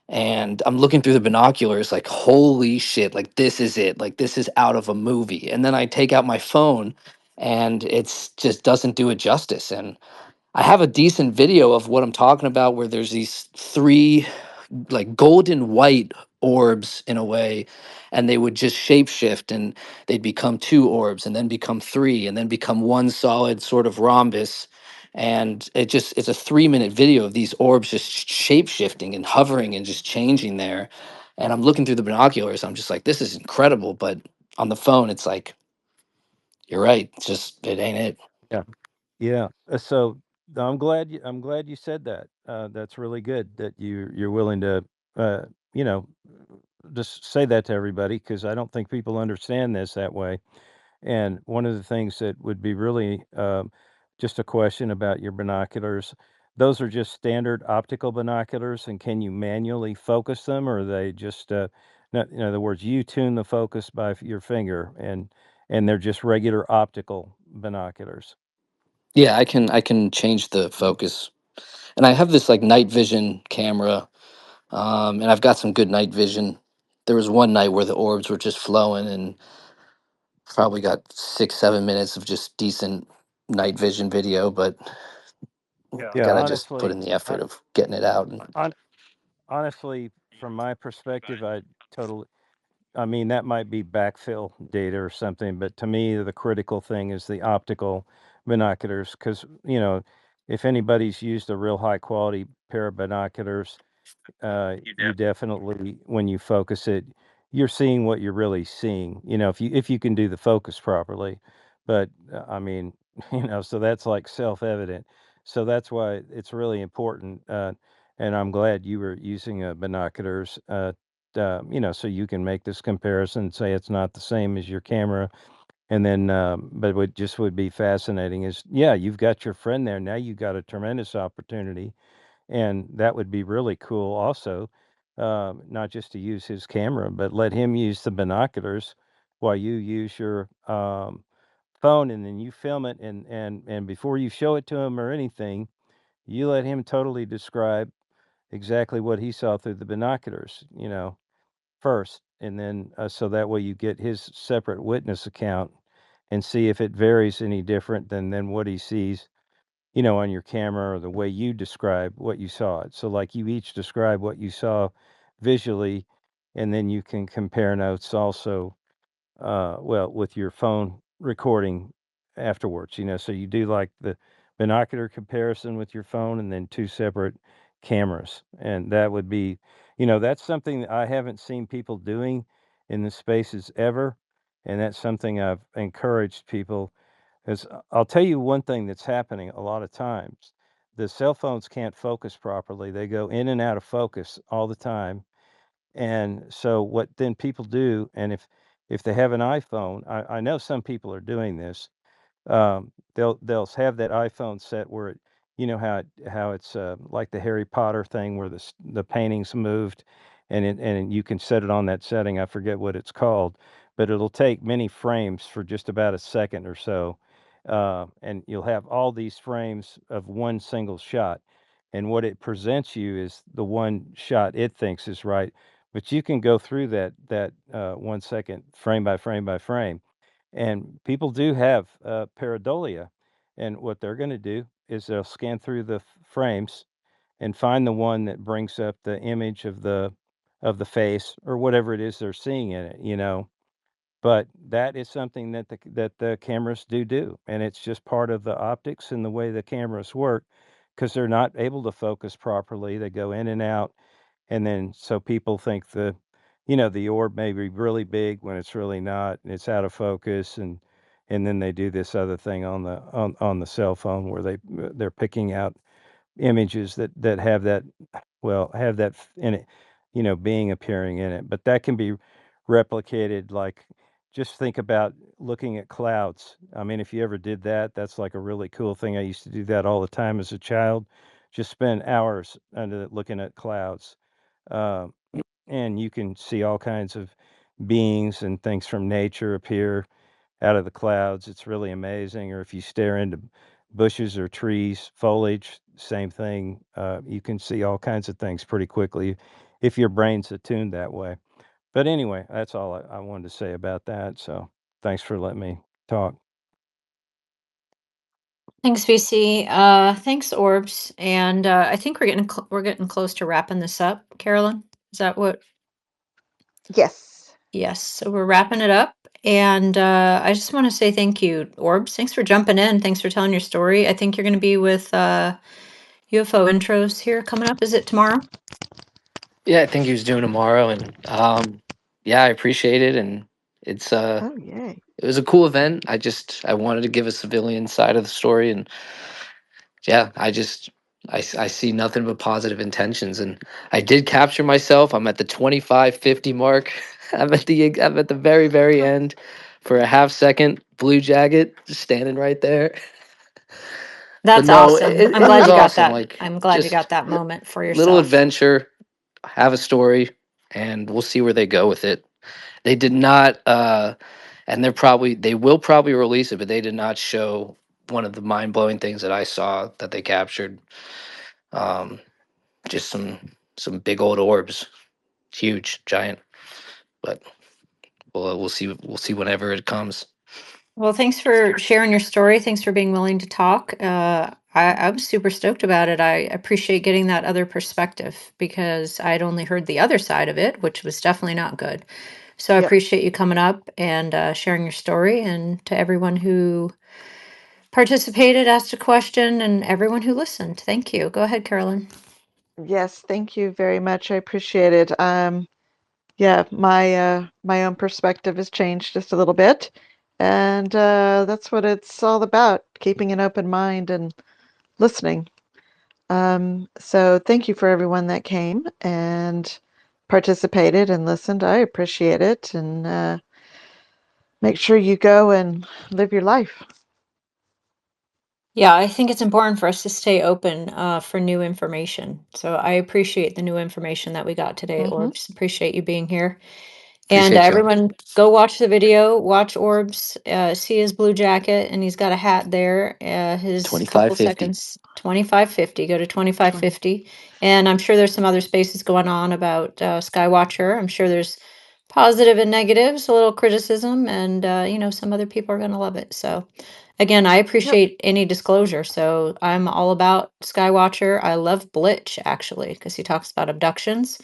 And I'm looking through the binoculars like, holy shit, like this is it, like this is out of a movie. And then I take out my phone and it's just doesn't do it justice. And I have a decent video of what I'm talking about where there's these three like golden white orbs in a way, and they would just shapeshift and they'd become two orbs and then become three and then become one solid sort of rhombus. And it's a 3 minute video of these orbs just shape shifting and hovering and just changing there. And I'm looking through the binoculars, I'm just like, this is incredible. But on the phone it's like, you're right, it's just it ain't it. Yeah. Yeah. So I'm glad you said that. That's really good that you're willing to, uh, you know, just say that to everybody, because I don't think people understand this that way. And one of the things that would be really, just a question about your binoculars. Those are just standard optical binoculars, and can you manually focus them, or are they just, in other words, you tune the focus by your finger, and they're just regular optical binoculars? Yeah, I can change the focus. And I have this like night vision camera, and I've got some good night vision. There was one night where the orbs were just flowing, and probably got 6 7 minutes of just decent night vision video. But Yeah, gotta just put honestly, in the effort of getting it out. And hon- honestly, from my perspective, I mean, that might be backfill data or something, but to me, the critical thing is the optical binoculars, because, if anybody's used a real high quality pair of binoculars, you definitely, when you focus it, you're seeing what you're really seeing. If you can do the focus properly. But I mean, so that's like self-evident. So that's why it's really important. And I'm glad you were using binoculars. So you can make this comparison, say it's not the same as your camera. And then, but what just would be fascinating is, yeah, you've got your friend there. Now you've got a tremendous opportunity, and that would be really cool also, not just to use his camera, but let him use the binoculars while you use your phone, and then you film it, and before you show it to him or anything, you let him totally describe exactly what he saw through the binoculars, first, and then so that way you get his separate witness account and see if it varies any different than what he sees, on your camera, or the way you describe what you saw it. So, like, you each describe what you saw visually, and then you can compare notes also, well, with your phone recording afterwards. So you do like the binocular comparison with your phone, and then two separate cameras, and that would be, that's something that I haven't seen people doing in the spaces ever, and that's something I've encouraged people. Because I'll tell you one thing that's happening a lot of times: the cell phones can't focus properly; they go in and out of focus all the time. And so what then people do, and if they have an iPhone, I know some people are doing this. They'll have that iPhone set where it, how it's like the Harry Potter thing where the paintings moved, and you can set it on that setting. I forget what it's called, but it'll take many frames for just about a second or so, and you'll have all these frames of one single shot. And what it presents you is the one shot it thinks is right, but you can go through that 1 second frame by frame by frame, and people do have pareidolia, and what they're going to do is they'll scan through the frames and find the one that brings up the image of the face or whatever it is they're seeing in it. But that is something that the cameras do, and it's just part of the optics and the way the cameras work, because they're not able to focus properly. They go in and out, and then so people think the orb may be really big when it's really not, and it's out of focus, and then they do this other thing on the cell phone where they're picking out images that have that, well, have that in it, being appearing in it. But that can be replicated. Like, just think about looking at clouds. I mean, if you ever did that, that's like a really cool thing. I used to do that all the time as a child. Just spend hours under looking at clouds. Um, and you can see all kinds of beings and things from nature appear out of the clouds. It's really amazing. Or if you stare into bushes or trees, foliage, same thing. You can see all kinds of things pretty quickly if your brain's attuned that way. But anyway, that's all I wanted to say about that. So thanks for letting me talk. Thanks, VC. Thanks, Orbs. And I think we're getting close to wrapping this up. Carolyn, is that what? Yes. Yes. So we're wrapping it up. And I just want to say thank you, Orbs. Thanks for jumping in. Thanks for telling your story. I think you're going to be with UFO intros here coming up. Is it tomorrow? Yeah, I think he was doing tomorrow, and yeah, I appreciate it, and it's Oh, yay. it was a cool event. I wanted to give a civilian side of the story, and yeah, I see nothing but positive intentions, and I did capture myself. I'm at the 25:50 mark. I'm at the very end for a half second. Blue jacket, just standing right there. But That's no, awesome. I'm it glad was you got awesome. that. Like, I'm glad you got just that moment for little yourself. adventure, have a story, and we'll see where they go with it. They did not, and they will probably release it, but they did not show one of the mind blowing things that I saw that they captured. Um, just some big old orbs, huge, giant. But we'll see whenever it comes. Well, thanks for sharing your story. Thanks for being willing to talk. I'm super stoked about it. I appreciate getting that other perspective because I'd only heard the other side of it, which was definitely not good. So I Yep. appreciate you coming up and sharing your story. And to everyone who participated, asked a question, and everyone who listened, thank you. Go ahead, Carolyn. Yes, thank you very much. I appreciate it. Yeah, my own perspective has changed just a little bit, and that's what it's all about, keeping an open mind and listening. So thank you for everyone that came and participated and listened. I appreciate it, and make sure you go and live your life. Yeah, I think it's important for us to stay open for new information. So I appreciate the new information that we got today, Hmm. Orbs. Appreciate you being here. And Appreciate y'all. everyone, go watch the video, watch Orbs, see his blue jacket, and he's got a hat there. His couple 25:50. seconds, 2550. Go to 2550. And I'm sure there's some other spaces going on about Skywatcher. I'm sure there's positive and negatives, a little criticism, and some other people are going to love it. So, again, I Yep. appreciate any disclosure. So I'm all about Skywatcher. I love Blitch actually because he talks about abductions.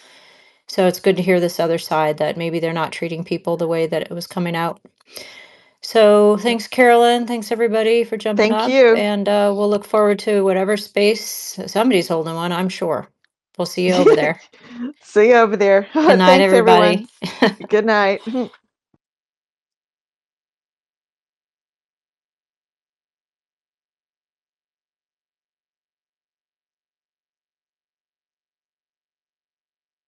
So it's good to hear this other side that maybe they're not treating people the way that it was coming out. So Yep. thanks, Carolyn. Thanks everybody for jumping Thank up. you. And we'll look forward to whatever space somebody's holding one, I'm sure. We'll see you over there. See you over there. Good night, Thanks, everyone. everybody. Good night.